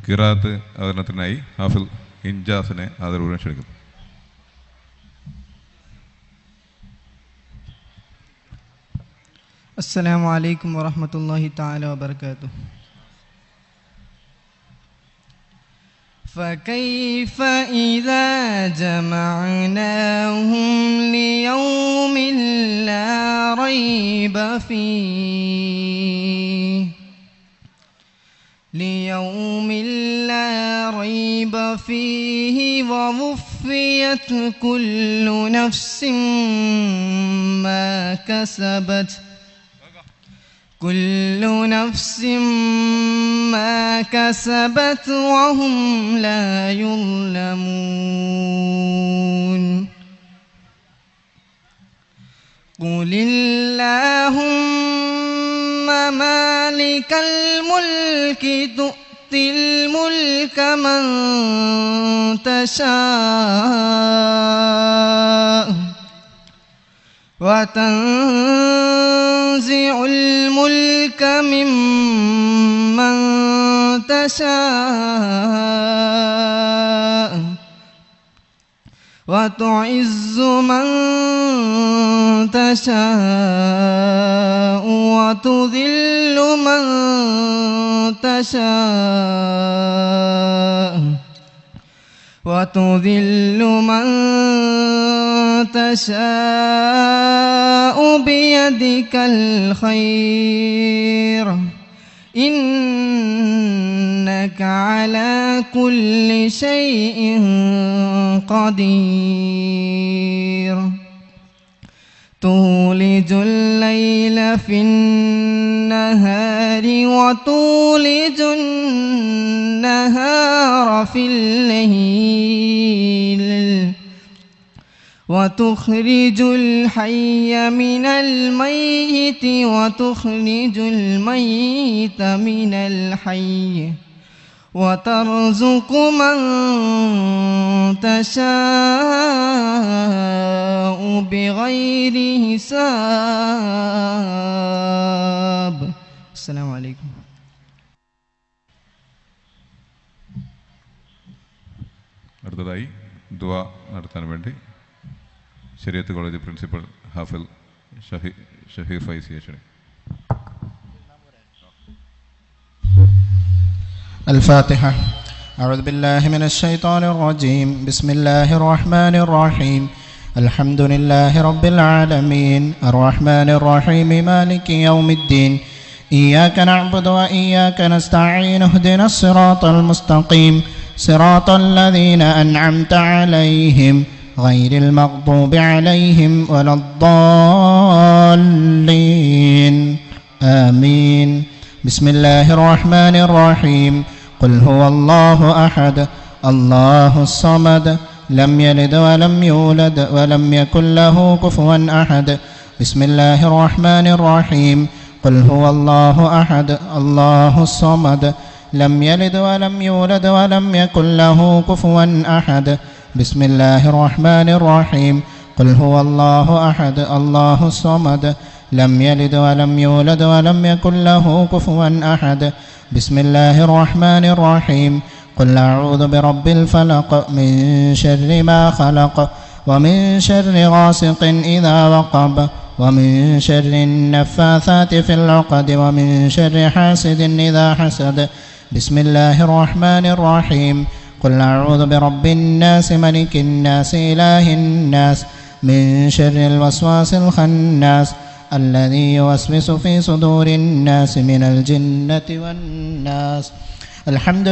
ഖിറാഅത്ത് അവതരണത്തിനായി ഹാഫിൽ ഇൻജാസിനെ ആദരപൂർവ്വം ക്ഷണിക്കുന്നു. അസ്സലാമു അലൈക്കും വറഹ്മത്തുള്ളാഹി തആല വബറകാതുഹു. فكيف إذا جمعناهم ليوم لا ريب فيه ووفيت كل نفس ما كسبت وهم لا يظلمون. قل اللهم مالك الملك تؤتي الملك من تشاء وتنزع الملك ممن تشاء وتعز من تشاء وتذل من تشاء بيدك الخير إنك على كل شيء قدير. تولج الليل في النهار وتولج النهار في الليل وتخرج الحي من الميت وتخرج الميت من الحي وترزق من تشاء بغير حساب. السلام عليكم. അടുത്തതായി ദുആ നടത്താൻ വേണ്ടി ശരീഅത്ത് കോളേജ് പ്രിൻസിപ്പൽ ഹാഫിൽ ഷഹീർ ഫൈസിയെ ക്ഷണിക്കുന്നു. الفاتحة. أعوذ بالله من الشيطان الرجيم. بسم الله الرحمن الرحيم. الحمد لله رب العالمين الرحمن الرحيم مالك يوم الدين. إياك نعبد وإياك نستعين. اهدنا الصراط المستقيم صراط الذين أنعمت عليهم غير المغضوب عليهم ولا الضالين آمين. بسم الله الرحمن الرحيم. قل هو الله أحد الله الصمد لم يلد ولم يولد ولم يكن له كفوا أحد. بسم الله الرحمن الرحيم. قل هو الله أحد الله الصمد لم يلد ولم يولد ولم يكن له كفوا أحد. بسم الله الرحمن الرحيم. قل هو الله أحد الله الصمد لم يلد ولم يولد ولم يكن له كفوا أحد. بسم الله الرحمن الرحيم. قل أعوذ برب الفلق من شر ما خلق ومن شر غاسق إذا وقب ومن شر النفاثات في العقد ومن شر حاسد إذا حسد. بسم الله الرحمن الرحيم. قل أعوذ برب الناس ملك الناس إله الناس من شر الوسواس الخناس الذي يوسوس في صدور الناس من الجنة والناس. الحمد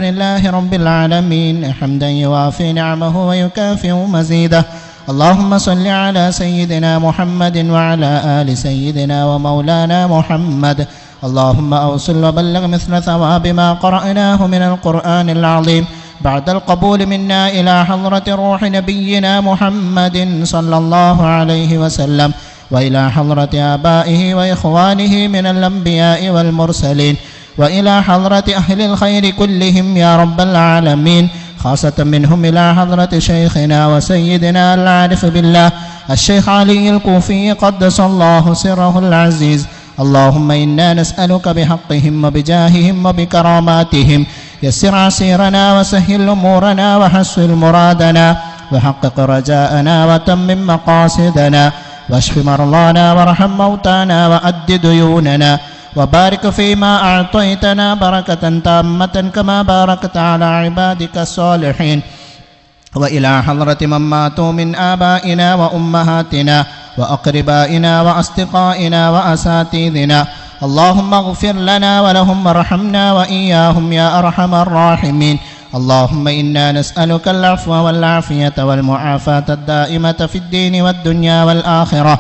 لله رب العالمين حمدا يوافي نعمه ويكافئ مزيده. اللهم صل على سيدنا محمد وعلى آل سيدنا ومولانا محمد. اللهم أوصل وبلغ مثل ثواب ما قرأناه من القرآن العظيم بعد القبول منا إلى حضرة روح نبينا محمد صلى الله عليه وسلم وإلى حضرة آبائه وإخوانه من الأنبياء والمرسلين وإلى حضرة أهل الخير كلهم يا رب العالمين، خاصة منهم إلى حضرة شيخنا وسيدنا العارف بالله الشيخ علي الكوفي قدس الله سره العزيز. اللهم إنا نسألك بحقهم وبجاههم وبكراماتهم يسر عسيرنا وسهل أمورنا وحسن مرادنا وحقق رجاءنا وتمم مقاصدنا واشف مرضانا وارحم موتانا وأد ديوننا وبارك فيما أعطيتنا بركة تامة كما باركت على عبادك الصالحين وإلى حضرة من ماتوا من آبائنا وأمهاتنا وأقربائنا وأصدقائنا وأساتذنا اللهم اغفر لنا ولهم وارحمنا وإياهم يا أرحم الراحمين اللهم إنا نسألك العفو والعافية والمعافاة الدائمة في الدين والدنيا والآخرة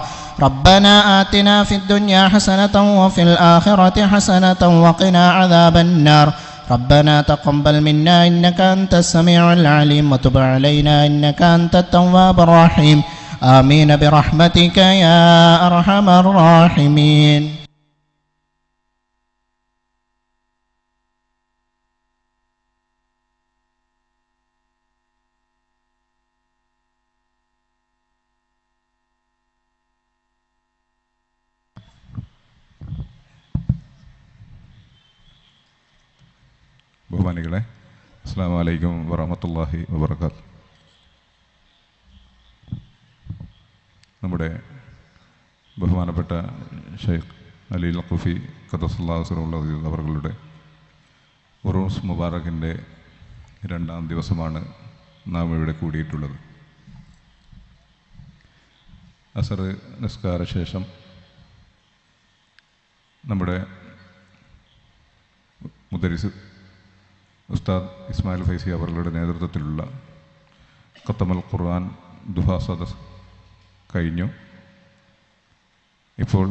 ربنا آتنا في الدنيا حسنة وفي الآخرة حسنة وقنا عذاب النار ربنا تقبل منا إنك أنت السميع العليم وتب علينا إنك أنت التواب الرحيم آمين برحمتك يا أرحم الراحمين. ബഹുമാനികളെ, അസ്സലാമു അലൈക്കും വറഹ്മത്തുള്ളാഹി വബറകാതുഹു. നമ്മുടെ ബഹുമാനപ്പെട്ട ഷെയ്ഖ് അലി ലഖൂഫി ഖദ്ദസല്ലാഹു സിറഹുൽ അവരുടെ ഉറൂസ് മുബാറക്കിൻ്റെ 2ാം ദിവസമാണ് നാം ഇവിടെ കൂടിയിട്ടുള്ളത്. അസർ നിസ്കാര ശേഷം നമ്മുടെ മുദരിസ് ഉസ്താദ് ഇസ്മായിൽ ഫൈസി അവരുടെ നേതൃത്വത്തിലുള്ള ഖത്തമുൽ ഖുർആൻ ദുഹാ സദസ് കഴിഞ്ഞു. ഇപ്പോൾ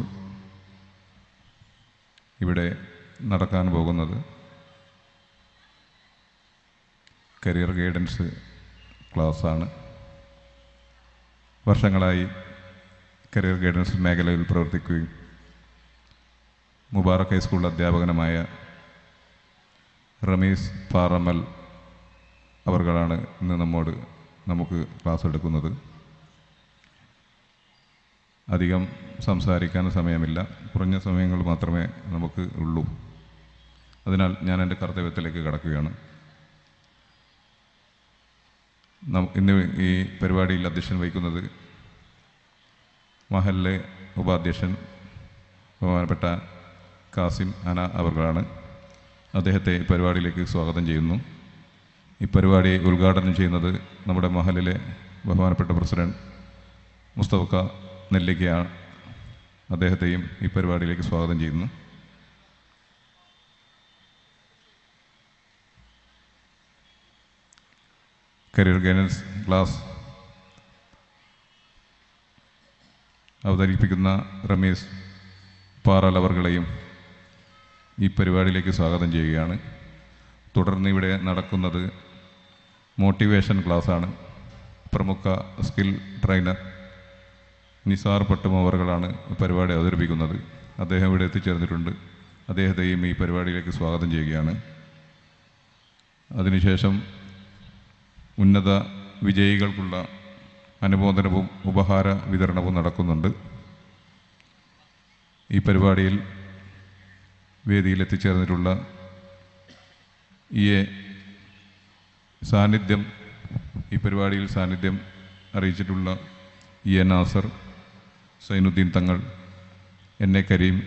ഇവിടെ നടക്കാൻ പോകുന്നത് കരിയർ ഗൈഡൻസ് ക്ലാസ്സാണ്. വർഷങ്ങളായി കരിയർ ഗൈഡൻസ് മേഖലയിൽ പ്രവർത്തിക്കുകയും മുബാറക് ഹൈസ്കൂൾ അധ്യാപകനുമായ റമീസ് പാറമൽ അവർകളാണ് ഇന്ന് നമുക്ക് ക്ലാസ് എടുക്കുന്നത്. അധികം സംസാരിക്കാൻ സമയമില്ല, കുറഞ്ഞ സമയങ്ങൾ മാത്രമേ നമുക്ക് ഉള്ളൂ. അതിനാൽ ഞാൻ എൻ്റെ കർത്തവ്യത്തിലേക്ക് കടക്കുകയാണ്. ഇന്ന് ഈ പരിപാടിയിൽ അധ്യക്ഷൻ വഹിക്കുന്നത് മഹല്ലെ ഉപാധ്യക്ഷൻ ബഹുമാനപ്പെട്ട കാസിം അന അവർകളാണ്. അദ്ദേഹത്തെ ഈ പരിപാടിയിലേക്ക് സ്വാഗതം ചെയ്യുന്നു. ഈ പരിപാടി ഉദ്ഘാടനം ചെയ്യുന്നത് നമ്മുടെ മഹലിലെ ബഹുമാനപ്പെട്ട പ്രസിഡന്റ് മുസ്തഫ നെല്ലിക്കയാണ്. അദ്ദേഹത്തെയും ഈ പരിപാടിയിലേക്ക് സ്വാഗതം ചെയ്യുന്നു. കരിയർ ഗൈഡൻസ് ക്ലാസ് അവതരിപ്പിക്കുന്ന റമീസ് പാറൽ അവർകളെയും ഈ പരിപാടിയിലേക്ക് സ്വാഗതം ചെയ്യുകയാണ്. തുടർന്ന് ഇവിടെ നടക്കുന്നത് മോട്ടിവേഷൻ ക്ലാസ്സാണ്. പ്രമുഖ സ്കിൽ ട്രെയിനർ നിസാർ പട്ടും അവർകളാണ് പരിപാടി അവതരിപ്പിക്കുന്നത്. അദ്ദേഹം ഇവിടെ എത്തിച്ചേർന്നിട്ടുണ്ട്. അദ്ദേഹത്തെയും ഈ പരിപാടിയിലേക്ക് സ്വാഗതം ചെയ്യുകയാണ്. അതിനുശേഷം ഉന്നത വിജയികൾക്കുള്ള അനുമോദനവും ഉപഹാര വിതരണവും നടക്കുന്നുണ്ട്. ഈ പരിപാടിയിൽ വേദിയിൽ എത്തിച്ചേർന്നിട്ടുള്ള ഈ പരിപാടിയിൽ സാന്നിധ്യം അറിയിച്ചിട്ടുള്ള A Nasar, Zainuddin Thangal, N A Kareem,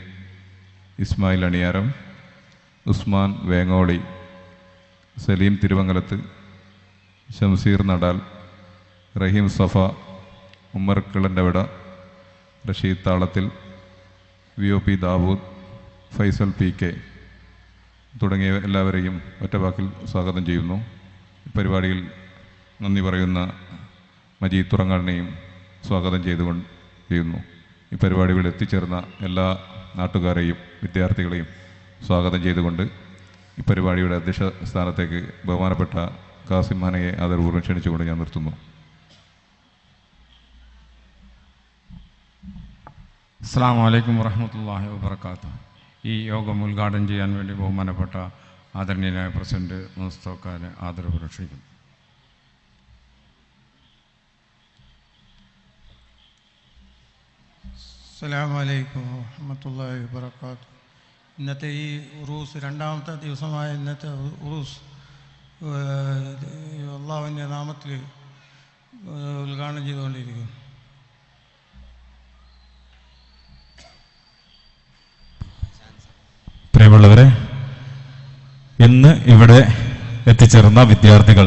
Ismail Aniyaram, Usman വേങ്ങോളി, Saleem തിരുവങ്കലത്ത്, Shamseer Nadal, റഹീം സഫ, ഉമ്മർ കിളൻ്റെവിട, റഷീദ് താളത്തിൽ, VOP ദാവൂദ്, ഫൈസൽ PK തുടങ്ങിയ എല്ലാവരെയും ഒറ്റവാക്കിൽ സ്വാഗതം ചെയ്യുന്നു. പരിപാടിയിൽ നന്ദി പറയുന്ന മജീദ് തുറങ്ങാടിനെയും സ്വാഗതം ചെയ്യുന്നു. ഈ പരിപാടികളിൽ എത്തിച്ചേർന്ന എല്ലാ നാട്ടുകാരെയും വിദ്യാർത്ഥികളെയും സ്വാഗതം ചെയ്തുകൊണ്ട് ഈ പരിപാടിയുടെ അധ്യക്ഷ സ്ഥാനത്തേക്ക് ബഹുമാനപ്പെട്ട കാസിം ഖാനയെ ആദരപൂർവ്വം ക്ഷണിച്ചുകൊണ്ട് ഞാൻ നിർത്തുന്നു. അസ്സലാമു അലൈക്കും വറഹ്മത്തുള്ളാഹി വബറകാതുഹു. ഈ യോഗം ഉദ്ഘാടനം ചെയ്യാൻ വേണ്ടി ബഹുമാനപ്പെട്ട ആദരണീയനായ പ്രസിഡന്റ് മുസ്തഫയെ ആദരപൂർവ്വം ക്ഷണിക്കുന്നു. അസ്സലാമു അലൈക്കും വറഹ്മത്തുള്ളാഹി വബറകാതുഹു. ഇന്നത്തെ ഈ ഉറൂസ് 2ാമത്തെ ദിവസമായ ഇന്നത്തെ ഉറൂസ് അള്ളാഹുവിൻ്റെ നാമത്തിൽ ഉദ്ഘാടനം ചെയ്തുകൊണ്ടിരിക്കുന്നു. പ്രിയമുള്ളവരെ, ഇന്ന് ഇവിടെ എത്തിച്ചേർന്ന വിദ്യാർത്ഥികൾ,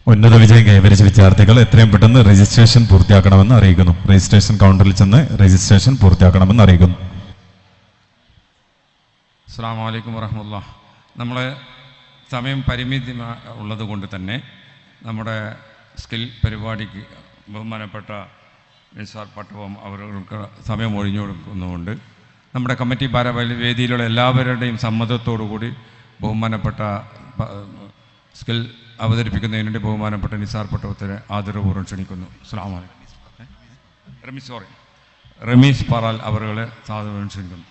ഉന്നത വിജയം കൈവരിച്ച വിദ്യാർത്ഥികൾ എത്രയും പെട്ടെന്ന് രജിസ്ട്രേഷൻ പൂർത്തിയാക്കണമെന്ന് അറിയിക്കുന്നു. രജിസ്ട്രേഷൻ കൗണ്ടറിൽ ചെന്ന് രജിസ്ട്രേഷൻ പൂർത്തിയാക്കണമെന്ന് അറിയിക്കുന്നു. അസ്സലാമു അലൈക്കും വറഹ്മത്തുള്ളാഹി. നമ്മളെ സമയം പരിമിതി ഉള്ളത് കൊണ്ട് തന്നെ നമ്മുടെ സ്കിൽ പരിപാടിക്ക് ബഹുമാനപ്പെട്ട നിസാർ പട്ടവും അവർക്ക് സമയം ഒഴിഞ്ഞു കൊടുക്കുന്നതുകൊണ്ട് നമ്മുടെ കമ്മിറ്റി വേദിയിലുള്ള എല്ലാവരുടെയും സമ്മതത്തോടുകൂടി ബഹുമാനപ്പെട്ട സ്കിൽ അവതരിപ്പിക്കുന്നതിന് വേണ്ടി ബഹുമാനപ്പെട്ട നിസാർ പട്ടവത്തിനെ ആദരപൂർവ്വം ക്ഷണിക്കുന്നു. അസ്സലാമു അലൈക്കും. റമീസ് പാറാൽ അവരുടെ സാദരപൂർവ്വം ക്ഷണിക്കുന്നു.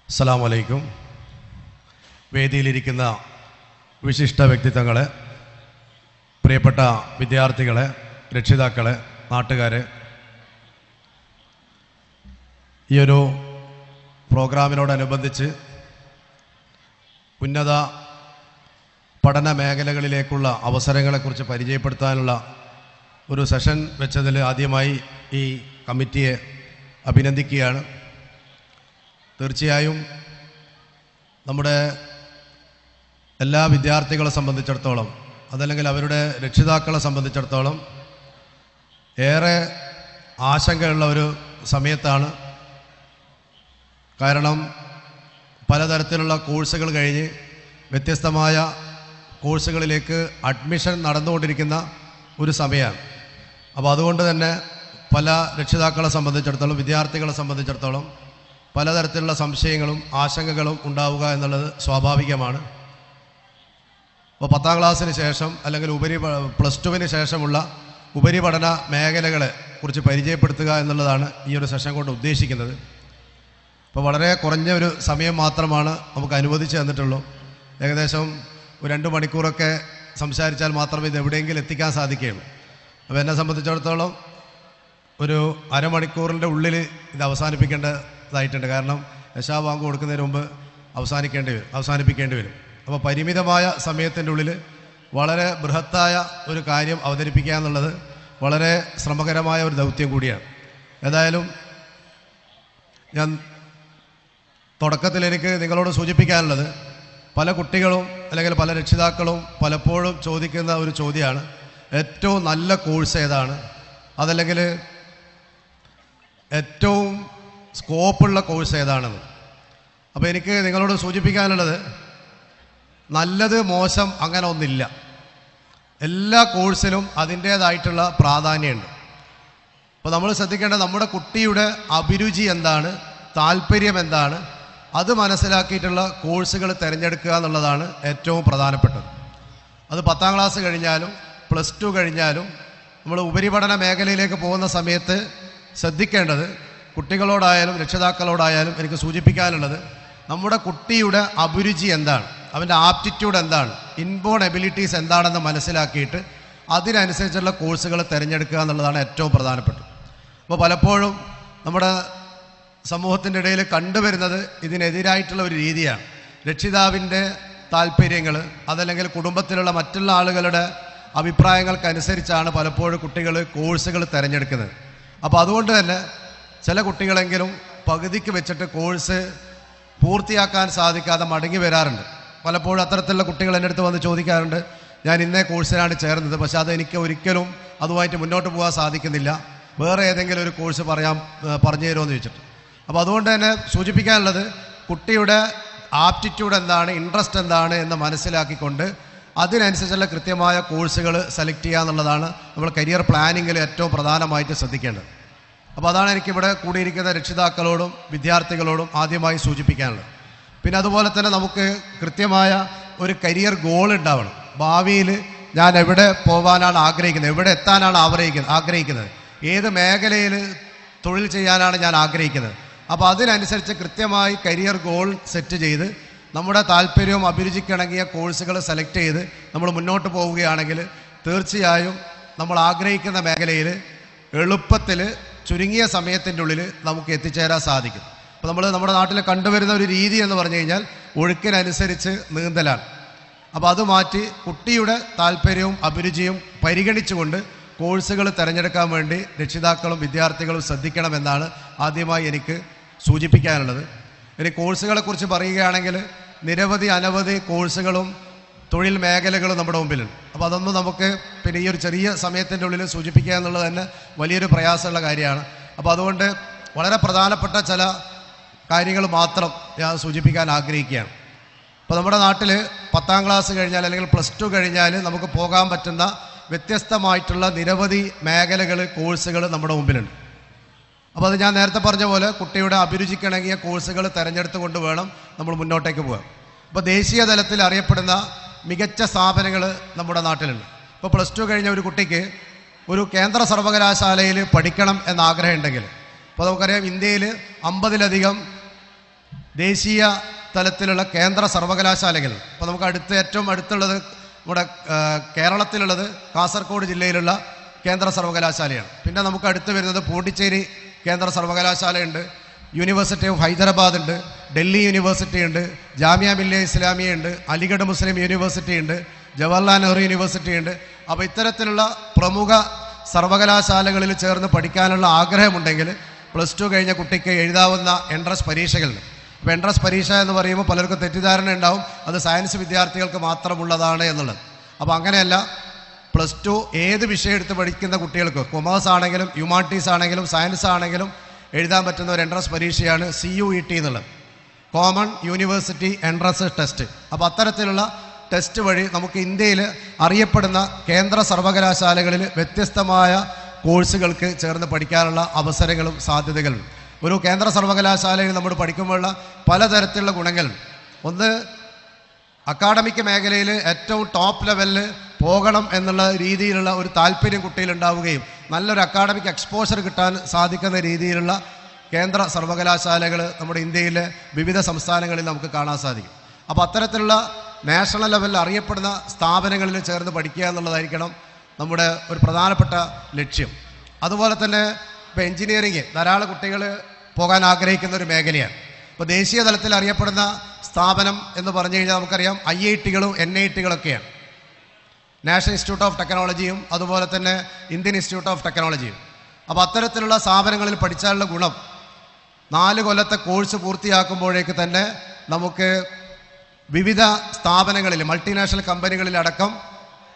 അസ്സലാമു അലൈക്കും. വേദിയിലിരിക്കുന്ന വിശിഷ്ട വ്യക്തിത്വങ്ങളെ, പ്രിയപ്പെട്ട വിദ്യാർത്ഥികളെ, രക്ഷിതാക്കളെ, നാട്ടുകാരെ, ഈ ഒരു പ്രോഗ്രാമിനോടനുബന്ധിച്ച് ഉന്നത പഠന മേഖലകളിലേക്കുള്ള അവസരങ്ങളെക്കുറിച്ച് പരിചയപ്പെടുത്താനുള്ള ഒരു സെഷൻ വെച്ചതിൽ ആദ്യമായി ഈ കമ്മിറ്റിയെ അഭിനന്ദിക്കുകയാണ്. തീർച്ചയായും നമ്മുടെ എല്ലാ വിദ്യാർത്ഥികളെ സംബന്ധിച്ചിടത്തോളം, അതല്ലെങ്കിൽ അവരുടെ രക്ഷിതാക്കളെ സംബന്ധിച്ചിടത്തോളം ഏറെ ആശങ്കയുള്ള ഒരു സമയത്താണ്. കാരണം പലതരത്തിലുള്ള കോഴ്സുകൾ കഴിഞ്ഞ് വ്യത്യസ്തമായ കോഴ്സുകളിലേക്ക് അഡ്മിഷൻ നടന്നുകൊണ്ടിരിക്കുന്ന ഒരു സമയമാണ്. അപ്പോൾ അതുകൊണ്ട് തന്നെ പല രക്ഷിതാക്കളെ സംബന്ധിച്ചിടത്തോളം, വിദ്യാർത്ഥികളെ സംബന്ധിച്ചിടത്തോളം പലതരത്തിലുള്ള സംശയങ്ങളും ആശങ്കകളും ഉണ്ടാവുക എന്നുള്ളത് സ്വാഭാവികമാണ്. അപ്പോൾ 10ാം ക്ലാസ്സിന് ശേഷം അല്ലെങ്കിൽ +2-ന് ശേഷമുള്ള ഉപരിപഠന മേഖലകളെ കുറിച്ച് പരിചയപ്പെടുത്തുക എന്നുള്ളതാണ് ഈ ഒരു സെഷൻ കൊണ്ട് ഉദ്ദേശിക്കുന്നത്. അപ്പോൾ വളരെ കുറഞ്ഞ ഒരു സമയം മാത്രമാണ് നമുക്ക് അനുവദിച്ച് തന്നിട്ടുള്ളൂ. ഏകദേശം ഒരു 2 മണിക്കൂറൊക്കെ സംസാരിച്ചാൽ മാത്രമേ ഇത് എവിടെയെങ്കിലും എത്തിക്കാൻ സാധിക്കുകയുള്ളൂ. അപ്പോൾ എന്നെ സംബന്ധിച്ചിടത്തോളം ഒരു അരമണിക്കൂറിൻ്റെ ഉള്ളിൽ ഇത് അവസാനിപ്പിക്കേണ്ടതായിട്ടുണ്ട്. കാരണം യശാ ബാങ്ക് കൊടുക്കുന്നതിന് മുമ്പ് അവസാനിപ്പിക്കേണ്ടി വരും. അപ്പോൾ പരിമിതമായ സമയത്തിൻ്റെ ഉള്ളിൽ വളരെ ബൃഹത്തായ ഒരു കാര്യം അവതരിപ്പിക്കുക എന്നുള്ളത് വളരെ ശ്രമകരമായ ഒരു ദൗത്യം കൂടിയാണ്. ഏതായാലും ഞാൻ തുടക്കത്തിൽ എനിക്ക് നിങ്ങളോട് സൂചിപ്പിക്കാനുള്ളത്, പല കുട്ടികളും അല്ലെങ്കിൽ പല രക്ഷിതാക്കളും പലപ്പോഴും ചോദിക്കുന്ന ഒരു ചോദ്യമാണ്, ഏറ്റവും നല്ല കോഴ്സ് ഏതാണ്, അതല്ലെങ്കിൽ ഏറ്റവും സ്കോപ്പുള്ള കോഴ്സ് ഏതാണെന്ന്. അപ്പോൾ എനിക്ക് നിങ്ങളോട് സൂചിപ്പിക്കാനുള്ളത്, നല്ലത് മോശം അങ്ങനെ ഒന്നില്ല. എല്ലാ കോഴ്സിലും അതിൻ്റേതായിട്ടുള്ള പ്രാധാന്യമുണ്ട്. അപ്പോൾ നമ്മൾ ശ്രദ്ധിക്കേണ്ടത് നമ്മുടെ കുട്ടിയുടെ അഭിരുചി എന്താണ്, താല്പര്യം എന്താണ്, അത് മനസ്സിലാക്കിയിട്ടുള്ള കോഴ്സുകൾ തിരഞ്ഞെടുക്കുക എന്നുള്ളതാണ് ഏറ്റവും പ്രധാനപ്പെട്ടത്. അത് 10ാം ക്ലാസ് കഴിഞ്ഞാലും +2 കഴിഞ്ഞാലും നമ്മൾ ഉപരിപഠന മേഖലയിലേക്ക് പോകുന്ന സമയത്ത് ശ്രദ്ധിക്കേണ്ടത്, കുട്ടികളോടായാലും രക്ഷിതാക്കളോടായാലും എനിക്ക് സൂചിപ്പിക്കാനുള്ളത്, നമ്മുടെ കുട്ടിയുടെ അഭിരുചി എന്താണ്, അവൻ്റെ ആപ്റ്റിറ്റ്യൂഡ് എന്താണ്, ഇൻബോൺ എബിലിറ്റീസ് എന്താണെന്ന് മനസ്സിലാക്കിയിട്ട് അതിനനുസരിച്ചുള്ള കോഴ്സുകൾ തിരഞ്ഞെടുക്കുക എന്നുള്ളതാണ് ഏറ്റവും പ്രധാനപ്പെട്ടത്. അപ്പോൾ പലപ്പോഴും നമ്മുടെ സമൂഹത്തിൻ്റെ ഇടയിൽ കണ്ടുവരുന്നത് ഇതിനെതിരായിട്ടുള്ള ഒരു രീതിയാണ്. രക്ഷിതാവിൻ്റെ താല്പര്യങ്ങൾ, അതല്ലെങ്കിൽ കുടുംബത്തിലുള്ള മറ്റുള്ള ആളുകളുടെ അഭിപ്രായങ്ങൾക്കനുസരിച്ചാണ് പലപ്പോഴും കുട്ടികൾ കോഴ്സുകൾ തിരഞ്ഞെടുക്കുന്നത്. അപ്പോൾ അതുകൊണ്ട് തന്നെ ചില കുട്ടികളെങ്കിലും പകുതിക്ക് വെച്ചിട്ട് കോഴ്സ് പൂർത്തിയാക്കാൻ സാധിക്കാതെ മടങ്ങി വരാറുണ്ട്. പലപ്പോഴും അത്തരത്തിലുള്ള കുട്ടികൾ എൻ്റെ അടുത്ത് വന്ന് ചോദിക്കാറുണ്ട്, ഞാൻ ഇന്നേ കോഴ്സിനാണ് ചേർന്നത്, പക്ഷേ അതെനിക്ക് ഒരിക്കലും അതുമായിട്ട് മുന്നോട്ട് പോകാൻ സാധിക്കുന്നില്ല, വേറെ ഏതെങ്കിലും ഒരു കോഴ്സ് പറഞ്ഞു തരുമെന്ന് ചോദിച്ചിട്ട്. അപ്പോൾ അതുകൊണ്ട് തന്നെ സൂചിപ്പിക്കാനുള്ളത്, കുട്ടിയുടെ ആപ്റ്റിറ്റ്യൂഡ് എന്താണ്, ഇൻട്രസ്റ്റ് എന്താണ് എന്ന് മനസ്സിലാക്കിക്കൊണ്ട് അതിനനുസരിച്ചുള്ള കൃത്യമായ കോഴ്സുകൾ സെലക്ട് ചെയ്യുക എന്നുള്ളതാണ് നമ്മൾ കരിയർ പ്ലാനിങ്ങിൽ ഏറ്റവും പ്രധാനമായിട്ട് ശ്രദ്ധിക്കേണ്ടത്. അപ്പോൾ അതാണ് എനിക്കിവിടെ കൂടിയിരിക്കുന്ന രക്ഷിതാക്കളോടും വിദ്യാർത്ഥികളോടും ആദ്യമായി സൂചിപ്പിക്കാനുള്ളത്. പിന്നെ അതുപോലെ തന്നെ നമുക്ക് കൃത്യമായ ഒരു കരിയർ ഗോൾ ഉണ്ടാവണം. ഭാവിയിൽ ഞാൻ എവിടെ പോകാനാണ് ആഗ്രഹിക്കുന്നത്, എവിടെ എത്താനാണ് ആഗ്രഹിക്കുന്നത്, ഏത് മേഖലയിൽ തൊഴിൽ ചെയ്യാനാണ് ഞാൻ ആഗ്രഹിക്കുന്നത്. അപ്പോൾ അതിനനുസരിച്ച് കൃത്യമായി കരിയർ ഗോൾ സെറ്റ് ചെയ്ത് നമ്മുടെ താല്പര്യവും അഭിരുചിക്കിണങ്ങിയ കോഴ്സുകൾ സെലക്ട് ചെയ്ത് നമ്മൾ മുന്നോട്ട് പോവുകയാണെങ്കിൽ തീർച്ചയായും നമ്മൾ ആഗ്രഹിക്കുന്ന മേഖലയിൽ എളുപ്പത്തിൽ ചുരുങ്ങിയ സമയത്തിൻ്റെ ഉള്ളിൽ നമുക്ക് എത്തിച്ചേരാൻ സാധിക്കും. അപ്പോൾ നമ്മൾ നമ്മുടെ നാട്ടിൽ കണ്ടുവരുന്ന ഒരു രീതി എന്ന് പറഞ്ഞു കഴിഞ്ഞാൽ ഒഴുക്കിനനുസരിച്ച് നീന്തലാണ്. അപ്പോൾ അത് മാറ്റി കുട്ടിയുടെ താല്പര്യവും അഭിരുചിയും പരിഗണിച്ചുകൊണ്ട് കോഴ്സുകൾ തിരഞ്ഞെടുക്കാൻ വേണ്ടി രക്ഷിതാക്കളും വിദ്യാർത്ഥികളും ശ്രദ്ധിക്കണമെന്നാണ് ആദ്യമായി എനിക്ക് സൂചിപ്പിക്കാനുള്ളത്. ഇനി കോഴ്സുകളെക്കുറിച്ച് പറയുകയാണെങ്കിൽ അനവധി കോഴ്സുകളും തൊഴിൽ മേഖലകളും നമ്മുടെ മുമ്പിലുണ്ട്. അപ്പോൾ അതൊന്നും നമുക്ക് പിന്നെ ഈ ഒരു ചെറിയ സമയത്തിൻ്റെ ഉള്ളിൽ സൂചിപ്പിക്കുക എന്നുള്ളത് തന്നെ വലിയൊരു പ്രയാസമുള്ള കാര്യമാണ്. അപ്പോൾ അതുകൊണ്ട് വളരെ പ്രധാനപ്പെട്ട ചില കാര്യങ്ങൾ മാത്രം ഞാൻ സൂചിപ്പിക്കാൻ ആഗ്രഹിക്കുകയാണ്. ഇപ്പോൾ നമ്മുടെ നാട്ടിൽ 10ാം ക്ലാസ് കഴിഞ്ഞാൽ അല്ലെങ്കിൽ +2 കഴിഞ്ഞാൽ നമുക്ക് പോകാൻ പറ്റുന്ന വ്യത്യസ്തമായിട്ടുള്ള നിരവധി മേഖലകൾ കോഴ്സുകൾ നമ്മുടെ മുമ്പിലുണ്ട്. അപ്പോൾ അത് ഞാൻ നേരത്തെ പറഞ്ഞ പോലെ കുട്ടിയുടെ അഭിരുചിക്കിണങ്ങിയ കോഴ്സുകൾ തിരഞ്ഞെടുത്തുകൊണ്ട് വേണം നമ്മൾ മുന്നോട്ടേക്ക് പോകാൻ. അപ്പോൾ ദേശീയ തലത്തിൽ അറിയപ്പെടുന്ന മികച്ച സ്ഥാപനങ്ങൾ നമ്മുടെ നാട്ടിലുണ്ട്. ഇപ്പോൾ +2 കഴിഞ്ഞ ഒരു കുട്ടിക്ക് ഒരു കേന്ദ്ര സർവകലാശാലയിൽ പഠിക്കണം എന്ന ആഗ്രഹം ഉണ്ടെങ്കിൽ, അപ്പോൾ നമുക്കറിയാം ഇന്ത്യയിൽ 50ലധികം ദേശീയ തലത്തിലുള്ള കേന്ദ്ര സർവകലാശാലകൾ. അപ്പോൾ നമുക്ക് ഏറ്റവും അടുത്തുള്ളത് നമ്മുടെ കേരളത്തിലുള്ളത് കാസർഗോഡ് ജില്ലയിലുള്ള കേന്ദ്ര സർവകലാശാലയാണ്. പിന്നെ നമുക്ക് അടുത്ത് വരുന്നത് പോണ്ടിച്ചേരി കേന്ദ്ര സർവകലാശാലയുണ്ട്, യൂണിവേഴ്സിറ്റി ഓഫ് ഹൈദരാബാദ് ഉണ്ട്, ഡൽഹി യൂണിവേഴ്സിറ്റി ഉണ്ട്, ജാമിയ മില്ലിയ ഇസ്ലാമിയ ഉണ്ട്, അലിഗഡ് മുസ്ലിം യൂണിവേഴ്സിറ്റി ഉണ്ട്, ജവഹർലാൽ നെഹ്റു യൂണിവേഴ്സിറ്റി ഉണ്ട്. അപ്പോൾ ഇത്തരത്തിലുള്ള പ്രമുഖ സർവകലാശാലകളിൽ ചേർന്ന് പഠിക്കാനുള്ള ആഗ്രഹമുണ്ടെങ്കിൽ +2 കഴിഞ്ഞ കുട്ടിക്ക് എഴുതാവുന്ന എൻട്രൻസ് പരീക്ഷകളുണ്ട്. അപ്പോൾ എൻട്രൻസ് പരീക്ഷ എന്ന് പറയുമ്പോൾ പലർക്കും തെറ്റിദ്ധാരണ ഉണ്ടാവും അത് സയൻസ് വിദ്യാർത്ഥികൾക്ക് മാത്രമുള്ളതാണ് എന്നുള്ളത്. അപ്പോൾ അങ്ങനെയല്ല, +2 ഏത് വിഷയം എടുത്ത് പഠിക്കുന്ന കുട്ടികൾക്ക് കൊമേഴ്സ് ആണെങ്കിലും ഹ്യൂമാനിറ്റീസ് ആണെങ്കിലും സയൻസ് ആണെങ്കിലും എഴുതാൻ പറ്റുന്ന ഒരു എൻട്രൻസ് പരീക്ഷയാണ് CUET എന്നുള്ളത്, കോമൺ യൂണിവേഴ്സിറ്റി എൻട്രൻസ് ടെസ്റ്റ്. അപ്പോൾ അത്തരത്തിലുള്ള ടെസ്റ്റ് വഴി നമുക്ക് ഇന്ത്യയിൽ അറിയപ്പെടുന്ന കേന്ദ്ര സർവകലാശാലകളിൽ വ്യത്യസ്തമായ കോഴ്സുകൾക്ക് ചേർന്ന് പഠിക്കാനുള്ള അവസരങ്ങളും സാധ്യതകളും. ഒരു കേന്ദ്ര സർവകലാശാലയിൽ നമ്മൾ പഠിക്കുമ്പോഴുള്ള പലതരത്തിലുള്ള ഗുണങ്ങളുണ്ട്. ഒന്ന്, അക്കാഡമിക് മേഖലയിൽ ഏറ്റവും ടോപ്പ് ലെവലിൽ പോകണം എന്നുള്ള രീതിയിലുള്ള ഒരു താല്പര്യം കുട്ടിയിലുണ്ടാവുകയും നല്ലൊരു അക്കാഡമിക് എക്സ്പോഷർ കിട്ടാൻ സാധിക്കുന്ന രീതിയിലുള്ള കേന്ദ്ര സർവകലാശാലകൾ നമ്മുടെ ഇന്ത്യയിലെ വിവിധ സംസ്ഥാനങ്ങളിൽ നമുക്ക് കാണാൻ സാധിക്കും. അപ്പോൾ അത്തരത്തിലുള്ള നാഷണൽ ലെവലിൽ അറിയപ്പെടുന്ന സ്ഥാപനങ്ങളിൽ ചേർന്ന് പഠിക്കുക എന്നുള്ളതായിരിക്കണം നമ്മുടെ ഒരു പ്രധാനപ്പെട്ട ലക്ഷ്യം. അതുപോലെ തന്നെ ഇപ്പോൾ എൻജിനീയറിങ് ധാരാളം കുട്ടികൾ പോകാൻ ആഗ്രഹിക്കുന്ന ഒരു മേഖലയാണ്. ഇപ്പോൾ ദേശീയ തലത്തിൽ അറിയപ്പെടുന്ന സ്ഥാപനം എന്ന് പറഞ്ഞു കഴിഞ്ഞാൽ നമുക്കറിയാം IITകളും NITകളൊക്കെയാണ്. നാഷണൽ ഇൻസ്റ്റിറ്റ്യൂട്ട് ഓഫ് ടെക്നോളജിയും അതുപോലെ തന്നെ ഇന്ത്യൻ ഇൻസ്റ്റിറ്റ്യൂട്ട് ഓഫ് ടെക്നോളജിയും. അപ്പോൾ അത്തരത്തിലുള്ള സ്ഥാപനങ്ങളിൽ പഠിച്ചാലുള്ള ഗുണം 4 കൊല്ലത്തെ കോഴ്സ് പൂർത്തിയാക്കുമ്പോഴേക്ക് തന്നെ നമുക്ക് വിവിധ സ്ഥാപനങ്ങളിൽ മൾട്ടിനാഷണൽ കമ്പനികളിലടക്കം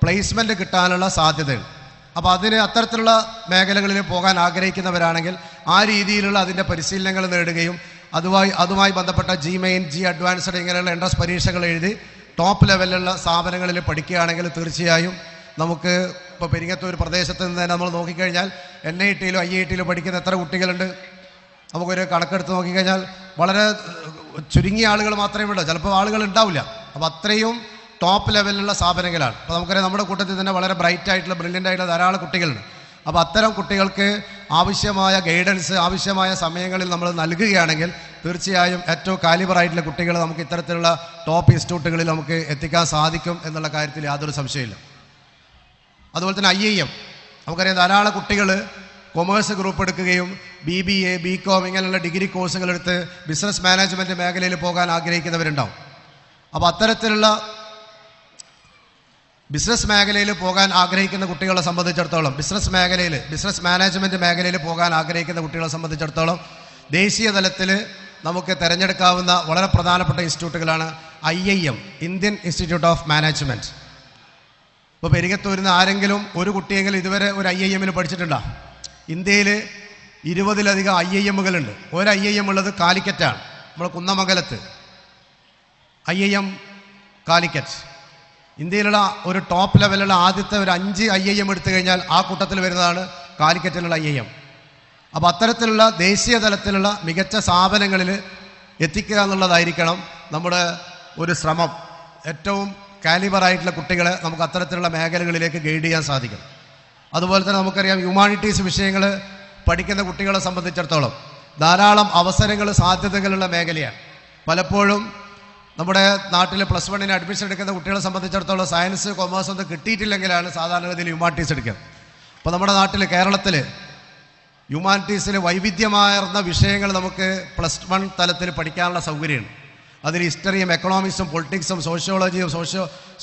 പ്ലേസ്മെൻറ്റ് കിട്ടാനുള്ള സാധ്യതയുണ്ട്. അപ്പോൾ അത്തരത്തിലുള്ള മേഖലകളിൽ പോകാൻ ആഗ്രഹിക്കുന്നവരാണെങ്കിൽ ആ രീതിയിലുള്ള അതിൻ്റെ പരിശീലനങ്ങൾ നേടുകയും അതുമായി ബന്ധപ്പെട്ട G-Main, G-Advanced ഇങ്ങനെയുള്ള എൻട്രൻസ് പരീക്ഷകൾ എഴുതി ടോപ്പ് ലെവലിലുള്ള സ്ഥാപനങ്ങളിൽ പഠിക്കുകയാണെങ്കിൽ തീർച്ചയായും നമുക്ക് ഇപ്പോൾ പെരിങ്ങത്തൂർ പ്രദേശത്ത് നിന്ന് തന്നെ നമ്മൾ നോക്കിക്കഴിഞ്ഞാൽ NITയിലോ IITയിലോ പഠിക്കുന്ന എത്ര കുട്ടികളുണ്ട് നമുക്കൊരു കണക്കെടുത്ത് നോക്കിക്കഴിഞ്ഞാൽ വളരെ ചുരുങ്ങിയ ആളുകൾ മാത്രമേ ഉള്ളൂ, ചിലപ്പോൾ ആളുകൾ ഉണ്ടാവില്ല. അപ്പോൾ അത്രയും ടോപ്പ് ലെവലിലുള്ള സ്ഥാപനങ്ങളാണ്. അപ്പോൾ നമുക്കറിയാം നമ്മുടെ കൂട്ടത്തിൽ തന്നെ വളരെ ബ്രൈറ്റ് ആയിട്ടുള്ള ബ്രില്യൻ്റ് ആയിട്ടുള്ള ധാരാളം കുട്ടികളുണ്ട്. അപ്പോൾ അത്തരം കുട്ടികൾക്ക് ആവശ്യമായ ഗൈഡൻസ് ആവശ്യമായ സമയങ്ങളിൽ നമ്മൾ നൽകുകയാണെങ്കിൽ തീർച്ചയായും ഏറ്റവും കാലിബറായിട്ടുള്ള കുട്ടികൾ നമുക്ക് ഇത്തരത്തിലുള്ള ടോപ്പ് ഇൻസ്റ്റിറ്റ്യൂട്ടുകളിൽ നമുക്ക് എത്തിക്കാൻ സാധിക്കും എന്നുള്ള കാര്യത്തിൽ യാതൊരു സംശയമില്ല. അതുപോലെ തന്നെ IIM നമുക്കറിയാം ധാരാളം കുട്ടികൾ കൊമേഴ്സ് ഗ്രൂപ്പ് എടുക്കുകയും BBA, BCom ഇങ്ങനെയുള്ള ഡിഗ്രി കോഴ്സുകൾ എടുത്ത് ബിസിനസ് മാനേജ്മെൻറ്റ് മേഖലയിൽ പോകാൻ ആഗ്രഹിക്കുന്നവരുണ്ടാവും. അപ്പോൾ അത്തരത്തിലുള്ള ബിസിനസ് മേഖലയിൽ പോകാൻ ആഗ്രഹിക്കുന്ന കുട്ടികളെ സംബന്ധിച്ചിടത്തോളം ബിസിനസ് മാനേജ്മെൻറ്റ് മേഖലയിൽ പോകാൻ ആഗ്രഹിക്കുന്ന കുട്ടികളെ സംബന്ധിച്ചിടത്തോളം ദേശീയ തലത്തിൽ നമുക്ക് തിരഞ്ഞെടുക്കാവുന്ന വളരെ പ്രധാനപ്പെട്ട ഇൻസ്റ്റിറ്റ്യൂട്ടുകളാണ് IIM, Indian institute of management. ഇപ്പോൾ പെരിങ്ങത്തൂരിൽ നിന്ന് ആരെങ്കിലും ഒരു കുട്ടിയെങ്കിലും ഇതുവരെ ഒരു IIMൽ പഠിച്ചിട്ടുണ്ടോ? ഇന്ത്യയിൽ 20ലധികം IIMകളുണ്ട്. ഒരു IIM ഉള്ളത് കാലിക്കറ്റാണ്, നമ്മൾ കുന്നമംഗലത്ത് IIM കാലിക്കറ്റ്. ഇന്ത്യയിലുള്ള ഒരു ടോപ്പ് ലെവലുള്ള ആദ്യത്തെ ഒരു 5 IIM എടുത്തു കഴിഞ്ഞാൽ ആ കൂട്ടത്തിൽ വരുന്നതാണ് കാലിക്കറ്റിലുള്ള IIM. അപ്പോൾ അത്തരത്തിലുള്ള ദേശീയ തലത്തിലുള്ള മികച്ച സ്ഥാപനങ്ങളിൽ എത്തിക്കുക എന്നുള്ളതായിരിക്കണം നമ്മുടെ ഒരു ശ്രമം. ഏറ്റവും കാലിബറായിട്ടുള്ള കുട്ടികളെ നമുക്ക് അത്തരത്തിലുള്ള മേഖലകളിലേക്ക് ഗൈഡ് ചെയ്യാൻ സാധിക്കും. അതുപോലെ തന്നെ നമുക്കറിയാം ഹ്യൂമാനിറ്റീസ് വിഷയങ്ങൾ പഠിക്കുന്ന കുട്ടികളെ സംബന്ധിച്ചിടത്തോളം ധാരാളം അവസരങ്ങൾ സാധ്യതകളുള്ള മേഖലയാണ്. പലപ്പോഴും നമ്മുടെ നാട്ടിൽ +1 അഡ്മിഷൻ എടുക്കുന്ന കുട്ടികളെ സംബന്ധിച്ചിടത്തോളം സയൻസ് കൊമേഴ്സ് ഒന്നും കിട്ടിയിട്ടില്ലെങ്കിലാണ് സാധാരണഗതിയിൽ ഹ്യൂമാനിറ്റീസ് എടുക്കുക. അപ്പോൾ നമ്മുടെ നാട്ടിൽ കേരളത്തിൽ ഹ്യൂമാനിറ്റീസിൽ വൈവിധ്യമാർന്ന വിഷയങ്ങൾ നമുക്ക് +1 തലത്തിൽ പഠിക്കാനുള്ള സൗകര്യമുണ്ട്. അതിൽ ഹിസ്റ്ററിയും എക്കണോമിക്സും പൊളിറ്റിക്സും സോഷ്യോളജിയും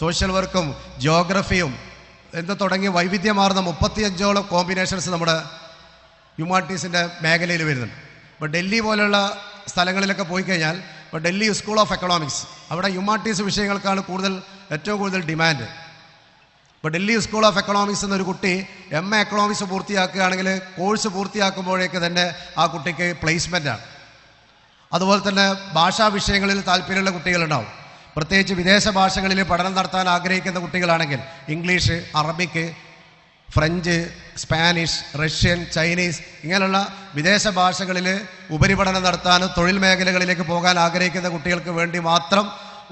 സോഷ്യൽ വർക്കും ജിയോഗ്രഫിയും എന്ന് തുടങ്ങി വൈവിധ്യമാർന്ന 35ഓളം കോമ്പിനേഷൻസ് നമ്മുടെ ഹ്യൂമാനിറ്റീസിൻ്റെ മേഖലയിൽ വരുന്നുണ്ട്. ഇപ്പോൾ ഡൽഹി പോലുള്ള സ്ഥലങ്ങളിലൊക്കെ പോയി കഴിഞ്ഞാൽ, ഇപ്പോൾ ഡൽഹി സ്കൂൾ ഓഫ് എക്കണോമിക്സ്, അവിടെ ഹ്യൂമാനിറ്റീസ് വിഷയങ്ങൾക്കാണ് ഏറ്റവും കൂടുതൽ ഡിമാൻഡ്. ഇപ്പോൾ ഡൽഹി സ്കൂൾ ഓഫ് എക്കണോമിക്സ് എന്നൊരു കുട്ടി MA എക്കണോമിക്സ് പൂർത്തിയാക്കുകയാണെങ്കിൽ കോഴ്സ് പൂർത്തിയാക്കുമ്പോഴേക്ക് തന്നെ ആ കുട്ടിക്ക് പ്ലേസ്മെൻറ്റാണ്. അതുപോലെ തന്നെ ഭാഷാ വിഷയങ്ങളിൽ താല്പര്യമുള്ള കുട്ടികളുണ്ടാവും. പ്രത്യേകിച്ച് വിദേശ ഭാഷകളിൽ പഠനം നടത്താൻ ആഗ്രഹിക്കുന്ന കുട്ടികളാണെങ്കിൽ ഇംഗ്ലീഷ്, അറബിക്ക്, ഫ്രഞ്ച്, സ്പാനിഷ്, റഷ്യൻ, ചൈനീസ് ഇങ്ങനെയുള്ള വിദേശ ഭാഷകളിൽ ഉപരിപഠനം നടത്താനും തൊഴിൽ മേഖലകളിലേക്ക് പോകാൻ ആഗ്രഹിക്കുന്ന കുട്ടികൾക്ക് വേണ്ടി മാത്രം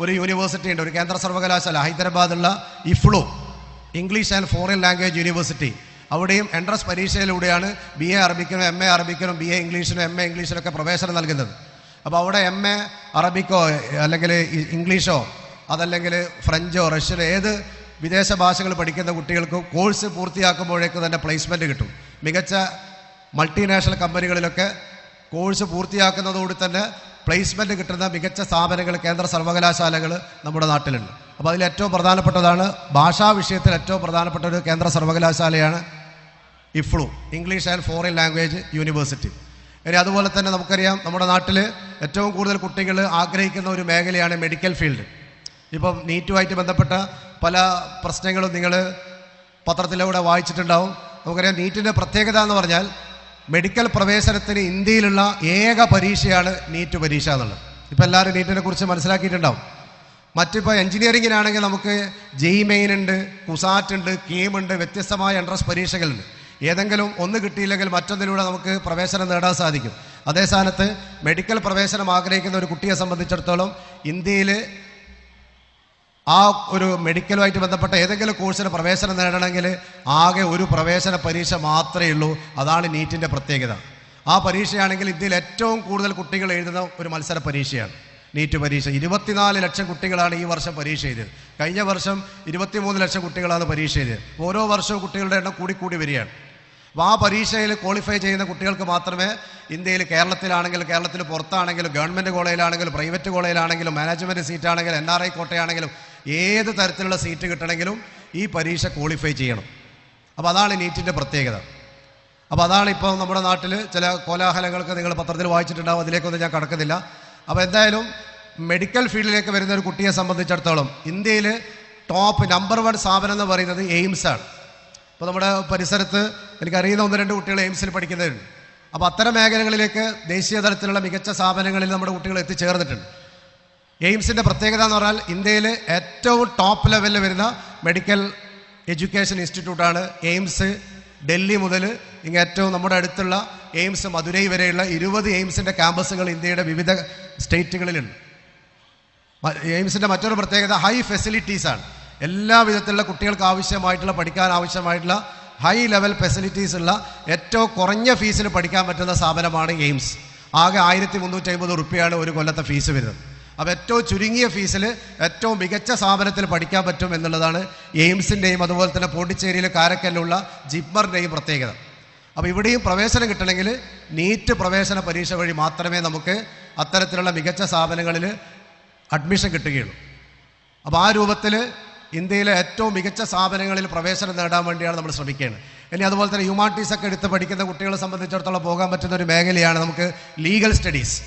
ഒരു യൂണിവേഴ്സിറ്റി ഉണ്ട്, ഒരു കേന്ദ്ര സർവകലാശാല ഹൈദരാബാദുള്ള IFLU, English and foreign language university. അവിടെയും എൻട്രൻസ് പരീക്ഷയിലൂടെയാണ് BA അറബിക്കിനും MA അറബിക്കിനും BA ഇംഗ്ലീഷിനും MA ഇംഗ്ലീഷിനൊക്കെ പ്രവേശനം നൽകുന്നത്. അപ്പോൾ അവിടെ MA അറബിക്കോ അല്ലെങ്കിൽ ഇംഗ്ലീഷോ അതല്ലെങ്കിൽ ഫ്രഞ്ചോ റഷ്യനോ ഏത് വിദേശ ഭാഷകൾ പഠിക്കുന്ന കുട്ടികൾക്ക് കോഴ്സ് പൂർത്തിയാക്കുമ്പോഴേക്ക് തന്നെ പ്ലേസ്മെൻറ്റ് കിട്ടും. മികച്ച മൾട്ടിനാഷണൽ കമ്പനികളിലൊക്കെ കോഴ്സ് പൂർത്തിയാക്കുന്നതോടെ തന്നെ പ്ലേസ്മെൻറ്റ് കിട്ടുന്ന മികച്ച സ്ഥാപനങ്ങൾ, കേന്ദ്ര സർവകലാശാലകൾ നമ്മുടെ നാട്ടിലുണ്ട്. അപ്പോൾ അതിൽ ഏറ്റവും പ്രധാനപ്പെട്ടതാണ്, ഭാഷാ വിഷയത്തിൽ ഏറ്റവും പ്രധാനപ്പെട്ട ഒരു കേന്ദ്ര സർവകലാശാലയാണ് IFLU, English and foreign language university. ഇനി അതുപോലെ തന്നെ നമുക്കറിയാം, നമ്മുടെ നാട്ടിൽ ഏറ്റവും കൂടുതൽ കുട്ടികൾ ആഗ്രഹിക്കുന്ന ഒരു മേഖലയാണ് മെഡിക്കൽ ഫീൽഡ്. ഇപ്പം നീറ്റുമായിട്ട് ബന്ധപ്പെട്ട പല പ്രശ്നങ്ങളും നിങ്ങൾ പത്രത്തിലൂടെ വായിച്ചിട്ടുണ്ടാവും. നമുക്കറിയാം നീറ്റിൻ്റെ പ്രത്യേകത എന്ന് പറഞ്ഞാൽ മെഡിക്കൽ പ്രവേശനത്തിന് ഇന്ത്യയിലുള്ള ഏക പരീക്ഷയാണ് നീറ്റ് പരീക്ഷ എന്നുള്ളത്. ഇപ്പോൾ എല്ലാവരും നീറ്റിനെ കുറിച്ച് മനസ്സിലാക്കിയിട്ടുണ്ടാവും. മറ്റിപ്പോൾ എഞ്ചിനീയറിങ്ങിനാണെങ്കിൽ നമുക്ക് JEE മെയിൻ ഉണ്ട്, കുസാറ്റ് ഉണ്ട്, കീം ഉണ്ട്, വ്യത്യസ്തമായ എൻട്രൻസ് പരീക്ഷകളുണ്ട്. ഏതെങ്കിലും ഒന്ന് കിട്ടിയില്ലെങ്കിൽ മറ്റൊന്നിലൂടെ നമുക്ക് പ്രവേശനം നേടാൻ സാധിക്കും. അതേ സ്ഥാനത്ത് മെഡിക്കൽ പ്രവേശനം ആഗ്രഹിക്കുന്ന ഒരു കുട്ടിയെ സംബന്ധിച്ചിടത്തോളം ഇന്ത്യയിൽ ആ ഒരു മെഡിക്കലുമായിട്ട് ബന്ധപ്പെട്ട ഏതെങ്കിലും കോഴ്സിന് പ്രവേശനം നേടണമെങ്കിൽ ആകെ ഒരു പ്രവേശന പരീക്ഷ മാത്രമേ ഉള്ളൂ. അതാണ് നീറ്റിൻ്റെ പ്രത്യേകത. ആ പരീക്ഷയാണെങ്കിൽ ഇന്ത്യയിൽ ഏറ്റവും കൂടുതൽ കുട്ടികൾ എഴുതുന്ന ഒരു മത്സര പരീക്ഷയാണ് നീറ്റ് പരീക്ഷ. 24 ലക്ഷം കുട്ടികളാണ് ഈ വർഷം പരീക്ഷ എഴുതിയത്. കഴിഞ്ഞ വർഷം 23 ലക്ഷം കുട്ടികളാണ് പരീക്ഷ എഴുതിയത്. ഓരോ വർഷവും കുട്ടികളുടെ എണ്ണം കൂടി വരികയാണ്. അപ്പോൾ ആ പരീക്ഷയിൽ ക്വാളിഫൈ ചെയ്യുന്ന കുട്ടികൾക്ക് മാത്രമേ ഇന്ത്യയിൽ, കേരളത്തിലാണെങ്കിലും കേരളത്തിന് പുറത്താണെങ്കിലും ഗവൺമെൻറ് കോളേജിലാണെങ്കിലും പ്രൈവറ്റ് കോളേജിലാണെങ്കിലും മാനേജ്മെൻറ്റ് സീറ്റാണെങ്കിലും NRI കോട്ടയാണെങ്കിലും ഏത് തരത്തിലുള്ള സീറ്റ് കിട്ടണമെങ്കിലും ഈ പരീക്ഷ ക്വാളിഫൈ ചെയ്യണം. അപ്പോൾ അതാണ് നീറ്റിൻ്റെ പ്രത്യേകത. അപ്പോൾ അതാണ് ഇപ്പോൾ നമ്മുടെ നാട്ടിൽ ചില കോലാഹലങ്ങൾക്ക് നിങ്ങൾ പത്രത്തിൽ വായിച്ചിട്ടുണ്ടാവും, അതിലേക്കൊന്നും ഞാൻ കടക്കുന്നില്ല. അപ്പോൾ എന്തായാലും മെഡിക്കൽ ഫീൽഡിലേക്ക് വരുന്ന ഒരു കുട്ടിയെ സംബന്ധിച്ചിടത്തോളം ഇന്ത്യയിൽ ടോപ്പ് നമ്പർ 1 സ്ഥാപനം എന്ന് പറയുന്നത് എയിംസാണ്. ഇപ്പോൾ നമ്മുടെ പരിസരത്ത് എനിക്കറിയുന്ന 1-2 കുട്ടികൾ എയിംസിൽ പഠിക്കുന്നവരുണ്ട്. അപ്പോൾ അത്തരം മേഖലകളിലേക്ക് ദേശീയ തലത്തിലുള്ള മികച്ച സ്ഥാപനങ്ങളിൽ നമ്മുടെ കുട്ടികൾ എത്തിച്ചേർന്നിട്ടുണ്ട്. എയിംസിൻ്റെ പ്രത്യേകത എന്ന് പറഞ്ഞാൽ ഇന്ത്യയിൽ ഏറ്റവും ടോപ്പ് ലെവലിൽ വരുന്ന മെഡിക്കൽ എഡ്യൂക്കേഷൻ ഇൻസ്റ്റിറ്റ്യൂട്ടാണ് എയിംസ്. ഡൽഹി മുതൽ ഇങ്ങനെ ഏറ്റവും നമ്മുടെ അടുത്തുള്ള എയിംസ് മധുരൈ വരെയുള്ള 20 എയിംസിൻ്റെ ക്യാമ്പസുകൾ ഇന്ത്യയുടെ വിവിധ സ്റ്റേറ്റുകളിലുണ്ട്. എയിംസിൻ്റെ മറ്റൊരു പ്രത്യേകത ഹൈ ഫെസിലിറ്റീസാണ്. എല്ലാ വിധത്തിലുള്ള കുട്ടികൾക്ക് ആവശ്യമായിട്ടുള്ള, പഠിക്കാൻ ആവശ്യമായിട്ടുള്ള ഹൈ ലെവൽ ഫെസിലിറ്റീസ് ഉള്ള ഏറ്റവും കുറഞ്ഞ ഫീസിൽ പഠിക്കാൻ പറ്റുന്ന സ്ഥാപനമാണ് എയിംസ്. ആകെ 1350 റുപ്യയാണ് ഒരു കൊല്ലത്തെ ഫീസ് വരുന്നത്. അപ്പോൾ ഏറ്റവും ചുരുങ്ങിയ ഫീസിൽ ഏറ്റവും മികച്ച സ്ഥാപനത്തിൽ പഠിക്കാൻ പറ്റും എന്നുള്ളതാണ് എയിംസിൻ്റെയും അതുപോലെ തന്നെ പോണ്ടിച്ചേരിയിൽ കാരക്കല്ലുള്ള ജിപ്മറിൻ്റെയും പ്രത്യേകത. അപ്പോൾ ഇവിടെയും പ്രവേശനം കിട്ടണമെങ്കിൽ നീറ്റ് പ്രവേശന പരീക്ഷ വഴി മാത്രമേ നമുക്ക് അത്തരത്തിലുള്ള മികച്ച സ്ഥാപനങ്ങളിൽ അഡ്മിഷൻ കിട്ടുകയുള്ളൂ. അപ്പോൾ ആ രൂപത്തിൽ ഇന്ത്യയിലെ ഏറ്റവും മികച്ച സ്ഥാപനങ്ങളിൽ പ്രവേശനം നേടാൻ വേണ്ടിയാണ് നമ്മൾ ശ്രമിക്കേണ്ടത്. ഇനി അതുപോലെ തന്നെ ഹ്യൂമാനിറ്റീസൊക്കെ എടുത്ത് പഠിക്കുന്ന കുട്ടികളെ സംബന്ധിച്ചിടത്തോളം പോകാൻ പറ്റുന്ന ഒരു മേഖലയാണ് നമുക്ക് ലീഗൽ സ്റ്റഡീസ്.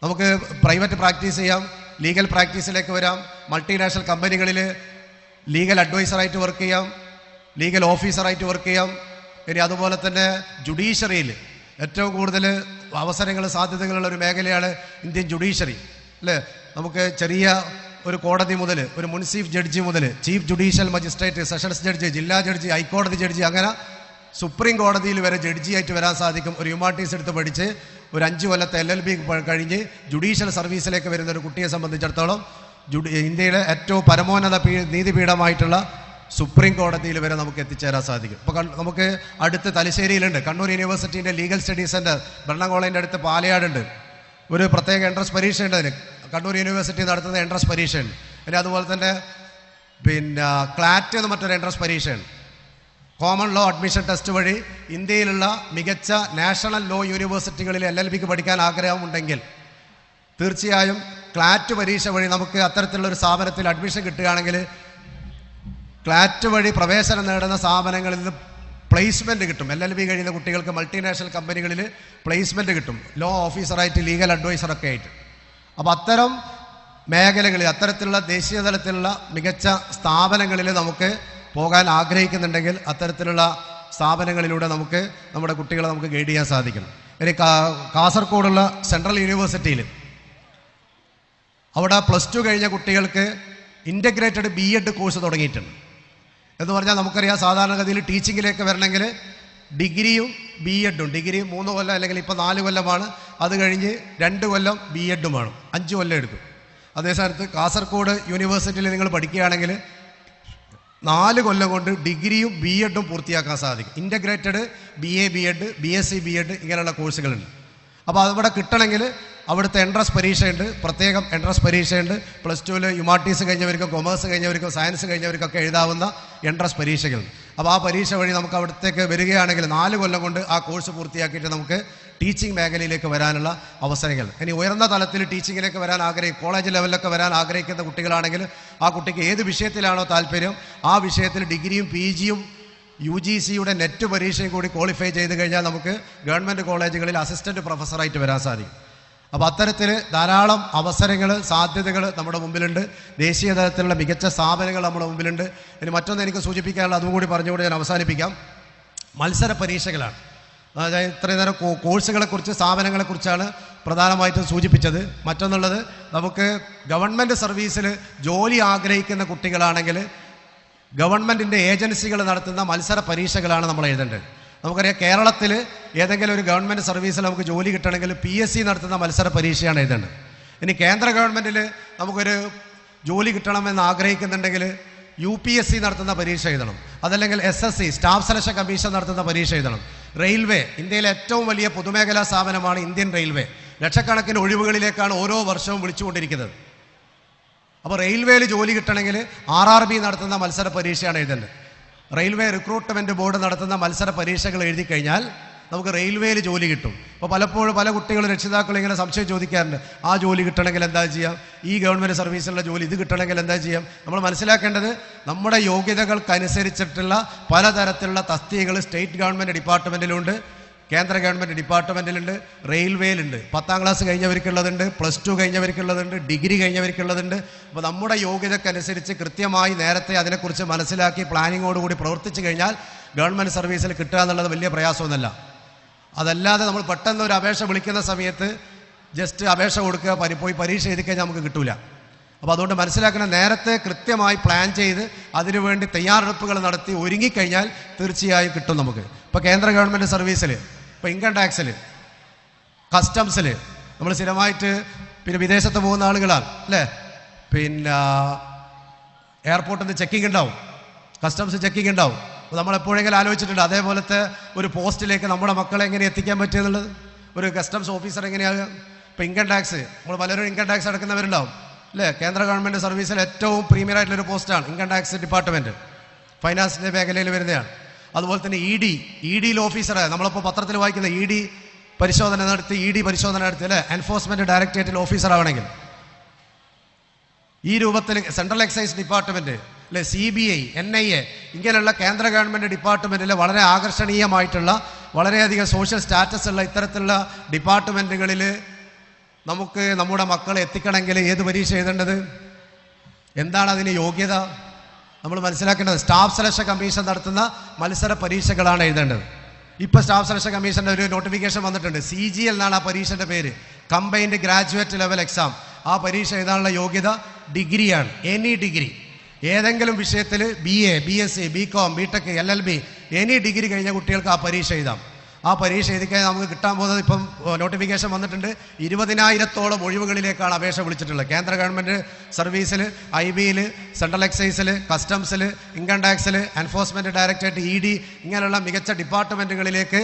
നമുക്ക് പ്രൈവറ്റ് പ്രാക്ടീസ് ചെയ്യാം, ലീഗൽ പ്രാക്ടീസിലേക്ക് വരാം, മൾട്ടിനാഷണൽ കമ്പനികളിൽ ലീഗൽ അഡ്വൈസറായിട്ട് വർക്ക് ചെയ്യാം, ലീഗൽ ഓഫീസറായിട്ട് വർക്ക് ചെയ്യാം. ഇനി അതുപോലെ തന്നെ ജുഡീഷ്യറിയിൽ ഏറ്റവും കൂടുതൽ അവസരങ്ങൾ സാധ്യതകളുള്ള ഒരു മേഖലയാണ് ഇന്ത്യൻ ജുഡീഷ്യറി അല്ലേ. നമുക്ക് ചെറിയ ഒരു കോടതി മുതൽ ഒരു മുൻസീഫ് ജഡ്ജി മുതൽ chief judicial magistrate, sessions judge, ജില്ലാ ജഡ്ജി, ഹൈക്കോടതി ജഡ്ജി, അങ്ങനെ സുപ്രീം കോടതിയിൽ വരെ ജഡ്ജിയായിട്ട് വരാൻ സാധിക്കും. ഒരു ഹ്യൂമാനിറ്റീസ് എടുത്ത് പഠിച്ച് ഒരു 5 കൊല്ലത്തെ LLB കഴിഞ്ഞ് ജുഡീഷ്യൽ സർവീസിലേക്ക് വരുന്ന ഒരു കുട്ടിയെ സംബന്ധിച്ചിടത്തോളം ഇന്ത്യയിലെ ഏറ്റവും പരമോന്നത നീതിപീഠമായിട്ടുള്ള സുപ്രീം കോടതിയിൽ വരെ നമുക്ക് എത്തിച്ചേരാൻ സാധിക്കും. ഇപ്പോൾ നമുക്ക് അടുത്ത് തലശ്ശേരിയിലുണ്ട് കണ്ണൂർ യൂണിവേഴ്സിറ്റീൻ്റെ ലീഗൽ സ്റ്റഡീസ് സെൻറ്റർ, ഭരണം കോളേജിൻ്റെ അടുത്ത് പാലയാടുണ്ട്. ഒരു പ്രത്യേക എൻട്രൻസ് പരീക്ഷയുണ്ട് അതിന്, കണ്ണൂർ യൂണിവേഴ്സിറ്റി നടത്തുന്ന എൻട്രൻസ് പരീക്ഷയുണ്ട്. പിന്നെ അതുപോലെ തന്നെ ക്ലാറ്റ് എന്ന് മറ്റൊരു എൻട്രൻസ് പരീക്ഷയുണ്ട്. കോമൺ ലോ അഡ്മിഷൻ ടെസ്റ്റ് വഴി ഇന്ത്യയിലുള്ള മികച്ച നാഷണൽ ലോ യൂണിവേഴ്സിറ്റികളിൽ LLBക്ക് പഠിക്കാൻ ആഗ്രഹമുണ്ടെങ്കിൽ തീർച്ചയായും ക്ലാറ്റ് പരീക്ഷ വഴി നമുക്ക് അത്തരത്തിലുള്ള ഒരു സ്ഥാപനത്തിൽ അഡ്മിഷൻ കിട്ടുകയാണെങ്കിൽ ക്ലാറ്റ് വഴി പ്രവേശനം നേടുന്ന സ്ഥാപനങ്ങളിൽ നിന്ന് പ്ലേസ്മെൻറ്റ് കിട്ടും. LLB കഴിയുന്ന കുട്ടികൾക്ക് മൾട്ടിനാഷണൽ കമ്പനികളിൽ പ്ലേസ്മെൻറ്റ് കിട്ടും, ലോ ഓഫീസറായിട്ട്, ലീഗൽ അഡ്വൈസറൊക്കെ ആയിട്ട്. അപ്പോൾ അത്തരം മേഖലകളിൽ, അത്തരത്തിലുള്ള ദേശീയ തലത്തിലുള്ള മികച്ച സ്ഥാപനങ്ങളിൽ നമുക്ക് പോകാൻ ആഗ്രഹിക്കുന്നുണ്ടെങ്കിൽ അത്തരത്തിലുള്ള സ്ഥാപനങ്ങളിലൂടെ നമുക്ക് നമ്മുടെ കുട്ടികളെ നമുക്ക് ഗൈഡ് ചെയ്യാൻ സാധിക്കണം. ഇനി കാസർഗോഡുള്ള സെൻട്രൽ യൂണിവേഴ്സിറ്റിയിൽ അവിടെ +2 കഴിഞ്ഞ കുട്ടികൾക്ക് ഇൻ്റഗ്രേറ്റഡ് B.Ed കോഴ്സ് തുടങ്ങിയിട്ടുണ്ട്. എന്ന് പറഞ്ഞാൽ നമുക്കറിയാം, സാധാരണഗതിയിൽ ടീച്ചിങ്ങിലേക്ക് വരണമെങ്കിൽ ഡിഗ്രിയും B.Edഉം, ഡിഗ്രി 3 കൊല്ലം അല്ലെങ്കിൽ ഇപ്പോൾ 4 കൊല്ലമാണ്, അത് കഴിഞ്ഞ് 2 കൊല്ലം B.Edഉം വേണം, 5 കൊല്ലം എടുക്കും. അതേസമയത്ത് കാസർഗോഡ് യൂണിവേഴ്സിറ്റിയിൽ നിങ്ങൾ പഠിക്കുകയാണെങ്കിൽ 4 കൊല്ലം കൊണ്ട് ഡിഗ്രിയും B.Edഉം പൂർത്തിയാക്കാൻ സാധിക്കും. Integrated BA B.Ed, BSc B.Ed ഇങ്ങനെയുള്ള കോഴ്സുകളുണ്ട്. അപ്പോൾ അതവിടെ കിട്ടണമെങ്കിൽ അവിടുത്തെ എൻട്രൻസ് പരീക്ഷയുണ്ട്, പ്രത്യേകം എൻട്രൻസ് പരീക്ഷയുണ്ട്. +2 ഹ്യൂമാനിറ്റീസ് കഴിഞ്ഞവർക്കും കൊമേഴ്സ് കഴിഞ്ഞവർക്കും സയൻസ് കഴിഞ്ഞവർക്കൊക്കെ എഴുതാവുന്ന എൻട്രൻസ് പരീക്ഷകളുണ്ട്. അപ്പോൾ ആ പരീക്ഷ വഴി നമുക്ക് അവിടത്തേക്ക് വരികയാണെങ്കിൽ 4 കൊല്ലം കൊണ്ട് ആ കോഴ്സ് പൂർത്തിയാക്കിയിട്ട് നമുക്ക് ടീച്ചിങ് മേഖലയിലേക്ക് വരാനുള്ള അവസരങ്ങൾ. ഇനി ഉയർന്ന തലത്തിൽ ടീച്ചിങ്ങിലേക്ക് വരാൻ കോളേജ് ലെവലിലൊക്കെ വരാൻ ആഗ്രഹിക്കുന്ന കുട്ടികളാണെങ്കിൽ ആ കുട്ടിക്ക് ഏത് വിഷയത്തിലാണോ താല്പര്യം ആ വിഷയത്തിൽ ഡിഗ്രിയും PGയും UGCയുടെ നെറ്റ് പരീക്ഷയും കൂടി ക്വാളിഫൈ ചെയ്ത് കഴിഞ്ഞാൽ നമുക്ക് ഗവൺമെൻറ് കോളേജുകളിൽ അസിസ്റ്റൻറ്റ് പ്രൊഫസറായിട്ട് വരാൻ സാധിക്കും. അപ്പോൾ അത്തരത്തിൽ ധാരാളം അവസരങ്ങൾ, സാധ്യതകൾ നമ്മുടെ മുമ്പിലുണ്ട്. ദേശീയ തലത്തിലുള്ള മികച്ച സ്ഥാപനങ്ങൾ നമ്മുടെ മുമ്പിലുണ്ട്. ഇനി മറ്റൊന്ന് എനിക്ക് സൂചിപ്പിക്കാനുള്ള, അതും കൂടി പറഞ്ഞുകൊണ്ട് ഞാൻ അവസാനിപ്പിക്കാം. മത്സര പരീക്ഷകളാണ്. അതായത് ഇത്രയും നേരം കോഴ്സുകളെക്കുറിച്ച്, സ്ഥാപനങ്ങളെക്കുറിച്ചാണ് പ്രധാനമായിട്ടും സൂചിപ്പിച്ചത്. മറ്റൊന്നുള്ളത്, നമുക്ക് ഗവൺമെൻറ് സർവീസിൽ ജോലി ആഗ്രഹിക്കുന്ന കുട്ടികളാണെങ്കിൽ ഗവൺമെൻറ്റിൻ്റെ ഏജൻസികൾ നടത്തുന്ന മത്സര പരീക്ഷകളാണ് നമ്മൾ എഴുതേണ്ടത്. നമുക്കറിയാം, കേരളത്തിൽ ഏതെങ്കിലും ഒരു ഗവൺമെൻറ് സർവീസിൽ നമുക്ക് ജോലി കിട്ടണമെങ്കിൽ PSC നടത്തുന്ന മത്സര പരീക്ഷയാണ് എഴുതേണ്ടത്. ഇനി കേന്ദ്ര ഗവൺമെൻറ്റിൽ നമുക്കൊരു ജോലി കിട്ടണമെന്ന് ആഗ്രഹിക്കുന്നുണ്ടെങ്കിൽ UPSC നടത്തുന്ന പരീക്ഷ എഴുതണം. അതല്ലെങ്കിൽ SSC സ്റ്റാഫ് സെലക്ഷൻ കമ്മീഷൻ നടത്തുന്ന പരീക്ഷ എഴുതണം. റെയിൽവേ, ഇന്ത്യയിലെ ഏറ്റവും വലിയ പൊതുമേഖലാ സ്ഥാപനമാണ് ഇന്ത്യൻ റെയിൽവേ. ലക്ഷക്കണക്കിന് ഒഴിവുകളിലേക്കാണ് ഓരോ വർഷവും വിളിച്ചുകൊണ്ടിരിക്കുന്നത്. അപ്പോൾ റെയിൽവേയിൽ ജോലി കിട്ടണമെങ്കിൽ RRB നടത്തുന്ന മത്സര പരീക്ഷയാണ് എഴുതേണ്ടത്. റെയിൽവേ റിക്രൂട്ട്മെൻറ്റ് ബോർഡ് നടത്തുന്ന മത്സര പരീക്ഷകൾ എഴുതി കഴിഞ്ഞാൽ നമുക്ക് റെയിൽവേയിൽ ജോലി കിട്ടും. അപ്പോൾ പലപ്പോഴും പല കുട്ടികളും രക്ഷിതാക്കളും ഇങ്ങനെ സംശയം ചോദിക്കാറുണ്ട്, ആ ജോലി കിട്ടണമെങ്കിൽ എന്താ ചെയ്യാം, ഈ ഗവൺമെൻറ് സർവീസിലുള്ള ജോലി ഇത് കിട്ടണമെങ്കിൽ എന്താ ചെയ്യാം. നമ്മൾ മനസ്സിലാക്കേണ്ടത്, നമ്മുടെ യോഗ്യതകൾക്കനുസരിച്ചിട്ടുള്ള പലതരത്തിലുള്ള തസ്തികകൾ സ്റ്റേറ്റ് ഗവൺമെൻറ് ഡിപ്പാർട്ട്മെൻറ്റിലുണ്ട്, കേന്ദ്ര ഗവൺമെൻറ് ഡിപ്പാർട്ട്മെൻറ്റിലുണ്ട്, റെയിൽവേയിലുണ്ട്. 10ാം ക്ലാസ് കഴിഞ്ഞവർക്കുള്ളതുണ്ട്, +2 കഴിഞ്ഞവർക്കുള്ളതുണ്ട്, ഡിഗ്രി കഴിഞ്ഞവർക്കുള്ളതുണ്ട്. അപ്പോൾ നമ്മുടെ യോഗ്യതക്കനുസരിച്ച് കൃത്യമായി നേരത്തെ അതിനെക്കുറിച്ച് മനസ്സിലാക്കി പ്ലാനിങ്ങോടുകൂടി പ്രവർത്തിച്ചു കഴിഞ്ഞാൽ ഗവൺമെൻറ് സർവീസിൽ കിട്ടുക എന്നുള്ളത് വലിയ പ്രയാസമൊന്നുമല്ല. അതല്ലാതെ നമ്മൾ പെട്ടെന്ന് ഒരു അപേക്ഷ വിളിക്കുന്ന സമയത്ത് ജസ്റ്റ് അപേക്ഷ കൊടുക്കുക, പോയി പരീക്ഷ എഴുതി കഴിഞ്ഞാൽ നമുക്ക് കിട്ടൂല. അപ്പോൾ അതുകൊണ്ട് മനസ്സിലാക്കണം, നേരത്തെ കൃത്യമായി പ്ലാൻ ചെയ്ത് അതിനുവേണ്ടി തയ്യാറെടുപ്പുകൾ നടത്തി ഒരുങ്ങിക്കഴിഞ്ഞാൽ തീർച്ചയായും കിട്ടും നമുക്ക്. ഇപ്പോൾ കേന്ദ്ര ഗവൺമെൻറ് സർവീസിൽ, ഇപ്പോൾ ഇൻകം ടാക്സിൽ, കസ്റ്റംസിൽ നമ്മൾ സ്ഥിരമായിട്ട് വിദേശത്ത് പോകുന്ന ആളുകളാണ് അല്ലേ, എയർപോർട്ടിൽ നിന്ന് ചെക്കിംഗ് ഉണ്ടാവും, കസ്റ്റംസ് ചെക്കിംഗ് ഉണ്ടാവും. അപ്പോൾ നമ്മളെപ്പോഴെങ്കിലും ആലോചിച്ചിട്ടുണ്ട് അതേപോലത്തെ ഒരു പോസ്റ്റിലേക്ക് നമ്മുടെ മക്കളെ എങ്ങനെ എത്തിക്കാൻ പറ്റുമെന്നുള്ളത്, ഒരു കസ്റ്റംസ് ഓഫീസർ എങ്ങനെയാകുക. ഇപ്പോൾ ഇൻകം ടാക്സ്, നമ്മൾ പലരും ഇൻകം ടാക്സ് അടക്കുന്നവരുണ്ടാവും അല്ലേ. കേന്ദ്ര ഗവൺമെൻറ് സർവീസിൽ ഏറ്റവും പ്രീമിയർ ആയിട്ടുള്ളൊരു പോസ്റ്റാണ് ഇൻകം ടാക്സ് ഡിപ്പാർട്ട്മെൻറ്റ്, ഫൈനാൻസിൻ്റെ മേഖലയിൽ വരുന്നതാണ്. അതുപോലെ തന്നെ ED ഓഫീസറാണ്. നമ്മളിപ്പോൾ പത്രത്തിൽ വായിക്കുന്ന ED പരിശോധന നടത്തി അല്ലേ, എൻഫോഴ്സ്മെൻറ്റ് ഡയറക്ടറേറ്റിൽ ഓഫീസറാവണമെങ്കിൽ ഈ രൂപത്തിൽ സെൻട്രൽ എക്സൈസ് ഡിപ്പാർട്ട്മെൻറ്റ് അല്ലെ, CBI, NIA ഇങ്ങനെയുള്ള കേന്ദ്ര ഗവൺമെൻറ് ഡിപ്പാർട്ട്മെൻറ്റിലെ വളരെ ആകർഷണീയമായിട്ടുള്ള, വളരെയധികം സോഷ്യൽ സ്റ്റാറ്റസ് ഉള്ള ഇത്തരത്തിലുള്ള ഡിപ്പാർട്ട്മെൻറ്റുകളിൽ നമുക്ക് നമ്മുടെ മക്കളെ എത്തിക്കണമെങ്കിൽ ഏത് പരീക്ഷ എഴുതേണ്ടത്, എന്താണ് അതിന് യോഗ്യത, നമ്മൾ മനസ്സിലാക്കേണ്ടത്. സ്റ്റാഫ് സെലക്ഷൻ കമ്മീഷൻ നടത്തുന്ന മത്സര പരീക്ഷകളാണ് എഴുതേണ്ടത്. ഇപ്പോൾ സ്റ്റാഫ് സെലക്ഷൻ കമ്മീഷൻ്റെ ഒരു നോട്ടിഫിക്കേഷൻ വന്നിട്ടുണ്ട്. CGL എന്നാണ് ആ പരീക്ഷൻ്റെ പേര്, കമ്പൈൻഡ് ഗ്രാജുവേറ്റ് ലെവൽ എക്സാം. ആ പരീക്ഷ എഴുതാനുള്ള യോഗ്യത ഡിഗ്രിയാണ്, എനി ഡിഗ്രി, ഏതെങ്കിലും വിഷയത്തിൽ BA, BSc, BCom, BTech, LLB any degree കഴിഞ്ഞ കുട്ടികൾക്ക് ആ പരീക്ഷ എഴുതാം. ആ പരീക്ഷ എഴുതിക്കാൻ നമുക്ക് കിട്ടാൻ പോകുന്നത്, ഇപ്പം നോട്ടിഫിക്കേഷൻ വന്നിട്ടുണ്ട്, 20,000-ഓളം ഒഴിവുകളിലേക്കാണ് അപേക്ഷ വിളിച്ചിട്ടുള്ളത്. കേന്ദ്ര ഗവൺമെൻറ് സർവീസിൽ, IBയിൽ, സെൻട്രൽ എക്സൈസിൽ, കസ്റ്റംസിൽ, ഇൻകം ടാക്സിൽ, എൻഫോഴ്സ്മെൻറ്റ് ഡയറക്ടറേറ്റ്, ED ഇങ്ങനെയുള്ള മികച്ച ഡിപ്പാർട്ട്മെൻറ്റുകളിലേക്ക്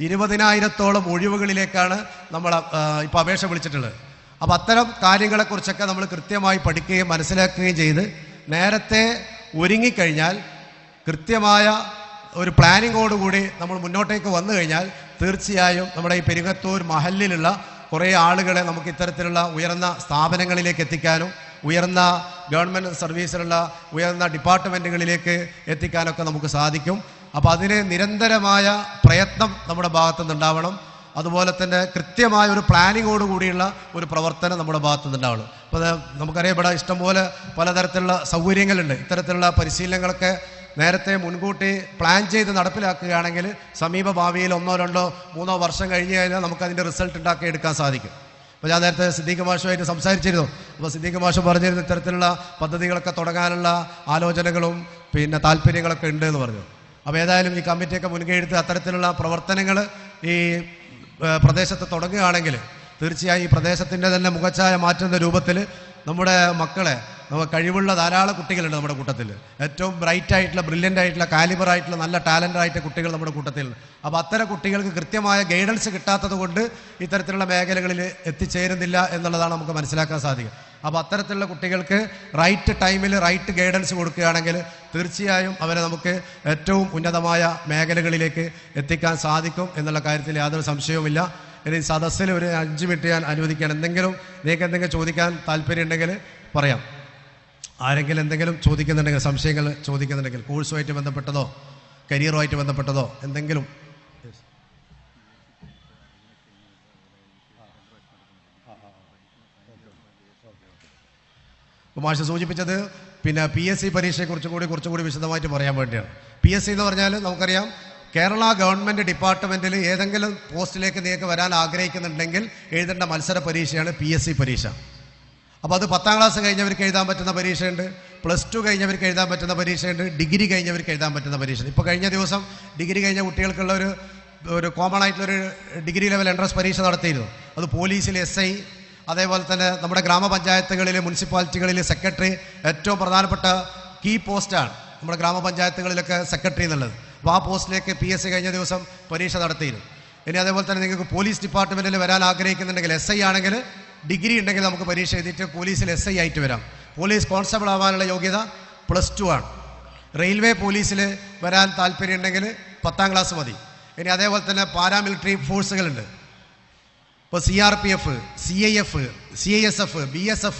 20,000-ഓളം ഒഴിവുകളിലേക്കാണ് നമ്മൾ ഇപ്പോൾ അപേക്ഷ വിളിച്ചിട്ടുള്ളത്. അപ്പോൾ അത്തരം കാര്യങ്ങളെക്കുറിച്ചൊക്കെ നമ്മൾ കൃത്യമായി പഠിക്കുകയും മനസ്സിലാക്കുകയും ചെയ്ത് നേരത്തെ ഒരുങ്ങിക്കഴിഞ്ഞാൽ കൃത്യമായ ഒരു പ്ലാനിങ്ങോടുകൂടി നമ്മൾ മുന്നോട്ടേക്ക് വന്നു കഴിഞ്ഞാൽ തീർച്ചയായും നമ്മുടെ ഈ പെരിങ്ങത്തൂർ മഹല്ലിലുള്ള കുറേ ആളുകളെ നമുക്ക് ഇത്തരത്തിലുള്ള ഉയർന്ന സ്ഥാപനങ്ങളിലേക്ക് എത്തിക്കാനും ഉയർന്ന ഗവൺമെൻറ് സർവീസിലുള്ള ഉയർന്ന ഡിപ്പാർട്ട്മെൻറ്റുകളിലേക്ക് എത്തിക്കാനൊക്കെ നമുക്ക് സാധിക്കും. അപ്പോൾ അതിന് നിരന്തരമായ പ്രയത്നം നമ്മുടെ ഭാഗത്തുനിന്നുണ്ടാവണം. അതുപോലെ തന്നെ കൃത്യമായ ഒരു പ്ലാനിങ്ങോട് കൂടിയുള്ള ഒരു പ്രവർത്തനം നമ്മുടെ ഭാഗത്തുനിന്നുണ്ടാവണം. അപ്പോൾ നമുക്കറിയാം ഇവിടെ ഇഷ്ടംപോലെ പലതരത്തിലുള്ള സൗകര്യങ്ങളുണ്ട്. ഇത്തരത്തിലുള്ള പരിശീലനങ്ങളൊക്കെ നേരത്തെ മുൻകൂട്ടി പ്ലാൻ ചെയ്ത് നടപ്പിലാക്കുകയാണെങ്കിൽ സമീപ ഭാവിയിൽ 1, 2, 3 വർഷം കഴിഞ്ഞ് കഴിഞ്ഞാൽ നമുക്കതിൻ്റെ റിസൾട്ട് ഉണ്ടാക്കി എടുക്കാൻ സാധിക്കും. അപ്പോൾ ഞാൻ നേരത്തെ സിദ്ദീഖ് മാഷുമായിട്ട് സംസാരിച്ചിരുന്നു. അപ്പോൾ സിദ്ദീഖ് മാഷ് പറഞ്ഞിരുന്നു ഇത്തരത്തിലുള്ള പദ്ധതികളൊക്കെ തുടങ്ങാനുള്ള ആലോചനകളും താല്പര്യങ്ങളൊക്കെ ഉണ്ട് എന്ന് പറഞ്ഞു. അപ്പോൾ ഏതായാലും ഈ കമ്മിറ്റിയൊക്കെ മുൻകൈ എടുത്ത് അത്തരത്തിലുള്ള പ്രവർത്തനങ്ങൾ ഈ പ്രദേശത്ത് തുടങ്ങുകയാണെങ്കിൽ തീർച്ചയായും ഈ പ്രദേശത്തിൻ്റെ തന്നെ മുഖച്ഛായ മാറ്റുന്ന രൂപത്തിൽ നമ്മുടെ മക്കളെ കഴിവുള്ള ധാരാളം കുട്ടികളുണ്ട് നമ്മുടെ കൂട്ടത്തിൽ. ഏറ്റവും ബ്രൈറ്റായിട്ടുള്ള ബ്രില്യൻ്റ് ആയിട്ടുള്ള കാലിബർ ആയിട്ടുള്ള നല്ല ടാലൻ്റ് ആയിട്ട് കുട്ടികൾ നമ്മുടെ കൂട്ടത്തിലുണ്ട്. അപ്പോൾ അത്തരം കുട്ടികൾക്ക് കൃത്യമായ ഗൈഡൻസ് കിട്ടാത്തത് കൊണ്ട് ഇത്തരത്തിലുള്ള മേഖലകളിൽ എത്തിച്ചേരുന്നില്ല എന്നുള്ളതാണ് നമുക്ക് മനസ്സിലാക്കാൻ സാധിക്കും. അപ്പോൾ അത്തരത്തിലുള്ള കുട്ടികൾക്ക് റൈറ്റ് ടൈമിൽ റൈറ്റ് ഗൈഡൻസ് കൊടുക്കുകയാണെങ്കിൽ തീർച്ചയായും അവരെ നമുക്ക് ഏറ്റവും ഉന്നതമായ മേഖലകളിലേക്ക് എത്തിക്കാൻ സാധിക്കും എന്നുള്ള കാര്യത്തിൽ യാതൊരു സംശയവുമില്ല. ഇനി സദസ്സിൽ ഒരു 5 മിനിറ്റ് ഞാൻ അനുവദിക്കുകയാണ്. നിങ്ങൾക്ക് എന്തെങ്കിലും ചോദിക്കാൻ താല്പര്യം ഉണ്ടെങ്കിൽ പറയാം. ആരെങ്കിലും എന്തെങ്കിലും ചോദിക്കുന്നുണ്ടെങ്കിൽ, സംശയങ്ങൾ ചോദിക്കുന്നുണ്ടെങ്കിൽ, കോഴ്സുമായിട്ട് ബന്ധപ്പെട്ടതോ കരിയറുമായിട്ട് ബന്ധപ്പെട്ടതോ എന്തെങ്കിലും. മാഷ് സൂചിപ്പിച്ചത് PSC പരീക്ഷയെ കുറച്ചുകൂടി വിശദമായിട്ട് പറയാൻ വേണ്ടിയാണ്. PSC എന്ന് പറഞ്ഞാൽ നമുക്കറിയാം കേരള ഗവൺമെൻറ് ഡിപ്പാർട്ട്മെൻറ്റിൽ ഏതെങ്കിലും പോസ്റ്റിലേക്ക് നിങ്ങൾക്ക് വരാൻ ആഗ്രഹിക്കുന്നുണ്ടെങ്കിൽ എഴുതേണ്ട മത്സര പരീക്ഷയാണ് PSC പരീക്ഷ. അപ്പോൾ അത് 10ാം ക്ലാസ് കഴിഞ്ഞവർക്ക് എഴുതാൻ പറ്റുന്ന പരീക്ഷയുണ്ട്, +2 കഴിഞ്ഞവർക്ക് എഴുതാൻ പറ്റുന്ന പരീക്ഷയുണ്ട്, ഡിഗ്രി കഴിഞ്ഞവർക്ക് എഴുതാൻ പറ്റുന്ന പരീക്ഷ. ഇപ്പോൾ കഴിഞ്ഞ ദിവസം ഡിഗ്രി കഴിഞ്ഞ കുട്ടികൾക്കുള്ള ഒരു കോമൺ ആയിട്ടുള്ളൊരു ഡിഗ്രി ലെവൽ എൻട്രൻസ് പരീക്ഷ നടത്തിയിരുന്നു. അത് പോലീസിൽ SI, അതേപോലെ തന്നെ നമ്മുടെ ഗ്രാമപഞ്ചായത്തുകളിൽ മുനിസിപ്പാലിറ്റികളിൽ സെക്രട്ടറി, ഏറ്റവും പ്രധാനപ്പെട്ട കീ പോസ്റ്റാണ് നമ്മുടെ ഗ്രാമപഞ്ചായത്തുകളിലൊക്കെ സെക്രട്ടറി എന്നുള്ളത്. അപ്പോൾ ആ പോസ്റ്റിലേക്ക് PSC കഴിഞ്ഞ ദിവസം പരീക്ഷ നടത്തിയിരുന്നു. ഇനി അതേപോലെ തന്നെ നിങ്ങൾക്ക് പോലീസ് ഡിപ്പാർട്ട്മെൻറ്റിൽ വരാൻ ആഗ്രഹിക്കുന്നുണ്ടെങ്കിൽ SI ആണെങ്കിൽ ഡിഗ്രി ഉണ്ടെങ്കിൽ നമുക്ക് പരീക്ഷ എഴുതിയിട്ട് പോലീസിൽ SI ആയിട്ട് വരാം. പോലീസ് കോൺസ്റ്റബിൾ ആവാനുള്ള യോഗ്യത +2 ആണ്. റെയിൽവേ പോലീസിൽ വരാൻ താല്പര്യം ഉണ്ടെങ്കിൽ 10ാം ക്ലാസ് മതി. ഇനി അതേപോലെ തന്നെ പാരാമിലിറ്ററി ഫോഴ്സുകളുണ്ട്. ഇപ്പോൾ CRPF, CIF, CISF, BSF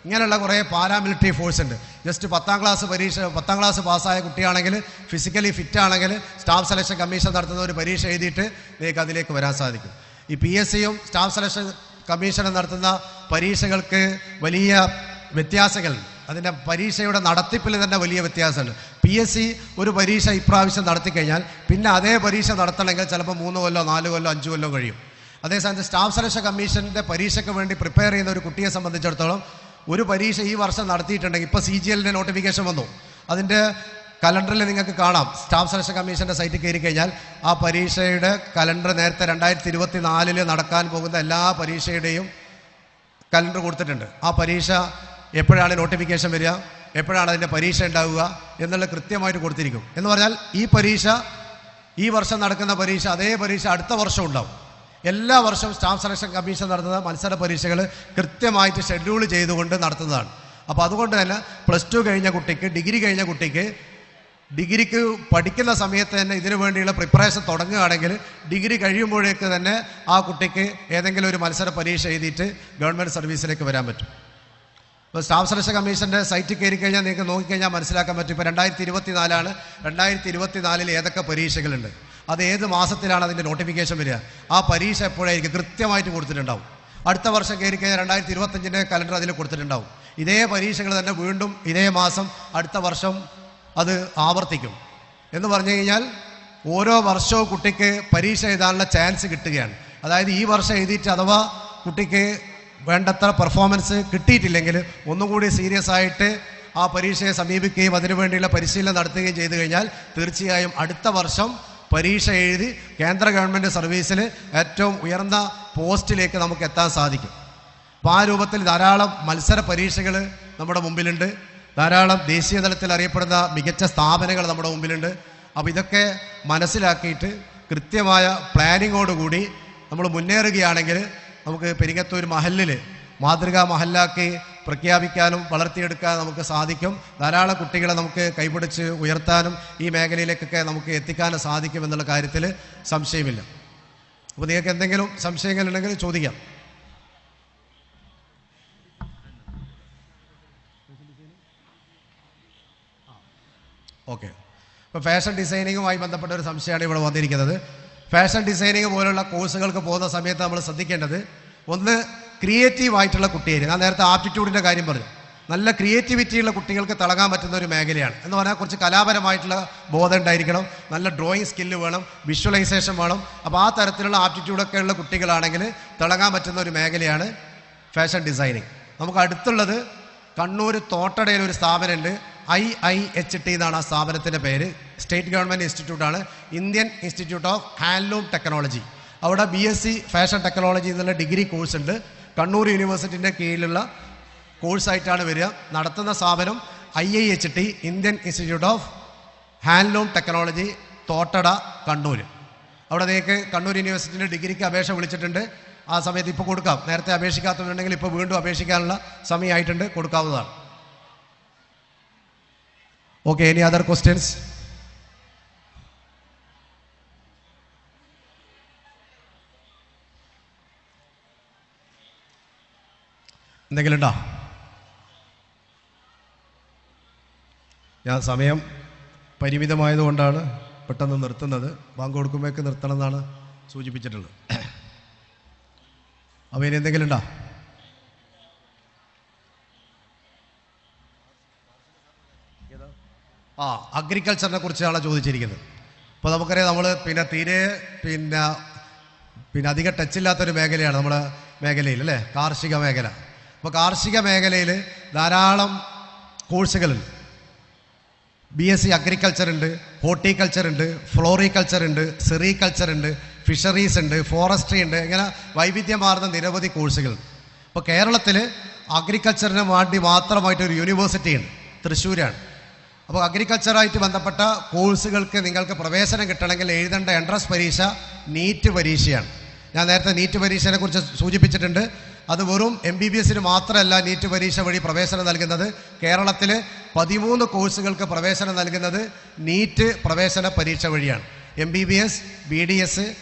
ഇങ്ങനെയുള്ള കുറേ പാരാമിലിറ്ററി ഫോഴ്സ് ഉണ്ട്. ജസ്റ്റ് 10ാം ക്ലാസ് പാസ്സായ കുട്ടിയാണെങ്കിൽ, ഫിസിക്കലി ഫിറ്റ് ആണെങ്കിൽ സ്റ്റാഫ് സെലക്ഷൻ കമ്മീഷൻ നടത്തുന്ന ഒരു പരീക്ഷ എഴുതിയിട്ട് നിങ്ങൾക്ക് അതിലേക്ക് വരാൻ സാധിക്കും. ഈ PSCയും സ്റ്റാഫ് സെലക്ഷൻ കമ്മീഷൻ നടത്തുന്ന പരീക്ഷകൾക്ക് വലിയ വ്യത്യാസങ്ങളുണ്ട്. അതിൻ്റെ പരീക്ഷയുടെ നടത്തിപ്പിൽ തന്നെ വലിയ വ്യത്യാസമുണ്ട്. PSC ഒരു പരീക്ഷ ഇപ്രാവശ്യം നടത്തിക്കഴിഞ്ഞാൽ പിന്നെ അതേ പരീക്ഷ നടത്തണമെങ്കിൽ ചിലപ്പോൾ 3 കൊല്ലോ 4 കൊല്ലോ 5 കൊല്ലോ കഴിയും. അതേസമയത്ത് സ്റ്റാഫ് സെലക്ഷൻ കമ്മീഷൻ്റെ പരീക്ഷയ്ക്ക് വേണ്ടി പ്രിപ്പയർ ചെയ്യുന്ന ഒരു കുട്ടിയെ സംബന്ധിച്ചിടത്തോളം ഒരു പരീക്ഷ ഈ വർഷം നടത്തിയിട്ടുണ്ടെങ്കിൽ, ഇപ്പോൾ CGLൻ്റെ നോട്ടിഫിക്കേഷൻ വന്നു, അതിൻ്റെ കലണ്ടറിൽ നിങ്ങൾക്ക് കാണാം. സ്റ്റാഫ് സെലക്ഷൻ കമ്മീഷൻ്റെ സൈറ്റിൽ കയറി കഴിഞ്ഞാൽ ആ പരീക്ഷയുടെ കലണ്ടർ നേരത്തെ 2024 നടക്കാൻ പോകുന്ന എല്ലാ പരീക്ഷയുടെയും കലണ്ടർ കൊടുത്തിട്ടുണ്ട്. ആ പരീക്ഷ എപ്പോഴാണ് നോട്ടിഫിക്കേഷൻ വരിക, എപ്പോഴാണ് അതിൻ്റെ പരീക്ഷ ഉണ്ടാവുക എന്നുള്ള കൃത്യമായിട്ട് കൊടുത്തിരിക്കും. എന്ന് പറഞ്ഞാൽ ഈ വർഷം നടക്കുന്ന പരീക്ഷ അതേ പരീക്ഷ അടുത്ത വർഷം ഉണ്ടാവും. എല്ലാ വർഷവും സ്റ്റാഫ് സെലക്ഷൻ കമ്മീഷൻ നടത്തുന്ന മത്സര പരീക്ഷകൾ കൃത്യമായിട്ട് ഷെഡ്യൂൾ ചെയ്തുകൊണ്ട് നടത്തുന്നതാണ്. അപ്പോൾ അതുകൊണ്ട് തന്നെ +2 കഴിഞ്ഞ കുട്ടിക്ക്, ഡിഗ്രി കഴിഞ്ഞ കുട്ടിക്ക്, ഡിഗ്രിക്ക് പഠിക്കുന്ന സമയത്ത് തന്നെ ഇതിനു വേണ്ടിയുള്ള പ്രിപ്പറേഷൻ തുടങ്ങുകയാണെങ്കിൽ ഡിഗ്രി കഴിയുമ്പോഴേക്ക് തന്നെ ആ കുട്ടിക്ക് ഏതെങ്കിലും ഒരു മത്സര പരീക്ഷ എഴുതിയിട്ട് ഗവൺമെൻറ് സർവീസിലേക്ക് വരാൻ പറ്റും. ഇപ്പോൾ സ്റ്റാഫ് സെലക്ഷൻ കമ്മീഷൻ്റെ സൈറ്റിൽ കയറി കഴിഞ്ഞാൽ നിങ്ങൾക്ക് നോക്കിക്കഴിഞ്ഞാൽ മനസ്സിലാക്കാൻ പറ്റും. ഇപ്പോൾ 2024 2024 ഏതൊക്കെ പരീക്ഷകളുണ്ട്, അത് ഏത് മാസത്തിലാണ് അതിൻ്റെ നോട്ടിഫിക്കേഷൻ വരിക, ആ പരീക്ഷ എപ്പോഴായിരിക്കും കൃത്യമായിട്ട് കൊടുത്തിട്ടുണ്ടാവും. അടുത്ത വർഷം കയറി കഴിഞ്ഞാൽ 2025 കലണ്ടർ അതിൽ കൊടുത്തിട്ടുണ്ടാവും. ഇതേ പരീക്ഷകൾ തന്നെ വീണ്ടും ഇതേ മാസം അടുത്ത വർഷം അത് ആവർത്തിക്കും. എന്ന് പറഞ്ഞു കഴിഞ്ഞാൽ ഓരോ വർഷവും കുട്ടിക്ക് പരീക്ഷ എഴുതാനുള്ള ചാൻസ് കിട്ടുകയാണ്. അതായത് ഈ വർഷം എഴുതിയിട്ട് അഥവാ കുട്ടിക്ക് വേണ്ടത്ര പെർഫോമൻസ് കിട്ടിയിട്ടില്ലെങ്കിൽ ഒന്നും കൂടി സീരിയസ് ആയിട്ട് ആ പരീക്ഷയെ സമീപിക്കുകയും അതിനുവേണ്ടിയുള്ള പരിശീലനം നടത്തുകയും ചെയ്തു കഴിഞ്ഞാൽ തീർച്ചയായും അടുത്ത വർഷം പരീക്ഷ എഴുതി കേന്ദ്ര ഗവൺമെൻറ് സർവീസിൽ ഏറ്റവും ഉയർന്ന പോസ്റ്റിലേക്ക് നമുക്ക് എത്താൻ സാധിക്കും. അപ്പോൾ ആ രൂപത്തിൽ ധാരാളം മത്സര പരീക്ഷകൾ നമ്മുടെ മുമ്പിലുണ്ട്. ധാരാളം ദേശീയ തലത്തിൽ അറിയപ്പെടുന്ന മികച്ച സ്ഥാപനങ്ങൾ നമ്മുടെ മുമ്പിലുണ്ട്. അപ്പോൾ ഇതൊക്കെ മനസ്സിലാക്കിയിട്ട് കൃത്യമായ പ്ലാനിങ്ങോടുകൂടി നമ്മൾ മുന്നേറുകയാണെങ്കിൽ നമുക്ക് പെരിങ്ങത്തൂർ മഹല്ലിൽ മാതൃകാ മഹല്ലാക്കി പ്രഖ്യാപിക്കാനും വളർത്തിയെടുക്കാനും നമുക്ക് സാധിക്കും. ധാരാളം കുട്ടികളെ നമുക്ക് കൈപിടിച്ച് ഉയർത്താനും ഈ മേഖലയിലേക്കൊക്കെ നമുക്ക് എത്തിക്കാനും സാധിക്കുമെന്നുള്ള കാര്യത്തിൽ സംശയമില്ല. അപ്പോൾ നിങ്ങൾക്ക് എന്തെങ്കിലും സംശയങ്ങളുണ്ടെങ്കിൽ ചോദിക്കാം. ഓക്കെ. ഇപ്പോൾ ഫാഷൻ ഡിസൈനിങ്ങുമായി ബന്ധപ്പെട്ട ഒരു സംശയമാണ് ഇവിടെ വന്നിരിക്കുന്നത്. ഫാഷൻ ഡിസൈനിങ് പോലുള്ള കോഴ്സുകൾക്ക് പോകുന്ന സമയത്ത് നമ്മൾ ശ്രദ്ധിക്കേണ്ടത്, ഒന്ന് ക്രിയേറ്റീവായിട്ടുള്ള കുട്ടിയെ, ഞാൻ നേരത്തെ ആപ്റ്റിറ്റ്യൂഡിൻ്റെ കാര്യം പറഞ്ഞു, നല്ല ക്രിയേറ്റിവിറ്റിയുള്ള കുട്ടികൾക്ക് തിളങ്ങാൻ പറ്റുന്ന ഒരു മേഖലയാണ്. എന്ന് പറഞ്ഞാൽ കുറച്ച് കലാപരമായിട്ടുള്ള ബോധം ഉണ്ടായിരിക്കണം, നല്ല ഡ്രോയിങ് സ്കില്ല് വേണം, വിഷ്വലൈസേഷൻ വേണം. അപ്പോൾ ആ തരത്തിലുള്ള ആപ്റ്റിറ്റ്യൂഡൊക്കെ ഉള്ള കുട്ടികളാണെങ്കിൽ തിളങ്ങാൻ പറ്റുന്ന ഒരു മേഖലയാണ് ഫാഷൻ ഡിസൈനിങ്. നമുക്ക് അടുത്തുള്ളത് കണ്ണൂർ തോട്ടടയിൽ ഒരു സ്ഥാപനമുണ്ട്, IIHT എന്നാണ് ആ സ്ഥാപനത്തിൻ്റെ പേര്. സ്റ്റേറ്റ് ഗവൺമെൻറ് ഇൻസ്റ്റിറ്റ്യൂട്ടാണ്, Indian institute of handloom technology. അവിടെ BSc ഫാഷൻ ടെക്നോളജി എന്നുള്ള ഡിഗ്രി കോഴ്സ് ഉണ്ട്. കണ്ണൂർ യൂണിവേഴ്സിറ്റിൻ്റെ കീഴിലുള്ള കോഴ്സായിട്ടാണ് വരിക. നടത്തുന്ന സ്ഥാപനം IIHT, Indian institute of handloom technology, Thottada, Kannur. അവിടെ നിങ്ങൾക്ക് കണ്ണൂർ യൂണിവേഴ്സിറ്റിൻ്റെ ഡിഗ്രിക്ക് അപേക്ഷ വിളിച്ചിട്ടുണ്ട്. ആ സമയത്ത് ഇപ്പോൾ കൊടുക്കാം. നേരത്തെ അപേക്ഷിക്കാത്തവരുണ്ടെങ്കിൽ ഇപ്പോൾ വീണ്ടും അപേക്ഷിക്കാനുള്ള സമയമായിട്ടുണ്ട്, കൊടുക്കാവുന്നതാണ്. Okay, any other questions? എന്തെങ്കിലും ഉണ്ടോ? ഞാൻ സമയം പരിമിതമായതുകൊണ്ടാണ് പെട്ടെന്ന് നിർത്തുന്നത്. ബാങ്ക് കൊടുക്കുമ്പോഴേക്ക് നിർത്തണം എന്നാണ് സൂചിപ്പിച്ചിട്ടുള്ളത്. അപ്പോൾ ഇനി എന്തെങ്കിലും ഉണ്ടോ? അഗ്രികൾച്ചറിനെ കുറിച്ചാണ് ചോദിച്ചിരിക്കുന്നത്. അപ്പോൾ നമുക്കറിയാം, നമ്മൾ തീരെ അധികം ടച്ചില്ലാത്തൊരു മേഖലയാണ് നമ്മുടെ മേഖലയിൽ, അല്ലേ, കാർഷിക മേഖല. അപ്പോൾ കാർഷിക മേഖലയിൽ ധാരാളം കോഴ്സുകളുണ്ട്. BSc അഗ്രികൾച്ചർ ഉണ്ട്, ഹോർട്ടിക്കൾച്ചർ ഉണ്ട്, ഫ്ലോറിക്കൾച്ചർ ഉണ്ട്, സെറികൾച്ചർ ഉണ്ട്, ഫിഷറീസ് ഉണ്ട്, ഫോറസ്ട്രി ഉണ്ട്. ഇങ്ങനെ വൈവിധ്യമാർന്ന നിരവധി കോഴ്സുകൾ. ഇപ്പോൾ കേരളത്തിൽ അഗ്രികൾച്ചറിന് വേണ്ടി മാത്രമായിട്ടൊരു യൂണിവേഴ്സിറ്റി ഉണ്ട്, തൃശ്ശൂരാണ്. അപ്പോൾ അഗ്രികൾച്ചറായിട്ട് ബന്ധപ്പെട്ട കോഴ്സുകൾക്ക് നിങ്ങൾക്ക് പ്രവേശനം കിട്ടണമെങ്കിൽ എഴുതേണ്ട എൻട്രൻസ് പരീക്ഷ നീറ്റ് പരീക്ഷയാണ്. ഞാൻ നേരത്തെ നീറ്റ് പരീക്ഷയെ കുറിച്ച് സൂചിപ്പിച്ചിട്ടുണ്ട്. അത് വെറും MBBSന് മാത്രമല്ല നീറ്റ് പരീക്ഷ വഴി പ്രവേശനം നൽകുന്നത്. കേരളത്തിൽ 13 കോഴ്സുകൾക്ക് പ്രവേശനം നൽകുന്നത് നീറ്റ് പ്രവേശന പരീക്ഷ വഴിയാണ്. MBBS, BDS,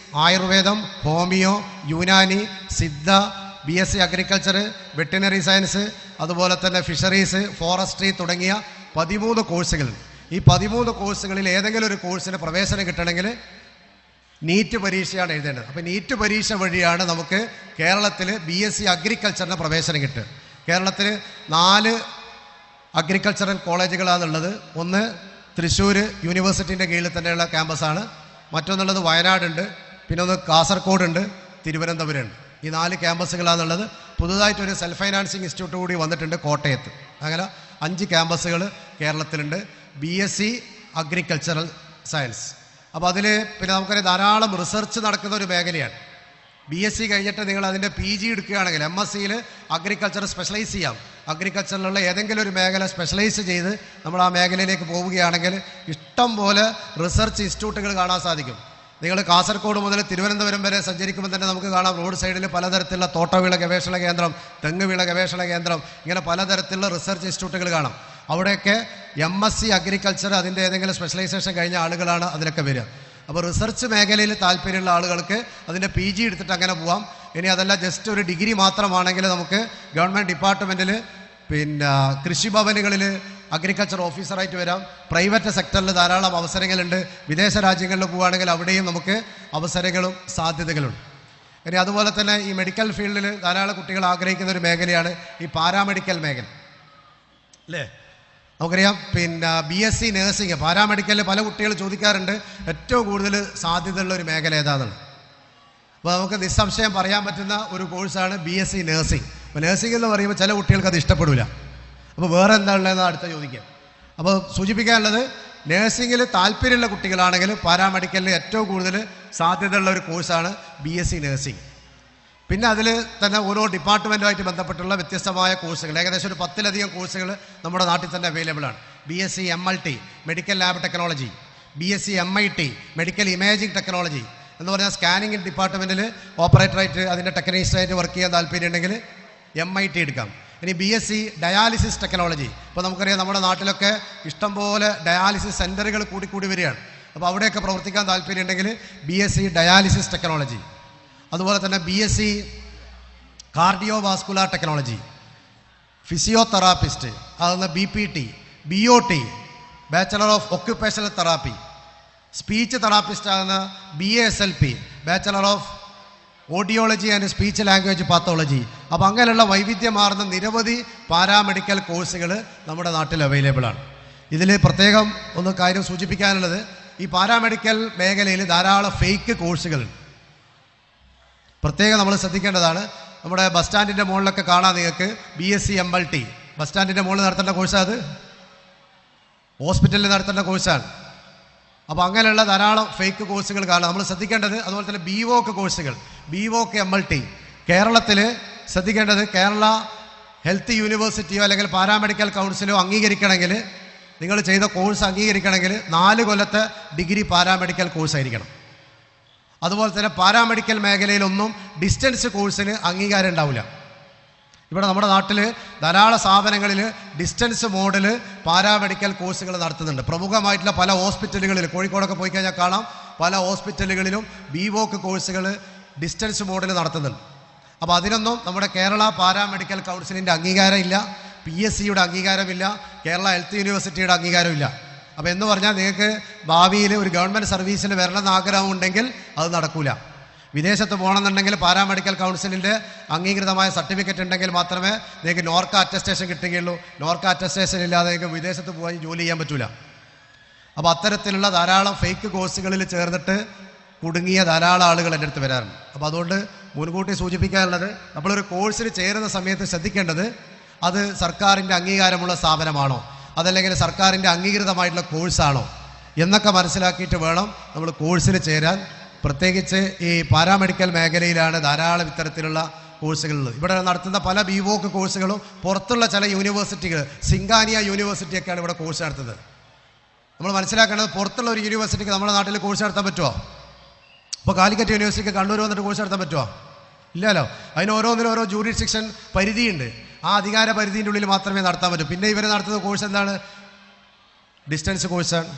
ആയുർവേദം, homeo, Unani, Siddha, BSc agriculture, veterinary science, അതുപോലെ തന്നെ ഫിഷറീസ്, ഫോറസ്ട്രി തുടങ്ങിയ 13 കോഴ്സുകൾ. ഈ 13 കോഴ്സുകളിൽ ഏതെങ്കിലും ഒരു കോഴ്സിന് പ്രവേശനം കിട്ടണമെങ്കിൽ നീറ്റ് പരീക്ഷയാണ് എഴുതേണ്ടത്. അപ്പോൾ നീറ്റ് പരീക്ഷ വഴിയാണ് നമുക്ക് കേരളത്തിൽ BSc അഗ്രികൾച്ചറിന് പ്രവേശനം കിട്ടുക. കേരളത്തിൽ 4 അഗ്രികൾച്ചറൽ കോളേജുകളാണുള്ളത്. ഒന്ന് തൃശ്ശൂർ യൂണിവേഴ്സിറ്റിൻ്റെ കീഴിൽ തന്നെയുള്ള ക്യാമ്പസാണ്, മറ്റൊന്നുള്ളത് വയനാടുണ്ട്, പിന്നെ ഒന്ന് കാസർഗോഡുണ്ട്, തിരുവനന്തപുരമുണ്ട്. ഈ 4 ക്യാമ്പസുകളാണുള്ളത്. പുതുതായിട്ടൊരു സെൽഫ് ഫൈനാൻസിങ് ഇൻസ്റ്റിറ്റ്യൂട്ട് കൂടി വന്നിട്ടുണ്ട് കോട്ടയത്ത്. അങ്ങനെ 5 ക്യാമ്പസുകൾ കേരളത്തിലുണ്ട് BSc അഗ്രികൾച്ചറൽ സയൻസ്. അപ്പോൾ അതിൽ നമുക്കറിയാം ധാരാളം റിസർച്ച് നടക്കുന്ന ഒരു മേഖലയാണ്. BSc കഴിഞ്ഞിട്ട് നിങ്ങൾ അതിൻ്റെ PG എടുക്കുകയാണെങ്കിൽ MScയിൽ അഗ്രികൾച്ചർ സ്പെഷ്യലൈസ് ചെയ്യാം. അഗ്രികൾച്ചറിലുള്ള ഏതെങ്കിലും ഒരു മേഖല സ്പെഷ്യലൈസ് ചെയ്ത് നമ്മൾ ആ മേഖലയിലേക്ക് പോവുകയാണെങ്കിൽ ഇഷ്ടം പോലെ റിസർച്ച് ഇൻസ്റ്റിറ്റ്യൂട്ടുകൾ കാണാൻ സാധിക്കും. നിങ്ങൾ കാസർഗോഡ് മുതൽ തിരുവനന്തപുരം വരെ സഞ്ചരിക്കുമ്പോൾ തന്നെ നമുക്ക് കാണാം റോഡ് സൈഡിൽ പലതരത്തിലുള്ള തോട്ടവിള ഗവേഷണ കേന്ദ്രം, തെങ്ങ് വിള ഗവേഷണ കേന്ദ്രം, ഇങ്ങനെ പലതരത്തിലുള്ള റിസർച്ച് ഇൻസ്റ്റിറ്റ്യൂട്ടുകൾ കാണാം. അവിടെയൊക്കെ MSc അഗ്രികൾച്ചർ അതിൻ്റെ ഏതെങ്കിലും സ്പെഷ്യലൈസേഷൻ കഴിഞ്ഞ ആളുകളാണ് അതിലൊക്കെ വരിക. അപ്പോൾ റിസർച്ച് മേഖലയിൽ താല്പര്യമുള്ള ആളുകൾക്ക് അതിൻ്റെ PG എടുത്തിട്ട് അങ്ങനെ പോവാം. ഇനി അതല്ല ജസ്റ്റ് ഒരു ഡിഗ്രി മാത്രമാണെങ്കിൽ നമുക്ക് ഗവൺമെൻറ് ഡിപ്പാർട്ട്മെൻറ്റിൽ കൃഷിഭവനുകളിൽ അഗ്രികൾച്ചർ ഓഫീസറായിട്ട് വരാം. പ്രൈവറ്റ് സെക്ടറിൽ ധാരാളം അവസരങ്ങളുണ്ട്. വിദേശ രാജ്യങ്ങളിൽ പോവുകയാണെങ്കിൽ അവിടെയും നമുക്ക് അവസരങ്ങളും സാധ്യതകളുണ്ട്. ഇനി അതുപോലെ തന്നെ ഈ മെഡിക്കൽ ഫീൽഡിൽ ധാരാളം കുട്ടികൾ ആഗ്രഹിക്കുന്ന ഒരു മേഖലയാണ് ഈ പാരാമെഡിക്കൽ മേഖല, അല്ലേ? നമുക്കറിയാം BSc നഴ്സിംഗ്, പാരാമെഡിക്കലിൽ പല കുട്ടികൾ ചോദിക്കാറുണ്ട് ഏറ്റവും കൂടുതൽ സാധ്യതയുള്ള ഒരു മേഖല ഏതാണെന്നുള്ളത്. അപ്പോൾ നമുക്ക് നിസ്സംശയം പറയാൻ പറ്റുന്ന ഒരു കോഴ്സാണ് BSc നഴ്സിംഗ്. അപ്പോൾ നഴ്സിംഗ് എന്ന് പറയുമ്പോൾ ചില കുട്ടികൾക്ക് അത് ഇഷ്ടപ്പെടില്ല. അപ്പോൾ വേറെ എന്താ ഉള്ളതെന്ന് അടുത്ത ചോദിക്കാം. അപ്പോൾ സൂചിപ്പിക്കാനുള്ളത്, നഴ്സിംഗിൽ താല്പര്യമുള്ള കുട്ടികളാണെങ്കിൽ പാരാമെഡിക്കലിൽ ഏറ്റവും കൂടുതൽ സാധ്യതയുള്ള ഒരു കോഴ്സാണ് BSc നഴ്സിംഗ്. പിന്നെ അതിൽ തന്നെ ഓരോ ഡിപ്പാർട്ട്മെൻറ്റുമായിട്ട് ബന്ധപ്പെട്ടുള്ള വ്യത്യസ്തമായ കോഴ്സുകൾ, ഏകദേശം ഒരു 10ലധികം കോഴ്സുകൾ നമ്മുടെ നാട്ടിൽ തന്നെ അവൈലബിൾ ആണ്. BSc MLT medical lab technology, BSc MIT medical imaging technology എന്ന് പറഞ്ഞാൽ സ്കാനിങ് ഡിപ്പാർട്ട്മെൻറ്റിൽ ഓപ്പറേറ്ററായിട്ട് അതിൻ്റെ ടെക്നീഷ്യനായിട്ട് വർക്ക് ചെയ്യാൻ താല്പര്യമുണ്ടെങ്കിൽ MIT എടുക്കാം. ഇനി BSc ഡയാലിസിസ് ടെക്നോളജി. ഇപ്പോൾ നമുക്കറിയാം നമ്മുടെ നാട്ടിലൊക്കെ ഇഷ്ടംപോലെ ഡയാലിസിസ് സെൻ്ററുകൾ കൂടി വരികയാണ്. അപ്പോൾ അവിടെയൊക്കെ പ്രവർത്തിക്കാൻ താല്പര്യമുണ്ടെങ്കിൽ BSc ഡയാലിസിസ് ടെക്നോളജി. അതുപോലെ തന്നെ BSc കാർഡിയോവാസ്കുലാർ ടെക്നോളജി, ഫിസിയോതെറാപ്പിസ്റ്റ്, അതൊന്ന് BPT, BOT bachelor of occupational therapy, speech therapist ആകുന്ന BASLP bachelor of audiology and speech language pathology. അപ്പോൾ അങ്ങനെയുള്ള വൈവിധ്യമാർന്ന നിരവധി പാരാമെഡിക്കൽ കോഴ്സുകൾ നമ്മുടെ നാട്ടിൽ അവൈലബിൾ ആണ്. ഇതിൽ പ്രത്യേകം ഒന്ന് കാര്യം സൂചിപ്പിക്കാനുള്ളത്, ഈ പാരാമെഡിക്കൽ മേഖലയിൽ ധാരാളം ഫേക്ക് കോഴ്സുകളുണ്ട്. പ്രത്യേകം നമ്മൾ ശ്രദ്ധിക്കേണ്ടതാണ്. നമ്മുടെ ബസ് സ്റ്റാൻഡിൻ്റെ മുകളിലൊക്കെ കാണാം നിങ്ങൾക്ക് BSc MLT. ബസ് സ്റ്റാൻഡിൻ്റെ മുകളിൽ നടത്തേണ്ട കോഴ്സാണ്, അത് ഹോസ്പിറ്റലിൽ നടത്തേണ്ട കോഴ്സാണ്. അപ്പോൾ അങ്ങനെയുള്ള ധാരാളം ഫേക്ക് കോഴ്സുകൾ കാണാം, നമ്മൾ ശ്രദ്ധിക്കേണ്ടത്. അതുപോലെ തന്നെ BVOC കോഴ്സുകൾ, BVOC MLT കേരളത്തിൽ ശ്രദ്ധിക്കേണ്ടത്, കേരള ഹെൽത്ത് യൂണിവേഴ്സിറ്റിയോ അല്ലെങ്കിൽ പാരാമെഡിക്കൽ കൗൺസിലോ അംഗീകരിക്കണമെങ്കിൽ, നിങ്ങൾ ചെയ്ത കോഴ്സ് അംഗീകരിക്കണമെങ്കിൽ 4 കൊല്ലത്തെ ഡിഗ്രി പാരാമെഡിക്കൽ കോഴ്സ് ആയിരിക്കണം. അതുപോലെ തന്നെ പാരാമെഡിക്കൽ മേഖലയിലൊന്നും ഡിസ്റ്റൻസ് കോഴ്സിന് അംഗീകാരം ഉണ്ടാവില്ല. ഇവിടെ നമ്മുടെ നാട്ടിൽ ധാരാളം സ്ഥാപനങ്ങളിൽ ഡിസ്റ്റൻസ് മോഡിൽ പാരാമെഡിക്കൽ കോഴ്സുകൾ നടത്തുന്നുണ്ട്. പ്രമുഖമായിട്ടുള്ള പല ഹോസ്പിറ്റലുകളിൽ, കോഴിക്കോടൊക്കെ പോയി കഴിഞ്ഞാൽ കാണാം, പല ഹോസ്പിറ്റലുകളിലും BVOC കോഴ്സുകൾ ഡിസ്റ്റൻസ് മോഡിൽ നടത്തുന്നുണ്ട്. അപ്പോൾ അതിനൊന്നും നമ്മുടെ കേരള പാരാമെഡിക്കൽ കൗൺസിലിൻ്റെ അംഗീകാരം ഇല്ല, PSCയുടെ അംഗീകാരമില്ല, കേരള ഹെൽത്ത് യൂണിവേഴ്സിറ്റിയുടെ അംഗീകാരമില്ല. അപ്പോൾ എന്ന് പറഞ്ഞാൽ നിങ്ങൾക്ക് ഭാവിയിൽ ഒരു ഗവൺമെൻറ് സർവീസിൽ വരണമെന്ന് ആഗ്രഹമുണ്ടെങ്കിൽ അത് നടക്കില്ല. വിദേശത്ത് പോകണമെന്നുണ്ടെങ്കിൽ പാരാമെഡിക്കൽ കൗൺസിലിൻ്റെ അംഗീകൃതമായ സർട്ടിഫിക്കറ്റ് ഉണ്ടെങ്കിൽ മാത്രമേ നിങ്ങൾക്ക് നോർക്ക അറ്റസ്റ്റേഷൻ കിട്ടുകയുള്ളൂ. നോർക്ക അറ്റസ്റ്റേഷൻ ഇല്ലാതെ നിങ്ങൾക്ക് വിദേശത്ത് പോയി ജോലി ചെയ്യാൻ പറ്റില്ല. അപ്പോൾ അത്തരത്തിലുള്ള ധാരാളം ഫേക്ക് കോഴ്സുകളിൽ ചേർന്നിട്ട് കുടുങ്ങിയ ധാരാളം ആളുകൾ എൻ്റെ അടുത്ത് വരാറുണ്ട്. അപ്പോൾ അതുകൊണ്ട് മുൻകൂട്ടി സൂചിപ്പിക്കാനുള്ളത്, നമ്മളൊരു കോഴ്സിൽ ചേരുന്ന സമയത്ത് ശ്രദ്ധിക്കേണ്ടത്, അത് സർക്കാരിൻ്റെ അംഗീകാരമുള്ള സ്ഥാപനമാണോ, അതല്ലെങ്കിൽ സർക്കാരിൻ്റെ അംഗീകൃതമായിട്ടുള്ള കോഴ്സാണോ എന്നൊക്കെ മനസ്സിലാക്കിയിട്ട് വേണം നമ്മൾ കോഴ്സിൽ ചേരാൻ. പ്രത്യേകിച്ച് ഈ പാരാമെഡിക്കൽ മേഖലയിലാണ് ധാരാളം ഇത്തരത്തിലുള്ള കോഴ്സുകളുള്ളത്. ഇവിടെ നടത്തുന്ന പല BVOC കോഴ്സുകളും പുറത്തുള്ള ചില യൂണിവേഴ്സിറ്റികൾ, സിംഗാനിയ യൂണിവേഴ്സിറ്റിയൊക്കെയാണ് ഇവിടെ കോഴ്സ് നടത്തുന്നത്. നമ്മൾ മനസ്സിലാക്കേണ്ടത്, പുറത്തുള്ള ഒരു യൂണിവേഴ്സിറ്റിക്ക് നമ്മുടെ നാട്ടിൽ കോഴ്സ് നടത്താൻ പറ്റുമോ? ഇപ്പോൾ കാലിക്കറ്റ് യൂണിവേഴ്സിറ്റിക്ക് കണ്ണൂർ വന്നിട്ട് കോഴ്സ് നടത്താൻ പറ്റുമോ? ഇല്ലല്ലോ. അതിന് ഓരോന്നിനും ഓരോ ജൂറിസ്ഡിക്ഷൻ പരിധിയുണ്ട്. ആ അധികാര പരിധിൻ്റെ ഉള്ളിൽ മാത്രമേ നടത്താൻ പറ്റൂ. പിന്നെ ഇവർ നടത്തുന്ന കോഴ്സ് എന്താണ്? ഡിസ്റ്റൻസ് കോഴ്സാണ്.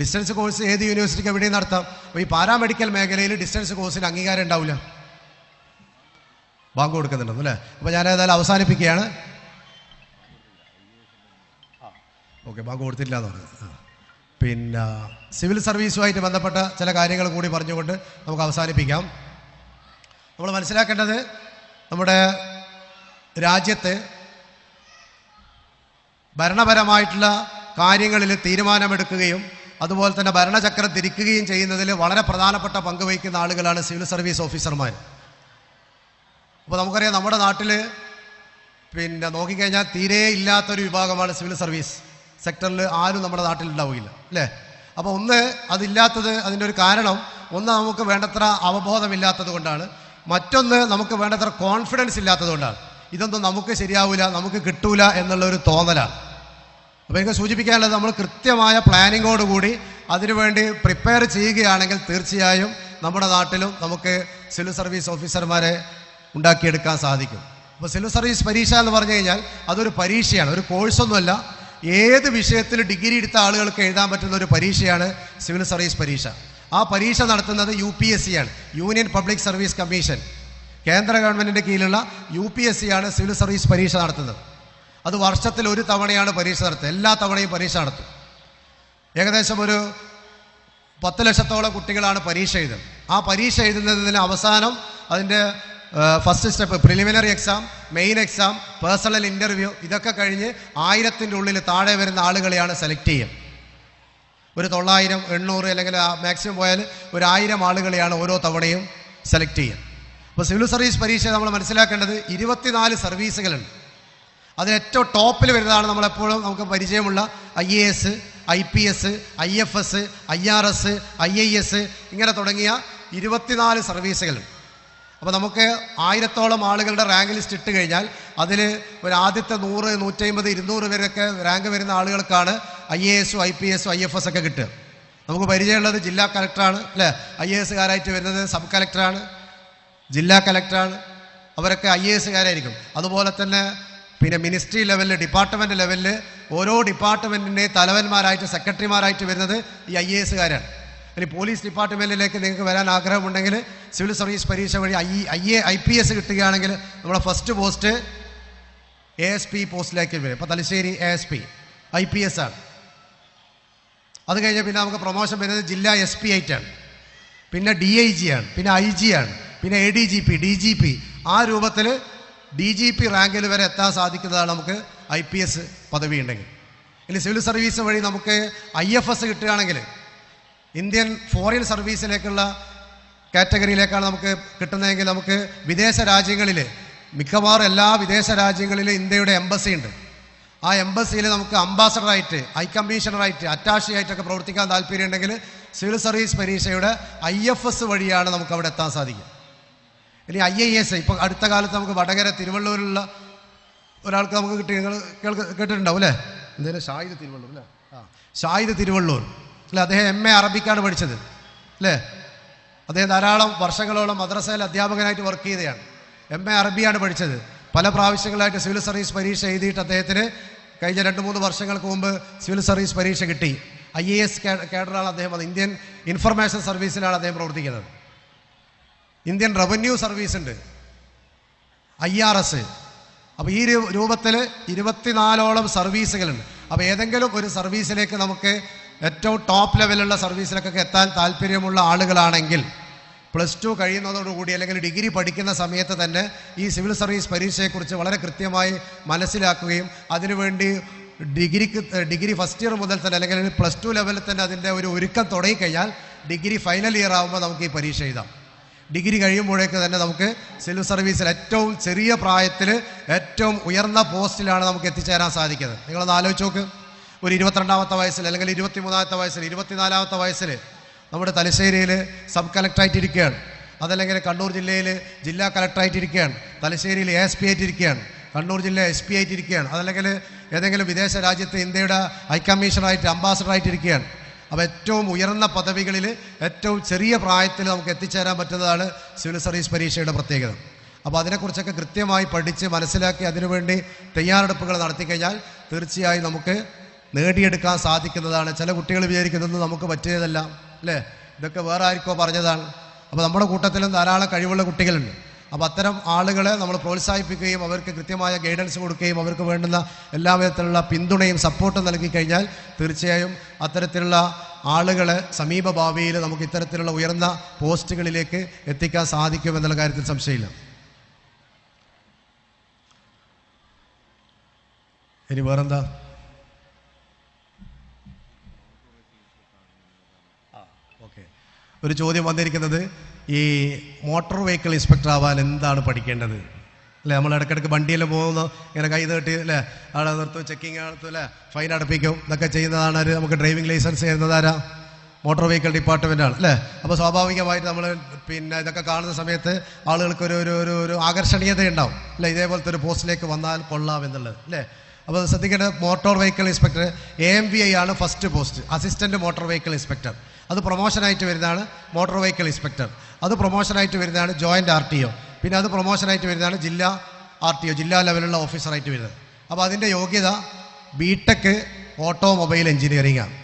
ഡിസ്റ്റൻസ് കോഴ്സ് ഏത് യൂണിവേഴ്സിറ്റിക്ക് എവിടെയും നടത്താം. അപ്പോൾ ഈ പാരാമെഡിക്കൽ മേഖലയിൽ ഡിസ്റ്റൻസ് കോഴ്സിന് അംഗീകാരം ഉണ്ടാവില്ല. ബാങ്ക് കൊടുക്കുന്നുണ്ടെന്ന് അല്ലേ? അപ്പോൾ ഞാൻ ഏതായാലും അവസാനിപ്പിക്കുകയാണ്. ഓക്കെ, ബാങ്ക് കൊടുത്തില്ല എന്ന് പറഞ്ഞത്. പിന്നെ സിവിൽ സർവീസുമായിട്ട് ബന്ധപ്പെട്ട ചില കാര്യങ്ങൾ കൂടി പറഞ്ഞുകൊണ്ട് നമുക്ക് അവസാനിപ്പിക്കാം. നമ്മൾ മനസ്സിലാക്കേണ്ടത്, നമ്മുടെ രാജ്യത്ത് ഭരണപരമായിട്ടുള്ള കാര്യങ്ങളിൽ തീരുമാനമെടുക്കുകയും അതുപോലെ തന്നെ ഭരണചക്രം തിരിക്കുകയും ചെയ്യുന്നതിൽ വളരെ പ്രധാനപ്പെട്ട പങ്ക് വഹിക്കുന്ന ആളുകളാണ് സിവിൽ സർവീസ് ഓഫീസർമാർ. അപ്പോൾ നമുക്കറിയാം, നമ്മുടെ നാട്ടിൽ പിന്നെ നോക്കിക്കഴിഞ്ഞാൽ തീരെ ഇല്ലാത്തൊരു വിഭാഗമാണ് സിവിൽ സർവീസ് സെക്ടറിൽ. ആരും നമ്മുടെ നാട്ടിൽ ഉണ്ടാവുകയില്ല അല്ലേ? അപ്പോൾ ഒന്ന് അതില്ലാത്തത്, അതിൻ്റെ ഒരു കാരണം ഒന്ന് നമുക്ക് വേണ്ടത്ര അവബോധമില്ലാത്തത് കൊണ്ടാണ്, മറ്റൊന്ന് നമുക്ക് വേണ്ടത്ര കോൺഫിഡൻസ് ഇല്ലാത്തത് കൊണ്ടാണ്. ഇതൊന്നും നമുക്ക് ശരിയാവില്ല, നമുക്ക് കിട്ടൂല എന്നുള്ളൊരു തോന്നലാണ്. അപ്പോൾ എനിക്ക് സൂചിപ്പിക്കാനുള്ളത്, നമ്മൾ കൃത്യമായ പ്ലാനിങ്ങോടുകൂടി അതിനുവേണ്ടി പ്രിപ്പയർ ചെയ്യുകയാണെങ്കിൽ തീർച്ചയായും നമ്മുടെ നാട്ടിലും നമുക്ക് സിവിൽ സർവീസ് ഓഫീസർമാരെ ഉണ്ടാക്കിയെടുക്കാൻ സാധിക്കും. അപ്പോൾ സിവിൽ സർവീസ് പരീക്ഷ എന്ന് പറഞ്ഞു കഴിഞ്ഞാൽ അതൊരു പരീക്ഷയാണ്, ഒരു കോഴ്സൊന്നുമല്ല. ഏത് വിഷയത്തിൽ ഡിഗ്രി എടുത്ത ആളുകൾക്ക് എഴുതാൻ പറ്റുന്ന ഒരു പരീക്ഷയാണ് സിവിൽ സർവീസ് പരീക്ഷ. ആ പരീക്ഷ നടത്തുന്നത് UPSC ആണ്, യൂണിയൻ പബ്ലിക് സർവീസ് കമ്മീഷൻ. കേന്ദ്ര ഗവൺമെൻറ്റിൻ്റെ കീഴിലുള്ള UPSC ആണ് സിവിൽ സർവീസ് പരീക്ഷ നടത്തുന്നത്. അത് വർഷത്തിൽ ഒരു തവണയാണ് പരീക്ഷ നടത്തുക. എല്ലാ തവണയും പരീക്ഷ നടത്തും. ഏകദേശം ഒരു 10 ലക്ഷത്തോളം കുട്ടികളാണ് പരീക്ഷ എഴുതുന്നത്. ആ പരീക്ഷ എഴുതുന്നതിന് അവസാനം അതിൻ്റെ first step preliminary exam, main exam, personal interview, ഇതൊക്കെ കഴിഞ്ഞ് 1000-ൻ്റെ ഉള്ളിൽ താഴെ വരുന്ന ആളുകളെയാണ് സെലക്ട് ചെയ്യുക. ഒരു 900, 800 അല്ലെങ്കിൽ മാക്സിമം പോയാൽ ഒരു 1000 ആളുകളെയാണ് ഓരോ തവണയും സെലക്ട് ചെയ്യുക. അപ്പോൾ സിവിൽ സർവീസ് പരീക്ഷ നമ്മൾ മനസ്സിലാക്കേണ്ടത് 24 സർവീസുകളുണ്ട്. അതിൽ ഏറ്റവും ടോപ്പിൽ വരുന്നതാണ് നമ്മളെപ്പോഴും നമുക്ക് പരിചയമുള്ള IAS, IPS, IFS, IRS, IAS ഇങ്ങനെ തുടങ്ങിയ 24 സർവീസുകളുണ്ട്. അപ്പോൾ നമുക്ക് 1000-ഓളം ആളുകളുടെ റാങ്ക് ലിസ്റ്റ് ഇട്ട് കഴിഞ്ഞാൽ അതിൽ ഒരു ആദ്യത്തെ 100, 150, 200 പേരൊക്കെ റാങ്ക് വരുന്ന ആളുകൾക്കാണ് IAS, IPS, IFS ഒക്കെ കിട്ടുക. നമുക്ക് പരിചയമുള്ളത് ജില്ലാ കളക്ടറാണ് അല്ലേ? IAS-കാരായിട്ട് വരുന്നത് സബ് കളക്ടറാണ്, ജില്ലാ കളക്ടറാണ്, അവരൊക്കെ IAS-കാരായിരിക്കും. അതുപോലെ തന്നെ പിന്നെ മിനിസ്ട്രി ലെവലിൽ, ഡിപ്പാർട്ട്മെൻറ്റ് ലെവലിൽ ഓരോ ഡിപ്പാർട്ട്മെൻറ്റിൻ്റെയും തലവന്മാരായിട്ട് സെക്രട്ടറിമാരായിട്ട് വരുന്നത് ഈ IAS കാരാണ്. ഇനി പോലീസ് ഡിപ്പാർട്ട്മെൻറ്റിലേക്ക് നിങ്ങൾക്ക് വരാൻ ആഗ്രഹമുണ്ടെങ്കിൽ സിവിൽ സർവീസ് പരീക്ഷ വഴി IPS കിട്ടുകയാണെങ്കിൽ നമ്മുടെ ഫസ്റ്റ് പോസ്റ്റ് ASP പോസ്റ്റിലേക്ക് വരും. ഇപ്പോൾ തലശ്ശേരി ASP IPS ആണ്. അത് കഴിഞ്ഞ് പിന്നെ നമുക്ക് പ്രൊമോഷൻ വരുന്നത് ജില്ലാ SP ആയിട്ടാണ്, പിന്നെ DIG ആണ്, പിന്നെ IG ആണ്, പിന്നെ ADGP DGP. ആ രൂപത്തിൽ DGP റാങ്കിൽ വരെ എത്താൻ സാധിക്കുന്നതാണ് നമുക്ക് IPS പദവി ഉണ്ടെങ്കിൽ. ഇനി സിവിൽ സർവീസ് വഴി നമുക്ക് IFS കിട്ടുകയാണെങ്കിൽ ഇന്ത്യൻ ഫോറിൻ സർവീസിലേക്കുള്ള കാറ്റഗറിയിലേക്കാണ് നമുക്ക് കിട്ടുന്നതെങ്കിൽ നമുക്ക് വിദേശ രാജ്യങ്ങളിൽ മിക്കവാറും എല്ലാ വിദേശ രാജ്യങ്ങളിലും ഇന്ത്യയുടെ എംബസി ഉണ്ട്. ആ എംബസിയിൽ നമുക്ക് അംബാസഡറായിട്ട്, ഹൈ കമ്മീഷണറായിട്ട്, അറ്റാഷി ആയിട്ടൊക്കെ പ്രവർത്തിക്കാൻ താല്പര്യം ഉണ്ടെങ്കിൽ സിവിൽ സർവീസ് പരീക്ഷയുടെ IFS വഴിയാണ് നമുക്ക് അവിടെ എത്താൻ സാധിക്കുക. ഇനി IAS ഇപ്പോൾ അടുത്ത കാലത്ത് നമുക്ക് വടകര തിരുവള്ളൂരിലുള്ള ഒരാൾക്ക് നമുക്ക് കിട്ടി, നിങ്ങൾ കേട്ടിട്ടുണ്ടാവും അല്ലേ? എന്തായാലും ഷാഹിദ് തിരുവള്ളൂർ അല്ലേ? ഷാഹിദ് തിരുവള്ളൂർ അല്ലേ? അദ്ദേഹം MA അറബിക്കാണ് പഠിച്ചത് അല്ലേ? അദ്ദേഹം ധാരാളം വർഷങ്ങളോളം മദ്രസയിൽ അധ്യാപകനായിട്ട് വർക്ക് ചെയ്തതാണ്. MA അറബിയാണ് പഠിച്ചത്. പല പ്രാവശ്യങ്ങളായിട്ട് സിവിൽ സർവീസ് പരീക്ഷ എഴുതിയിട്ട് അദ്ദേഹത്തിന് കഴിഞ്ഞ 2-3 വർഷങ്ങൾക്ക് മുമ്പ് സിവിൽ സർവീസ് പരീക്ഷ കിട്ടി. IAS കേഡറാണ് അദ്ദേഹം. അത് ഇന്ത്യൻ ഇൻഫർമേഷൻ സർവീസിലാണ് അദ്ദേഹം പ്രവർത്തിക്കുന്നത്. ഇന്ത്യൻ റവന്യൂ സർവീസ് ഉണ്ട്, IRS. അപ്പോൾ ഈ രൂപത്തിൽ 24ഓളം സർവീസുകളുണ്ട്. അപ്പോൾ ഏതെങ്കിലും ഒരു സർവീസിലേക്ക് നമുക്ക് ഏറ്റവും ടോപ്പ് ലെവലുള്ള സർവീസിലേക്കൊക്കെ എത്താൻ താല്പര്യമുള്ള ആളുകളാണെങ്കിൽ +2 കഴിയുന്നതോടുകൂടി അല്ലെങ്കിൽ ഡിഗ്രി പഠിക്കുന്ന സമയത്ത് തന്നെ ഈ സിവിൽ സർവീസ് പരീക്ഷയെക്കുറിച്ച് വളരെ കൃത്യമായി മനസ്സിലാക്കുകയും അതിനുവേണ്ടി ഡിഗ്രി ഫസ്റ്റ് ഇയർ മുതൽ തന്നെ അല്ലെങ്കിൽ +2 ലെവലിൽ തന്നെ അതിൻ്റെ ഒരു ഒരുക്കം തുടങ്ങിക്കഴിഞ്ഞാൽ ഡിഗ്രി ഫൈനൽ ഇയർ ആകുമ്പോൾ നമുക്ക് ഈ പരീക്ഷ എഴുതാം. ഡിഗ്രി കഴിയുമ്പോഴേക്ക് തന്നെ നമുക്ക് സിവിൽ സർവീസിൽ ഏറ്റവും ചെറിയ പ്രായത്തിൽ ഏറ്റവും ഉയർന്ന പോസ്റ്റിലാണ് നമുക്ക് എത്തിച്ചേരാൻ സാധിക്കുന്നത്. നിങ്ങളൊന്ന് ആലോചിച്ച് നോക്ക്. ഒരു 22ാമത്തെ വയസ്സിൽ അല്ലെങ്കിൽ 23ാമത്തെ വയസ്സിൽ 24ാമത്തെ വയസ്സിൽ നമ്മുടെ തലശ്ശേരിയിൽ സബ് കളക്ടറായിട്ട് ഇരിക്കുകയാണ്, അതല്ലെങ്കിൽ കണ്ണൂർ ജില്ലയിൽ ജില്ലാ കളക്ടറായിട്ട് ഇരിക്കുകയാണ്, തലശ്ശേരിയിൽ ASP ആയിട്ട് ഇരിക്കുകയാണ്, കണ്ണൂർ ജില്ല SP ആയിട്ട് ഇരിക്കുകയാണ്, അതല്ലെങ്കിൽ ഏതെങ്കിലും വിദേശ രാജ്യത്ത് ഇന്ത്യയുടെ ഹൈക്കമ്മീഷണറായിട്ട് അംബാസഡറായിട്ട് ഇരിക്കുകയാണ്. അപ്പോൾ ഏറ്റവും ഉയർന്ന പദവികളിൽ ഏറ്റവും ചെറിയ പ്രായത്തിൽ നമുക്ക് എത്തിച്ചേരാൻ പറ്റുന്നതാണ് സിവിൽ സർവീസ് പരീക്ഷയുടെ പ്രത്യേകത. അപ്പോൾ അതിനെക്കുറിച്ചൊക്കെ കൃത്യമായി പഠിച്ച് മനസ്സിലാക്കി അതിനുവേണ്ടി തയ്യാറെടുപ്പുകൾ നടത്തിക്കഴിഞ്ഞാൽ തീർച്ചയായും നമുക്ക് നേടിയെടുക്കാൻ സാധിക്കുന്നതാണ്. ചില കുട്ടികൾ വിചാരിക്കുന്നത് നമുക്ക് പറ്റിയതല്ല അല്ലേ, ഇതൊക്കെ വേറെ ആർക്കോ പറഞ്ഞതാണ്. അപ്പോൾ നമ്മുടെ കൂട്ടത്തിലും ധാരാളം കഴിവുള്ള കുട്ടികളുണ്ട്. അപ്പോൾ അത്തരം ആളുകളെ നമ്മൾ പ്രോത്സാഹിപ്പിക്കുകയും അവർക്ക് കൃത്യമായ ഗൈഡൻസ് കൊടുക്കുകയും അവർക്ക് വേണ്ടുന്ന എല്ലാ വിധത്തിലുള്ള പിന്തുണയും സപ്പോർട്ടും നൽകി കഴിഞ്ഞാൽ തീർച്ചയായും അത്തരത്തിലുള്ള ആളുകളെ സമീപ ഭാവിയിൽ നമുക്ക് ഇത്തരത്തിലുള്ള ഉയർന്ന പോസ്റ്റുകളിലേക്ക് എത്തിക്കാൻ സാധിക്കുമെന്നുള്ള കാര്യത്തിൽ സംശയമില്ല. ഇനി വേറെന്താ? ഓക്കെ, ഒരു ചോദ്യം വന്നിരിക്കുന്നത് ഈ മോട്ടോർ വെഹിക്കിൾ ഇൻസ്പെക്ടർ ആവാൻ എന്താണ് പഠിക്കേണ്ടത് അല്ലേ? നമ്മൾ ഇടയ്ക്കിടയ്ക്ക് വണ്ടിയെല്ലാം പോകുന്നു, ഇങ്ങനെ കൈ നീട്ടി അല്ലേ, അവിടെ നിർത്തും, ചെക്കിങ് നടത്തും അല്ലേ, ഫൈൻ അടപ്പിക്കും, ഇതൊക്കെ ചെയ്യുന്നതാണ്. നമുക്ക് ഡ്രൈവിംഗ് ലൈസൻസ് ചെയ്യുന്നതാരാ? മോട്ടോർ വെഹിക്കിൾ ഡിപ്പാർട്ട്മെൻറ്റാണ് അല്ലേ? അപ്പോൾ സ്വാഭാവികമായിട്ട് നമ്മൾ പിന്നെ ഇതൊക്കെ കാണുന്ന സമയത്ത് ആളുകൾക്ക് ഒരു ആകർഷണീയത ഉണ്ടാവും അല്ലേ, ഇതേപോലത്തെ ഒരു പോസ്റ്റിലേക്ക് വന്നാൽ കൊള്ളാം എന്നുള്ളത് അല്ലേ? അപ്പോൾ ശ്രദ്ധിക്കേണ്ടത് മോട്ടോർ വെഹിക്കിൾ ഇൻസ്പെക്ടർ AMVI ആണ് first post, assistant motor vehicle inspector. അത് പ്രൊമോഷനായിട്ട് വരുന്നതാണ് മോട്ടോർ വെഹിക്കിൾ ഇൻസ്പെക്ടർ. അത് പ്രൊമോഷനായിട്ട് വരുന്നതാണ് ജോയിൻറ്റ് RTO. പിന്നെ അത് പ്രൊമോഷനായിട്ട് വരുന്നതാണ് ജില്ലാ RTO, ജില്ലാ ലെവലുള്ള ഓഫീസറായിട്ട് വരുന്നത്. അപ്പോൾ അതിൻ്റെ യോഗ്യത BTech ഓട്ടോമൊബൈൽ എഞ്ചിനീയറിംഗാണ്.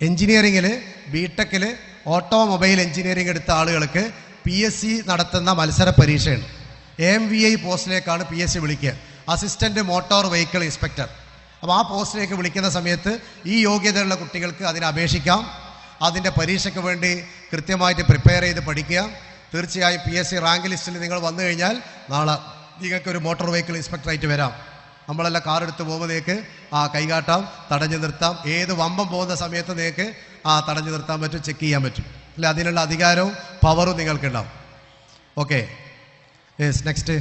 എഞ്ചിനീയറിങ്ങിൽ BTechൽ ഓട്ടോമൊബൈൽ എഞ്ചിനീയറിംഗ് എടുത്ത ആളുകൾക്ക് PSC നടത്തുന്ന മത്സര പരീക്ഷയുണ്ട്. AMVI പോസ്റ്റിലേക്കാണ് PSC വിളിക്കുക, അസിസ്റ്റൻറ്റ് മോട്ടോർ വെഹിക്കിൾ ഇൻസ്പെക്ടർ. അപ്പോൾ ആ പോസ്റ്റിലേക്ക് വിളിക്കുന്ന സമയത്ത് ഈ യോഗ്യതയുള്ള കുട്ടികൾക്ക് അതിന് അപേക്ഷിക്കാം. അതിൻ്റെ പരീക്ഷയ്ക്ക് വേണ്ടി കൃത്യമായിട്ട് പ്രിപ്പയർ ചെയ്ത് പഠിക്കുക. തീർച്ചയായും PSC റാങ്ക് ലിസ്റ്റിൽ നിങ്ങൾ വന്നു കഴിഞ്ഞാൽ നാളെ നിങ്ങൾക്കൊരു മോട്ടോർ വെഹിക്കിൾ ഇൻസ്പെക്ടറായിട്ട് വരാം. നമ്മളെല്ലാം കാർ എടുത്ത് പോകുമ്പോഴേക്ക് കൈകാട്ടാം, തടഞ്ഞു നിർത്താം. ഏത് വമ്പം പോകുന്ന സമയത്ത് നിങ്ങൾക്ക് തടഞ്ഞു നിർത്താൻ പറ്റും, ചെക്ക് ചെയ്യാൻ പറ്റും അല്ലെ? അതിനുള്ള അധികാരവും പവറും നിങ്ങൾക്കുണ്ടാവും. Okay, yes, next.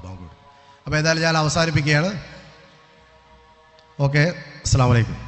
ബാങ്ക്. അപ്പോൾ ഏതായാലും ഞാൻ അവസാനിപ്പിക്കുകയാണ്. ഓക്കെ, അസ്സലാമു അലൈക്കും.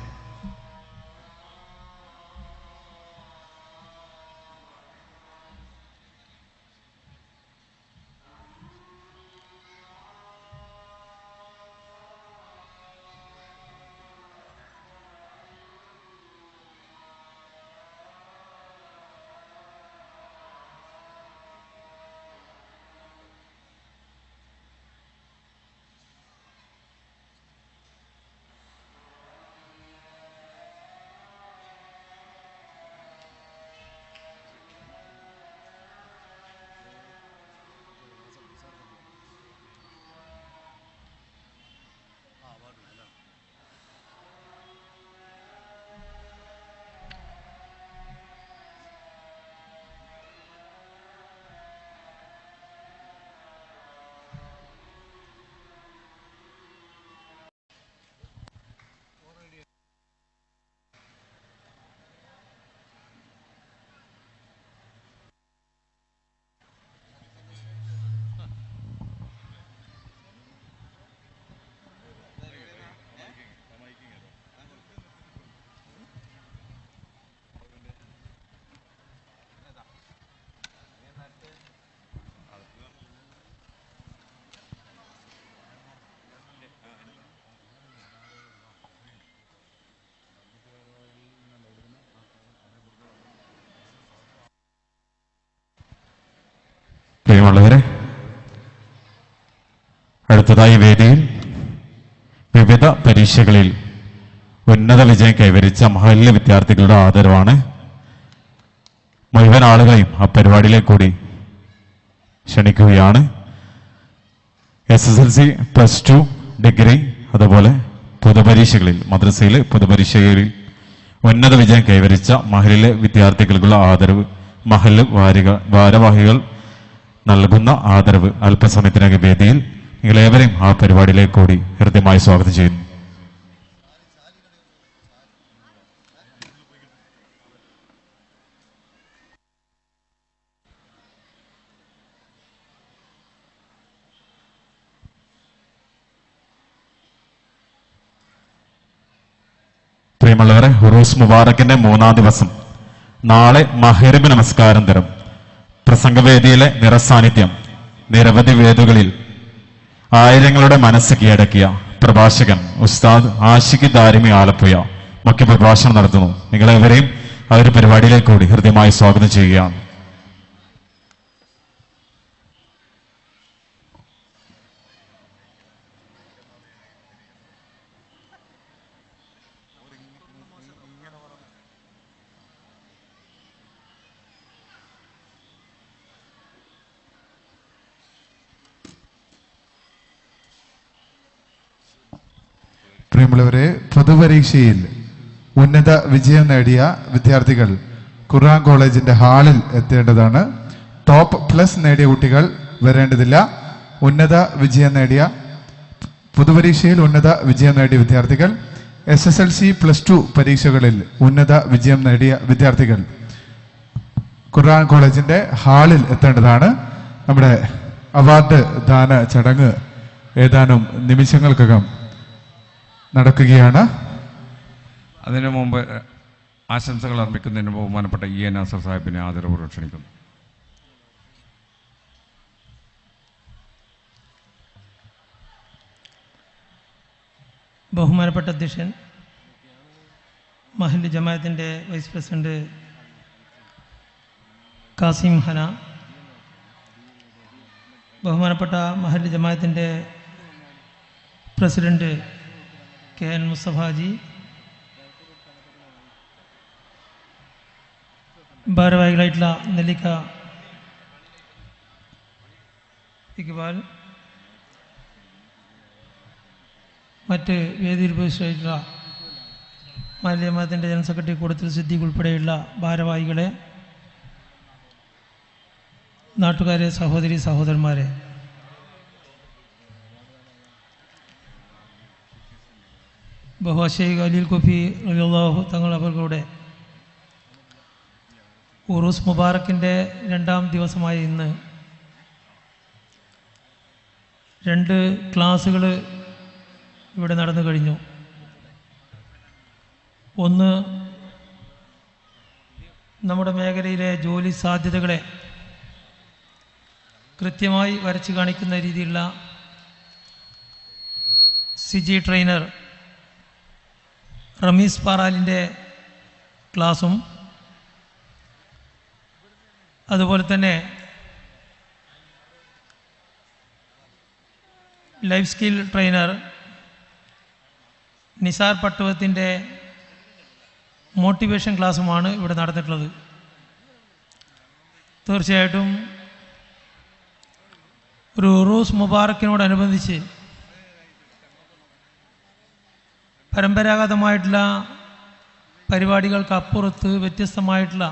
പ്രിയമുള്ളവരെ, അടുത്തതായി വേദിയിൽ വിവിധ പരീക്ഷകളിൽ ഉന്നത വിജയം കൈവരിച്ച മഹല്ല് വിദ്യാർത്ഥികളുടെ ആദരവാണ്. മുഴുവൻ ആളുകളെയും ആ പരിപാടിയിലേക്ക് കൂടി ക്ഷണിക്കുകയാണ്. SSLC, +2, ഡിഗ്രി, അതുപോലെ പൊതുപരീക്ഷകളിൽ മദ്രസയിൽ പൊതുപരീക്ഷകളിൽ ഉന്നത വിജയം കൈവരിച്ച മഹല്ലിലെ വിദ്യാർത്ഥികൾക്കുള്ള ആദരവ് മഹല്ല് ഭാരവാഹികൾ നൽകുന്ന ആദരവ് അല്പസമയത്തിനകം വേദിയിൽ നിങ്ങളേവരെയും ആ പരിപാടിയിലേക്ക് കൂടി ഹൃദ്യമായി സ്വാഗതം ചെയ്യുന്നു. പ്രിയമുള്ളവരെ, ഉറൂസ് മുബാറക്കിന്റെ 3-ാം ദിവസം നാളെ മഗ്‌രിബ് നമസ്കാരം തരും. പ്രസംഗവേദിയിലെ നിറസാന്നിധ്യം, നിരവധി വേദികളിൽ ആയിരങ്ങളുടെ മനസ്സ് കീഴടക്കിയ പ്രഭാഷകൻ ഉസ്താദ് ആഷിഖ് ദാരിമി ആലപ്പുഴ മുഖ്യ പ്രഭാഷണം നടത്തുന്നു. നിങ്ങളെവരെയും ആ ഒരു പരിപാടിയിലേക്ക് കൂടി ഹൃദ്യമായി സ്വാഗതം ചെയ്യുകയാണ്. പ്രിയമുള്ളവരെ, പൊതുപരീക്ഷയിൽ ഉന്നത വിജയം നേടിയ വിദ്യാർത്ഥികൾ ഖുർആൻ കോളേജിന്റെ ഹാളിൽ എത്തേണ്ടതാണ്. ടോപ്പ് പ്ലസ് നേടിയ കുട്ടികൾ വരേണ്ടതില്ല. ഉന്നത വിജയം നേടിയ പൊതുപരീക്ഷയിൽ ഉന്നത വിജയം നേടിയ വിദ്യാർത്ഥികൾ, SSLC, +2 പരീക്ഷകളിൽ ഉന്നത വിജയം നേടിയ വിദ്യാർത്ഥികൾ ഖുർആൻ കോളേജിന്റെ ഹാളിൽ എത്തേണ്ടതാണ്. നമ്മുടെ അവാർഡ് ദാന ചടങ്ങ് ഏതാനും നിമിഷങ്ങൾക്കകം നടക്കുകയാണ്. അതിനു മുമ്പ് ആശംസകൾ അർപ്പിക്കുന്നതിന് ബഹുമാനപ്പെട്ട EA നാസർ സാഹിബിനെ ആദരപൂർവ്വം ക്ഷണിക്കുന്നു. ബഹുമാനപ്പെട്ട അധ്യക്ഷൻ, മഹല്ല് ജമാഅത്തിൻ്റെ വൈസ് പ്രസിഡന്റ് കാസിം ഹന, ബഹുമാനപ്പെട്ട മഹല്ല് ജമാഅത്തിൻ്റെ പ്രസിഡന്റ് KN മുസ്തഫാജി, ഭാരവാഹികളായിട്ടുള്ള നെല്ലിക്ക ഇക്ബാൽ, മറ്റ് വേദിയിൽ ഉപയോഗിച്ചിട്ടുള്ള മഹല്ല് ജമാഅത്തിൻ്റെ ജനറൽ സെക്രട്ടറി കൂടത്തിൽ സിദ്ദീഖ് ഉൾപ്പെടെയുള്ള ഭാരവാഹികളെ, നാട്ടുകാരെ, സഹോദരി സഹോദരന്മാരെ, ബഹുശൈഖ് അലീൽ കുഫി റളിയല്ലാഹു തങ്ങൾ അവരുടെ ഉറൂസ് മുബാറക്കിൻ്റെ 2-ാം ദിവസമായ ഇന്ന് 2 ക്ലാസ്സുകൾ ഇവിടെ നടന്നു കഴിഞ്ഞു. ഒന്ന്, നമ്മുടെ മേഖലയിലെ ജോലി സാധ്യതകളെ കൃത്യമായി വരച്ച് കാണിക്കുന്ന രീതിയിലുള്ള സിജി ട്രെയിനർ റമീസ് പാറാലിൻ്റെ ക്ലാസും, അതുപോലെ തന്നെ ലൈഫ് സ്കിൽ ട്രെയിനർ നിസാർ പട്ടുവത്തിൻ്റെ മോട്ടിവേഷൻ ക്ലാസ്സുമാണ് ഇവിടെ നടന്നിട്ടുള്ളത്. തീർച്ചയായിട്ടും ഒരു ഉറൂസ് മുബാറക്കിനോടനുബന്ധിച്ച് പരമ്പരാഗതമായിട്ടുള്ള പരിപാടികൾക്കപ്പുറത്ത് വ്യത്യസ്തമായിട്ടുള്ള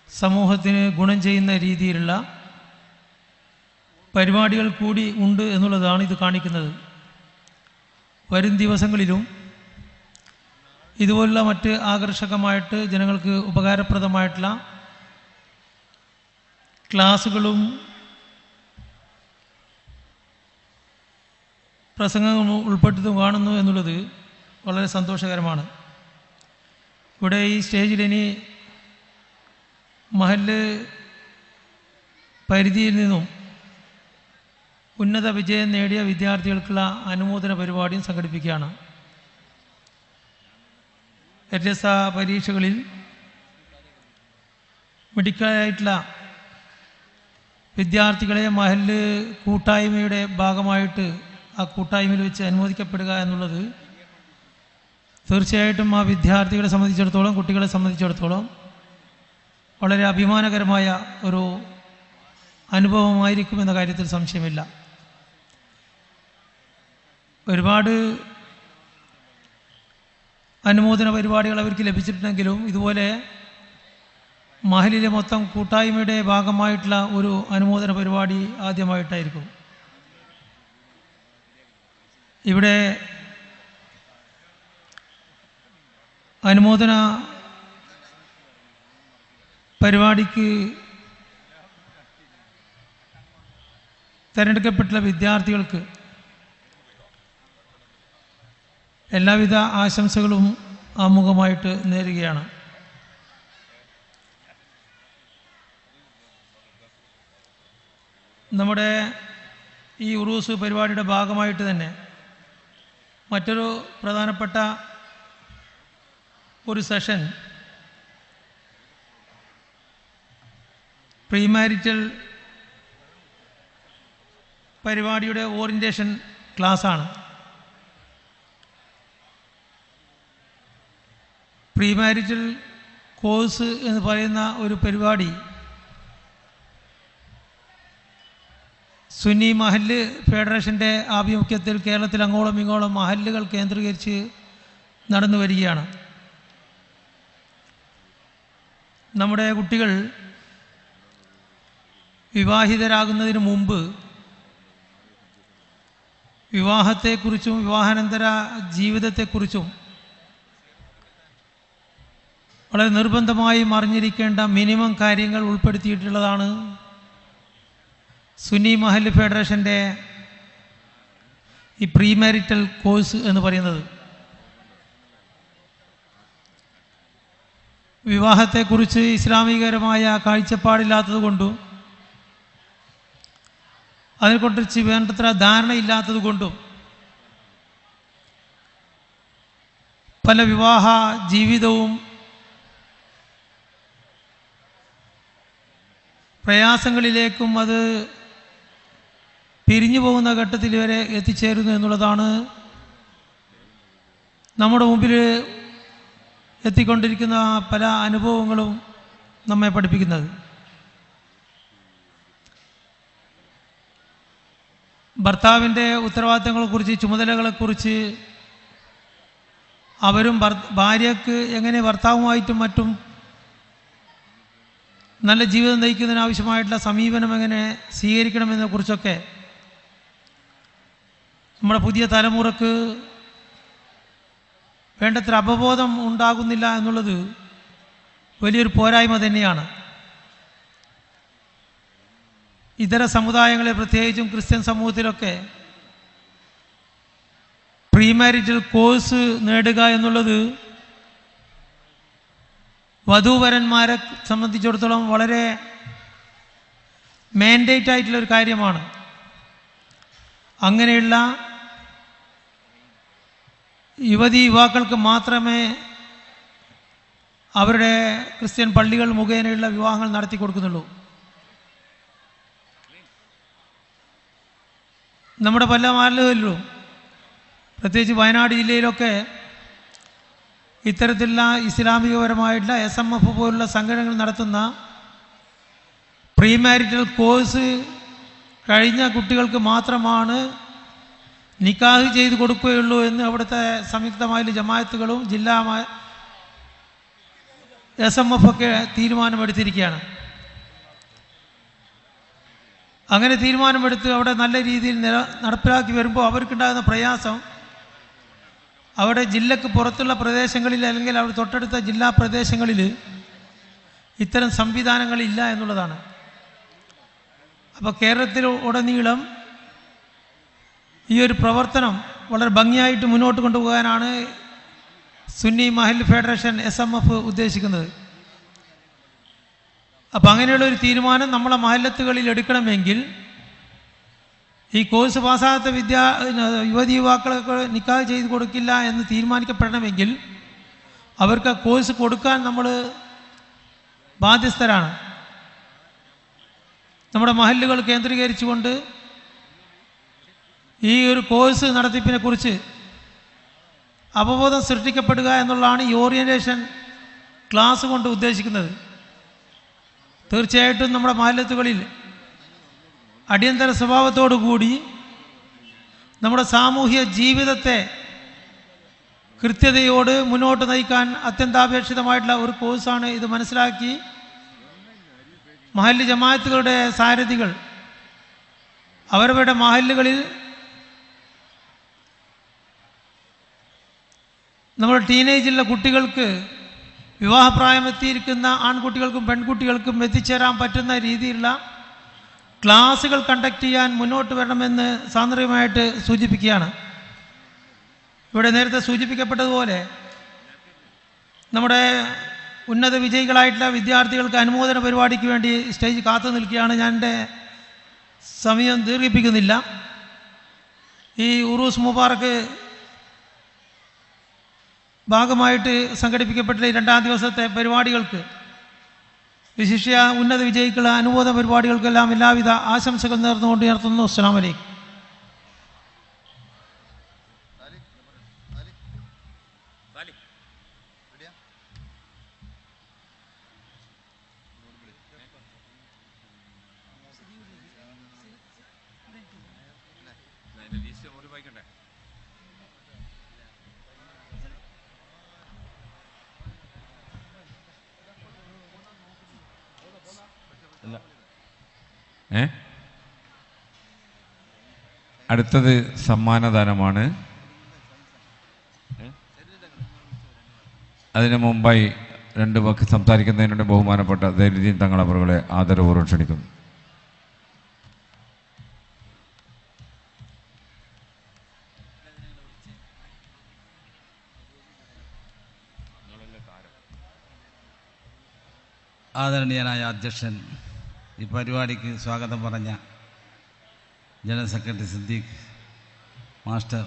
സമൂഹത്തിന് ഗുണം ചെയ്യുന്ന രീതിയിലുള്ള പരിപാടികൾ കൂടി ഉണ്ട് എന്നുള്ളതാണ് ഇത് കാണിക്കുന്നത്. വരും ദിവസങ്ങളിലും ഇതുപോലുള്ള മറ്റ് ആകർഷകമായിട്ട് ജനങ്ങൾക്ക് ഉപകാരപ്രദമായിട്ടുള്ള ക്ലാസ്സുകളും പ്രസംഗങ്ങളും ഉൾപ്പെട്ടതും കാണുന്നു എന്നുള്ളത് വളരെ സന്തോഷകരമാണ്. ഇവിടെ ഈ സ്റ്റേജിൽ ഇനി മഹല്ല് പരിധിയിൽ നിന്നും ഉന്നത വിജയം നേടിയ വിദ്യാർത്ഥികൾക്കുള്ള അനുമോദന പരിപാടിയും സംഘടിപ്പിക്കുകയാണ്. വ്യത്യസ്ത പരീക്ഷകളിൽ മെഡിക്കലായിട്ടുള്ള വിദ്യാർത്ഥികളെ മഹല്ല് കൂട്ടായ്മയുടെ ഭാഗമായിട്ട് ആ കൂട്ടായ്മയിൽ വെച്ച് അനുമോദിക്കപ്പെടുക എന്നുള്ളത് തീർച്ചയായിട്ടും ആ വിദ്യാർത്ഥികളെ സംബന്ധിച്ചിടത്തോളം, കുട്ടികളെ സംബന്ധിച്ചിടത്തോളം വളരെ അഭിമാനകരമായ ഒരു അനുഭവമായിരിക്കുമെന്ന കാര്യത്തിൽ സംശയമില്ല. ഒരുപാട് അനുമോദന പരിപാടികൾ അവർക്ക് ലഭിച്ചിട്ടുണ്ടെങ്കിലും ഇതുപോലെ മഹലിലെ മൊത്തം കൂട്ടായ്മയുടെ ഭാഗമായിട്ടുള്ള ഒരു അനുമോദന പരിപാടി ആദ്യമായിട്ടായിരിക്കും. ഇവിടെ അനുമോദന പരിപാടിക്ക് തിരഞ്ഞെടുക്കപ്പെട്ട വിദ്യാർത്ഥികൾക്ക് എല്ലാവിധ ആശംസകളും ആമുഖമായിട്ട് നേരുകയാണ്. നമ്മുടെ ഈ ഉറൂസ് പരിപാടിയുടെ ഭാഗമായിട്ട് തന്നെ മറ്റൊരു പ്രധാനപ്പെട്ട ഒരു സെഷൻ പ്രീമാരിറ്റൽ പരിപാടിയുടെ ഓറിയൻറ്റേഷൻ ക്ലാസ്സാണ്. പ്രീമാരിറ്റൽ കോഴ്സ് എന്ന് പറയുന്ന ഒരു പരിപാടി സുന്നി മഹല്ല് ഫെഡറേഷൻ്റെ ആഭിമുഖ്യത്തിൽ കേരളത്തിൽ അങ്ങോളം ഇങ്ങോളം മഹല്ലുകൾ കേന്ദ്രീകരിച്ച് നടന്നു വരികയാണ്. നമ്മുടെ കുട്ടികൾ വിവാഹിതരാകുന്നതിന് മുമ്പ് വിവാഹത്തെക്കുറിച്ചും വിവാഹാനന്തര ജീവിതത്തെക്കുറിച്ചും വളരെ നിർബന്ധമായും അറിഞ്ഞിരിക്കേണ്ട മിനിമം കാര്യങ്ങൾ ഉൾപ്പെടുത്തിയിട്ടുള്ളതാണ് സുന്നി മഹല്ല് ഫെഡറേഷൻ്റെ ഈ പ്രീമാരിറ്റൽ കോഴ്സ് എന്ന് പറയുന്നത്. വിവാഹത്തെക്കുറിച്ച് ഇസ്ലാമികരമായ കാഴ്ചപ്പാടില്ലാത്തത് കൊണ്ടും അതിനെക്കുറിച്ച് വേണ്ടത്ര ധാരണയില്ലാത്തത് കൊണ്ടും പല വിവാഹ ജീവിതവും പ്രയാസങ്ങളിലേക്കും അത് പിരിഞ്ഞു പോകുന്ന ഘട്ടത്തിൽ വരെ എത്തിച്ചേരുന്നു എന്നുള്ളതാണ് നമ്മുടെ മുമ്പിൽ എത്തിക്കൊണ്ടിരിക്കുന്ന പല അനുഭവങ്ങളും നമ്മെ പഠിപ്പിക്കുന്നത്. ഭർത്താവിൻ്റെ ഉത്തരവാദിത്തങ്ങളെക്കുറിച്ച്, ചുമതലകളെക്കുറിച്ച്, അവരും ഭാര്യയ്ക്ക് എങ്ങനെ ഭർത്താവുമായിട്ടും മറ്റും നല്ല ജീവിതം നയിക്കുന്നതിനാവശ്യമായിട്ടുള്ള സമീപനം എങ്ങനെ സ്വീകരിക്കണമെന്നതിനെക്കുറിച്ചൊക്കെ നമ്മുടെ പുതിയ തലമുറക്ക് വേണ്ടത്ര അവബോധം ഉണ്ടാകുന്നില്ല എന്നുള്ളത് വലിയൊരു പോരായ്മ തന്നെയാണ്. ഇതര സമുദായങ്ങളെ, പ്രത്യേകിച്ചും ക്രിസ്ത്യൻ സമൂഹത്തിലൊക്കെ പ്രീമാരിറ്റൽ കോഴ്സ് നേടുക എന്നുള്ളത് വധൂവരന്മാരെ സംബന്ധിച്ചിടത്തോളം വളരെ മാൻഡേറ്റ് ആയിട്ടുള്ളൊരു കാര്യമാണ്. അങ്ങനെയുള്ള യുവക്കൾക്ക് മാത്രമേ അവരുടെ ക്രിസ്ത്യൻ പള്ളികൾ മുഖേനയുള്ള വിവാഹങ്ങൾ നടത്തി കൊടുക്കുന്നുള്ളൂ. നമ്മുടെ പല മഹല്ലുകളിലും, പ്രത്യേകിച്ച് വയനാട് ജില്ലയിലൊക്കെ ഇത്തരത്തിലുള്ള ഇസ്ലാമികപരമായിട്ടുള്ള SMF പോലുള്ള സംഘടനകൾ നടത്തുന്ന പ്രീമാരിറ്റൽ കോഴ്സ് കഴിഞ്ഞ കുട്ടികൾക്ക് മാത്രമാണ് നിക്കാഹ് ചെയ്ത് കൊടുക്കുകയുള്ളൂ എന്ന് അവിടുത്തെ സംയുക്തമായ ജമാഅത്തുകളും ജില്ലാ SMF ഒക്കെ തീരുമാനമെടുത്തിരിക്കുകയാണ്. അങ്ങനെ തീരുമാനമെടുത്ത് അവിടെ നല്ല രീതിയിൽ നടപ്പിലാക്കി വരുമ്പോൾ അവർക്കുണ്ടാകുന്ന പ്രയാസം, അവിടെ ജില്ലക്ക് പുറത്തുള്ള പ്രദേശങ്ങളിൽ അല്ലെങ്കിൽ അവിടെ തൊട്ടടുത്ത ജില്ലാ പ്രദേശങ്ങളിൽ ഇത്തരം സംവിധാനങ്ങളില്ല എന്നുള്ളതാണ്. അപ്പോൾ കേരളത്തിൽ ഉടനീളം ഈ ഒരു പ്രവർത്തനം വളരെ ഭംഗിയായിട്ട് മുന്നോട്ട് കൊണ്ടുപോകാനാണ് സുന്നി മഹല്ല് ഫെഡറേഷൻ SMF ഉദ്ദേശിക്കുന്നത്. അപ്പം അങ്ങനെയുള്ളൊരു തീരുമാനം നമ്മളെ മഹല്ലത്തുകളിൽ എടുക്കണമെങ്കിൽ, ഈ കോഴ്സ് പാസ്സാകാത്ത യുവാക്കളൊക്കെ നിക്കാഹ് ചെയ്ത് കൊടുക്കില്ല എന്ന് തീരുമാനിക്കപ്പെടണമെങ്കിൽ അവർക്ക് ആ കോഴ്സ് കൊടുക്കാൻ നമ്മൾ ബാധ്യസ്ഥരാണ്. നമ്മുടെ മഹല്ലുകൾ കേന്ദ്രീകരിച്ചുകൊണ്ട് ഈ ഒരു കോഴ്സ് നടത്തിപ്പിനെ കുറിച്ച് അവബോധം സൃഷ്ടിക്കപ്പെടുക എന്നുള്ളതാണ് ഈ ഓറിയൻറ്റേഷൻ ക്ലാസ് കൊണ്ട് ഉദ്ദേശിക്കുന്നത്. തീർച്ചയായിട്ടും നമ്മുടെ മഹല്ലത്തുകളിൽ അടിയന്തര സ്വഭാവത്തോടു കൂടി നമ്മുടെ സാമൂഹ്യ ജീവിതത്തെ കൃത്യതയോട് മുന്നോട്ട് നയിക്കാൻ അത്യന്താപേക്ഷിതമായിട്ടുള്ള ഒരു കോഴ്സാണ് ഇത്. മനസ്സിലാക്കി മഹല്ല് ജമാഅത്തുകളുടെ സാരഥികൾ അവരവരുടെ മഹല്ലുകളിൽ നമ്മുടെ ടീനേജിലുള്ള കുട്ടികൾക്ക് വിവാഹപ്രായമെത്തിയിരിക്കുന്ന ആൺകുട്ടികൾക്കും പെൺകുട്ടികൾക്കും എത്തിച്ചേരാൻ പറ്റുന്ന രീതിയിലുള്ള ക്ലാസുകൾ കണ്ടക്ട് ചെയ്യാൻ മുന്നോട്ട് വരണമെന്ന് സാന്ദർഭികമായിട്ട് സൂചിപ്പിക്കുകയാണ്. ഇവിടെ നേരത്തെ സൂചിപ്പിക്കപ്പെട്ടതുപോലെ നമ്മുടെ ഉന്നത വിജയികളായിട്ടുള്ള വിദ്യാർത്ഥികൾക്ക് അനുമോദന പരിപാടിക്ക് വേണ്ടി സ്റ്റേജ് കാത്തു നിൽക്കുകയാണ്. ഞാൻ എൻ്റെ സമയം ദീർഘിപ്പിക്കുന്നില്ല. ഈ ഉറൂസ് മുബാറക്ക് ഭാഗമായിട്ട് സംഘടിപ്പിക്കപ്പെട്ട ഈ 2ാം ദിവസത്തെ പരിപാടികൾക്ക്, വിശിഷ്യ ഉന്നത വിജയിക്കുള്ള അനുമോദന പരിപാടികൾക്കെല്ലാം എല്ലാവിധ ആശംസകൾ നേർന്നുകൊണ്ട് ഉയർത്തുന്നു. അസ്സലാമു അലൈക്കും. അടുത്തത് സമ്മാനദാനമാണ്. അതിനു മുമ്പായി 2 വാക്ക് സംസാരിക്കുന്നതിനുണ്ട് ബഹുമാനപ്പെട്ട ദൈനുദ്ദീൻ തങ്ങൾ അവരുടെ ആദരപൂർവ്വം ക്ഷണിക്കുന്നു. ആദരണീയനായ അധ്യക്ഷൻ, ഈ പരിപാടിക്ക് സ്വാഗതം പറഞ്ഞ ജനറൽ സെക്രട്ടറി സിദ്ദീഖ് മാസ്റ്റർ,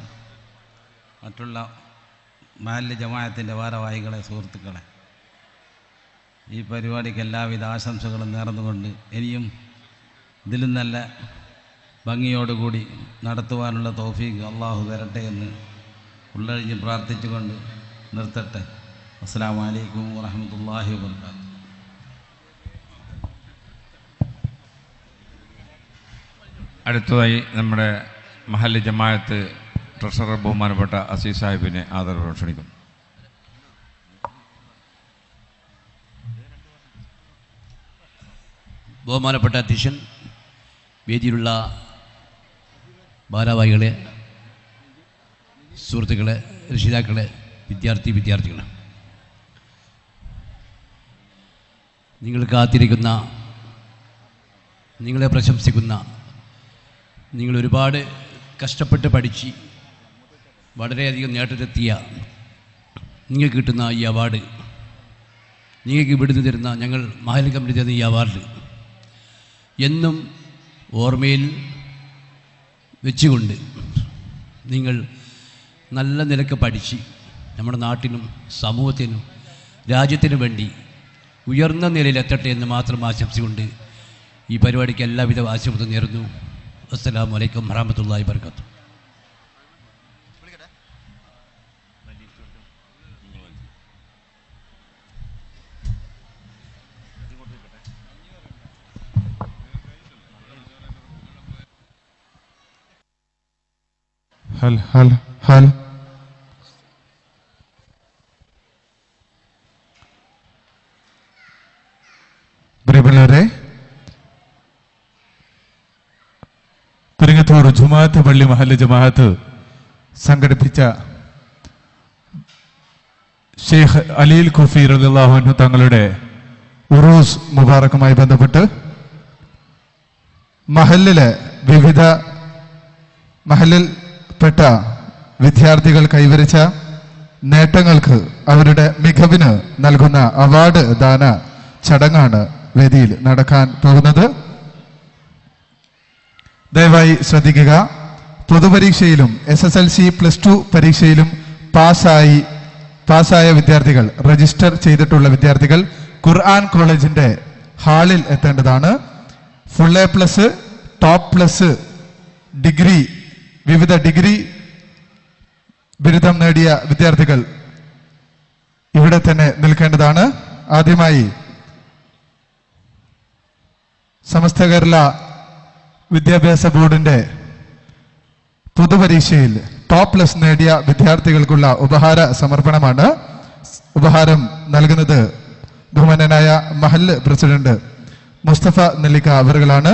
മറ്റുള്ള മഹല്ല് ജമാഅത്തിൻ്റെ ഭാരവാഹികളെ, സുഹൃത്തുക്കളെ, ഈ പരിപാടിക്ക് എല്ലാവിധ ആശംസകളും നേർന്നുകൊണ്ട് ഇനിയും ഇതിലും നല്ല ഭംഗിയോടുകൂടി നടത്തുവാനുള്ള തൗഫീഖ് അള്ളാഹു തരട്ടെ എന്ന് ഉള്ളഴിഞ്ഞ് പ്രാർത്ഥിച്ചുകൊണ്ട് നിർത്തട്ടെ. അസ്സലാമു അലൈക്കും വറഹ്മത്തുള്ളാഹി വബറകാതുഹു. അടുത്തതായി നമ്മുടെ മഹല്ല് ജമാഅത്ത് ട്രഷറർ ബഹുമാനപ്പെട്ട അസീസ് സാഹിബിനെ ആദരവോടെ ക്ഷണിക്കുന്നു. ബഹുമാനപ്പെട്ട അധ്യക്ഷൻ, വേദിയിലുള്ള ഭാരവാഹികളെ, സുഹൃത്തുക്കളെ, രക്ഷിതാക്കളെ, വിദ്യാർത്ഥികളെ, നിങ്ങൾ കാത്തിരിക്കുന്ന, നിങ്ങളെ പ്രശംസിക്കുന്ന, നിങ്ങൾ ഒരുപാട് കഷ്ടപ്പെട്ട് പഠിച്ച് വളരെയധികം നേട്ടത്തിലെത്തിയ നിങ്ങൾക്ക് കിട്ടുന്ന ഈ അവാർഡ്, നിങ്ങൾക്ക് ഇവിടുന്ന് തരുന്ന, ഞങ്ങൾ മഹല്ല് കമ്മിറ്റി തരുന്ന ഈ അവാർഡ് എന്നും ഓർമ്മയിൽ വെച്ചുകൊണ്ട് നിങ്ങൾ നല്ല നിലക്ക് പഠിച്ച് നമ്മുടെ നാട്ടിനും സമൂഹത്തിനും രാജ്യത്തിനും വേണ്ടി ഉയർന്ന നിലയിലെത്തട്ടെ എന്ന് മാത്രം ആശംസിച്ചുകൊണ്ട് ഈ പരിപാടിക്ക് എല്ലാവിധ ആശംസകളും നേരുന്നു. അസ്സലാമു അലൈക്കും വറഹ്മത്തുള്ളാഹി വബറകാതുഹു. ഹൽ ഹൽ ഹൽ പ്രിയപ്പെട്ടവരെ, പെരിങ്ങത്തൂർ ജുമാഅത്ത് പള്ളി മഹല്ല് ജമാഅത്ത് സംഘടിപ്പിച്ച ഷെയ്ഖ് അലീൽ ഖുഫി റളിയല്ലാഹു അൻഹു തങ്ങളുടെ ഉറൂസ് മുബാറക്കുമായി ബന്ധപ്പെട്ട് മഹല്ലിലെ വിവിധ മഹല്ലിൽപ്പെട്ട വിദ്യാർത്ഥികൾ കൈവരിച്ച നേട്ടങ്ങൾക്ക്, അവരുടെ മികവിന് നൽകുന്ന അവാർഡ് ദാന ചടങ്ങാണ് വേദിയിൽ നടക്കാൻ പോകുന്നത്. ദയവായി ശ്രദ്ധിക്കുക. പൊതുപരീക്ഷയിലും SSLC +2 പരീക്ഷയിലും പാസ്സായ വിദ്യാർത്ഥികൾ, രജിസ്റ്റർ ചെയ്തിട്ടുള്ള വിദ്യാർത്ഥികൾ ഖുർആൻ കോളേജിന്റെ ഹാളിൽ എത്തേണ്ടതാണ്. Full A plus, top plus, degree, വിവിധ ഡിഗ്രി ബിരുദം നേടിയ വിദ്യാർത്ഥികൾ ഇവിടെ തന്നെ നിൽക്കേണ്ടതാണ്. ആദ്യമായി സമസ്ത കേരള വിദ്യാഭ്യാസ ബോർഡിന്റെ പൊതുപരീക്ഷയിൽ ടോപ്പ് പ്ലസ് നേടിയ വിദ്യാർത്ഥികൾക്കുള്ള ഉപഹാര സമർപ്പണമാണ്. ഉപഹാരം നൽകുന്നത് ബഹുമാനനായ മഹല്ല് പ്രസിഡന്റ് മുസ്തഫ നെല്ലിക്ക അവറുകളാണ്.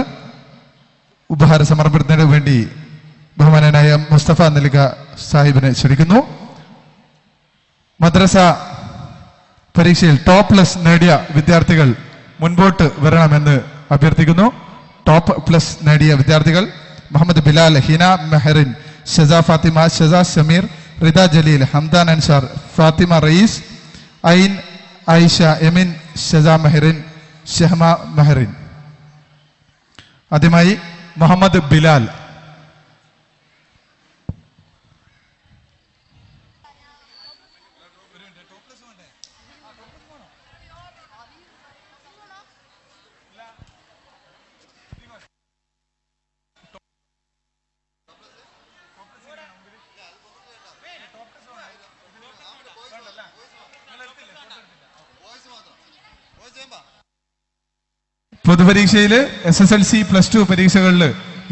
ഉപഹാര സമർപ്പണത്തിന് വേണ്ടി ബഹുമാനനായ മുസ്തഫ നെല്ലിക്ക സാഹിബിനെ ക്ഷണിക്കുന്നു. മദ്രസ പരീക്ഷയിൽ ടോപ്പ് പ്ലസ് നേടിയ വിദ്യാർത്ഥികൾ മുൻപോട്ട് വരണമെന്ന് അഭ്യർത്ഥിക്കുന്നു. ടോപ്പ് പ്ലസ് നേടിയ വിദ്യാർത്ഥികൾ മുഹമ്മദ് ബിലാൽ, ഹിന മെഹറിൻ, ഷെസ ഫാത്തിമ, ഷെസ ഷമീർ, റിദ ജലീൽ, ഹംദാൻ അൻസാർ, ഫാത്തിമ റയീസ്, ഐൻ ആയിഷ, എമിൻ, ഷെസ മെഹറിൻ, ഷെഹ്മ മെഹറിൻ. ആദ്യമായി മുഹമ്മദ് ബിലാൽ. പൊതുപരീക്ഷയിൽ SSLC +2 പരീക്ഷകളിൽ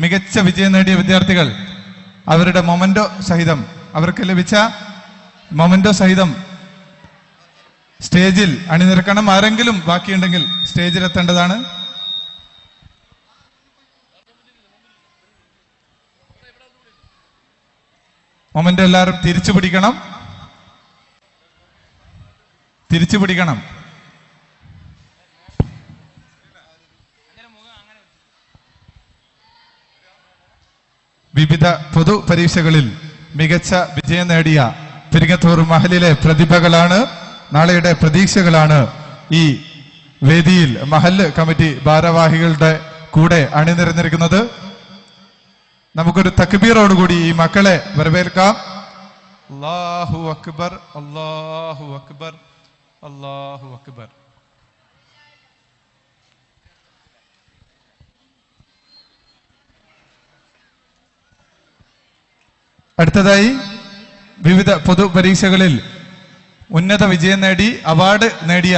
മികച്ച വിജയം നേടിയ വിദ്യാർത്ഥികൾ അവരുടെ മൊമെന്റോ സഹിതം, അവർക്ക് ലഭിച്ച മൊമെന്റോ സഹിതം സ്റ്റേജിൽ അണിനിരക്കണം. ആരെങ്കിലും ബാക്കിയുണ്ടെങ്കിൽ സ്റ്റേജിലെത്തേണ്ടതാണ്. മൊമെന്റോ എല്ലാവരും തിരിച്ചു പിടിക്കണം. വിവിധ പൊതുപരീക്ഷകളിൽ മികച്ച വിജയം നേടിയ പെരിങ്ങത്തൂർ മഹലിലെ പ്രതിഭകളാണ്, നാളെയുടെ പ്രതീക്ഷകളാണ് ഈ വേദിയിൽ മഹല്ല് കമ്മിറ്റി ഭാരവാഹികളുടെ കൂടെ അണിനിരന്നിരിക്കുന്നത്. നമുക്കൊരു തക്ബീറോടുകൂടി ഈ മക്കളെ വരവേൽക്കാം. അല്ലാഹു അക്ബർ, അല്ലാഹു അക്ബർ, അല്ലാഹു അക്ബർ. അടുത്തതായി വിവിധ പൊതുപരീക്ഷകളിൽ ഉന്നത വിജയം നേടി അവാർഡ് നേടിയ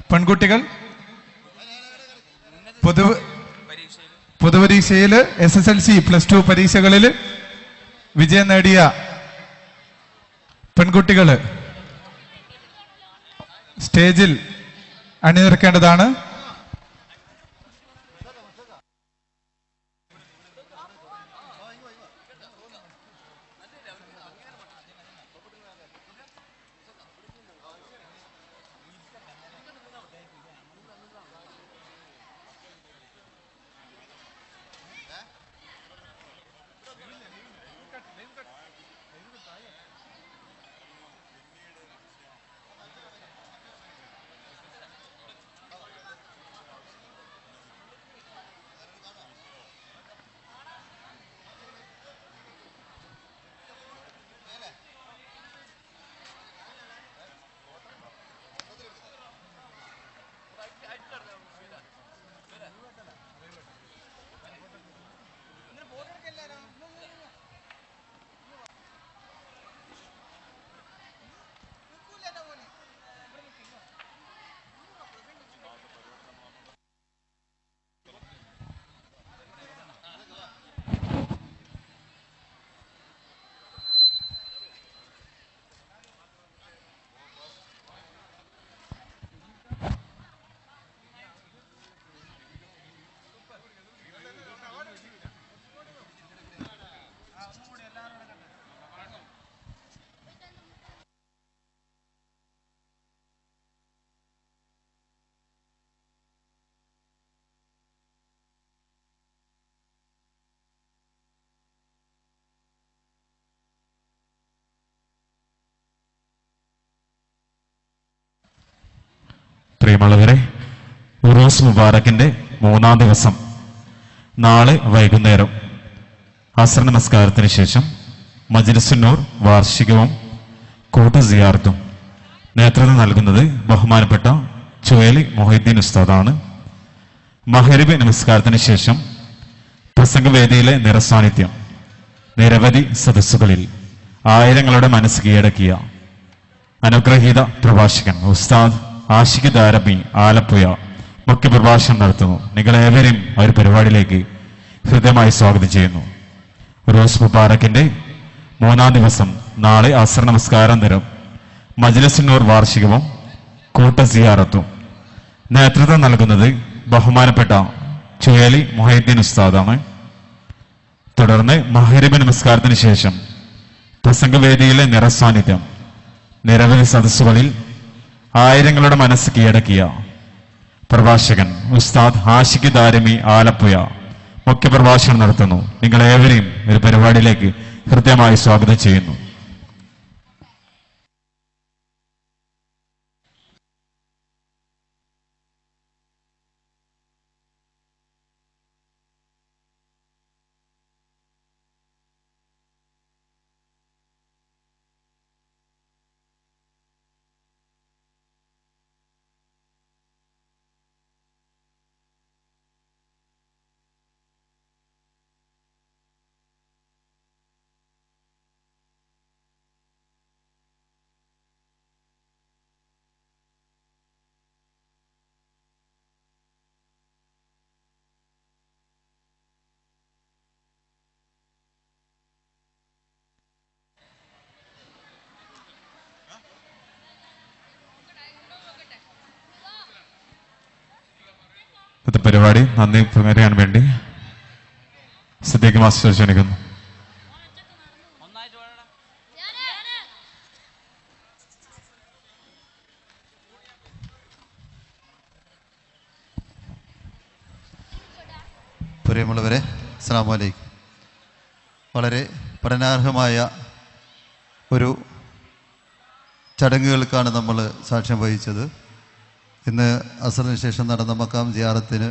പെൺകുട്ടികൾ, പൊതുപരീക്ഷയിൽ SSLC +2 പരീക്ഷകളിൽ വിജയം നേടിയ പെൺകുട്ടികൾ സ്റ്റേജിൽ അണിനിരക്കേണ്ടതാണ്. പ്രിയമുള്ളവരെ, ഉറൂസ് മുബാറക്കിന്റെ 3-ാം ദിവസം നാളെ വൈകുന്നേരം അസ്ർ നമസ്കാരത്തിന് ശേഷം മജ്ലിസുന്നൂർ വാർഷികവും കൂട്ടു സിയാറത്തും നേതൃത്വം നൽകുന്നത് ബഹുമാനപ്പെട്ട ചുവേലി മൊഹീദ്ദീൻ ഉസ്താദാണ്. മഗ്‌രിബ് നമസ്കാരത്തിന് ശേഷം പ്രസംഗവേദിയിലെ നിറസാന്നിധ്യം, നിരവധി സദസ്സുകളിൽ ആയിരങ്ങളുടെ മനസ്സ് കീഴടക്കിയ അനുഗ്രഹീത പ്രഭാഷകൻ ഉസ്താദ് ആഷിഖ് ദാരമി ആലപ്പുഴ മുഖ്യ പ്രഭാഷണം നടത്തുന്നു. നിങ്ങളേവരെയും ആ ഒരു പരിപാടിയിലേക്ക് ഹൃദ്യമായി സ്വാഗതം ചെയ്യുന്നു. റോസ് മുബാറക്കിന്റെ 3-ാം ദിവസം നാളെ അസ്ർ നമസ്കാരം നിരം മജ്‌ലിസുന്നൂർ വാർഷികവും കൂട്ട സിയാറത്തും. നേതൃത്വം നൽകുന്നത് ബഹുമാനപ്പെട്ട ചുഴലി മുഹൈദ്ദീൻ ഉസ്താദാണ്. തുടർന്ന് മഗ്‌രിബ് നമസ്കാരത്തിന് ശേഷം പ്രസംഗവേദിയിലെ നിറസാന്നിധ്യം, നിരവധി സദസ്സുകളിൽ ആയിരങ്ങളുടെ മനസ്സ് കീഴടക്കിയ പ്രഭാഷകൻ ഉസ്താദ് ആഷിഖ് ദാരമി ആലപ്പുഴ മുഖ്യപ്രഭാഷണം നടത്തുന്നു. നിങ്ങളേവരെയും ഒരു പരിപാടിയിലേക്ക് ഹൃദ്യമായി സ്വാഗതം ചെയ്യുന്നു. പരിപാടി നന്ദി പറയാൻ വേണ്ടി സിദ്ദീഖ് മാസ്റ്റർ ക്ഷണിക്കുന്നു. പ്രിയമുള്ളവരെ, അസ്സലാമു അലൈക്കും. വളരെ പഠനാർഹമായ ഒരു ചടങ്ങുകൾക്കാണ് നമ്മൾ സാക്ഷ്യം വഹിച്ചത്. ഇന്ന് അസ്റിന് ശേഷം നടന്ന മക്കാം സിയാറത്തിന്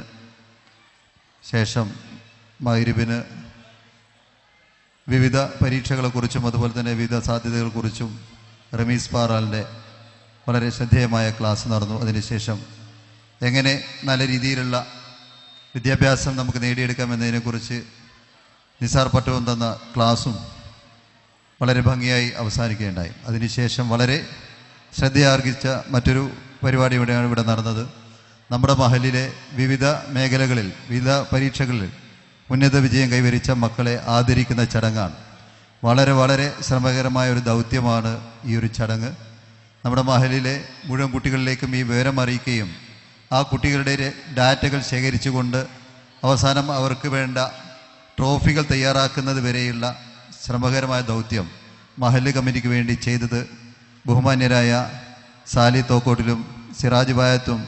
ശേഷം മഗ്‌രിബിന് വിവിധ പരീക്ഷകളെക്കുറിച്ചും അതുപോലെ തന്നെ വിവിധ സാധ്യതകളെക്കുറിച്ചും റമീസ് പാറാലിൻ്റെ വളരെ ശ്രദ്ധേയമായ ക്ലാസ് നടന്നു. അതിനുശേഷം എങ്ങനെ നല്ല രീതിയിലുള്ള വിദ്യാഭ്യാസം നമുക്ക് നേടിയെടുക്കാം എന്നതിനെക്കുറിച്ച് നിസാർ പട്ടവും തന്ന ക്ലാസും വളരെ ഭംഗിയായി അവസാനിക്കുകയുണ്ടായി. അതിനുശേഷം വളരെ ശ്രദ്ധയാർജിച്ച മറ്റൊരു പരിപാടി ഇവിടെ നടന്നത് നമ്മുടെ മഹലിലെ വിവിധ മേഖലകളിൽ വിവിധ പരീക്ഷകളിൽ ഉന്നത വിജയം കൈവരിച്ച മക്കളെ ആദരിക്കുന്ന ചടങ്ങാണ്. വളരെ വളരെ ശ്രമകരമായ ഒരു ദൗത്യമാണ് ഈ ഒരു ചടങ്ങ്. നമ്മുടെ മഹലിലെ മുഴുവൻ കുട്ടികളിലേക്കും ഈ വിവരം അറിയിക്കുകയും ആ കുട്ടികളുടെ ഡാറ്റകൾ ശേഖരിച്ചുകൊണ്ട് അവസാനം അവർക്ക് വേണ്ട ട്രോഫികൾ തയ്യാറാക്കുന്നത് വരെയുള്ള ശ്രമകരമായ ദൗത്യം മഹല്ല് കമ്മിറ്റിക്ക് വേണ്ടി ചെയ്തത് ബഹുമാന്യരായ സാലി തോക്കോട്ടിലും സിറാജ് ബായത്തും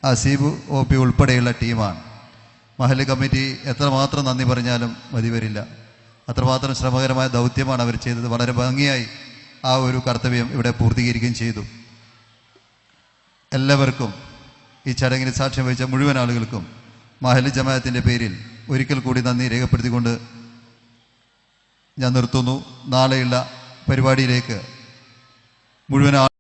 അസീബ് ഒ പി ഉൾപ്പെടെയുള്ള ടീമാണ്. മഹല്ല് കമ്മിറ്റി എത്രമാത്രം നന്ദി പറഞ്ഞാലും മതി വരില്ല. അത്രമാത്രം ശ്രമകരമായ ദൗത്യമാണ് അവർ ചെയ്തത്. വളരെ ഭംഗിയായി ആ ഒരു കർത്തവ്യം ഇവിടെ പൂർത്തീകരിക്കുകയും ചെയ്തു. എല്ലാവർക്കും ഈ ചടങ്ങിന് സാക്ഷ്യം വഹിച്ച മുഴുവൻ ആളുകൾക്കും മഹല്ല് ജമാഅത്തിൻ്റെ പേരിൽ ഒരിക്കൽ കൂടി നന്ദി രേഖപ്പെടുത്തിക്കൊണ്ട് ഞാൻ നിർത്തുന്നു. നാളെയുള്ള പരിപാടിയിലേക്ക് മുഴുവൻ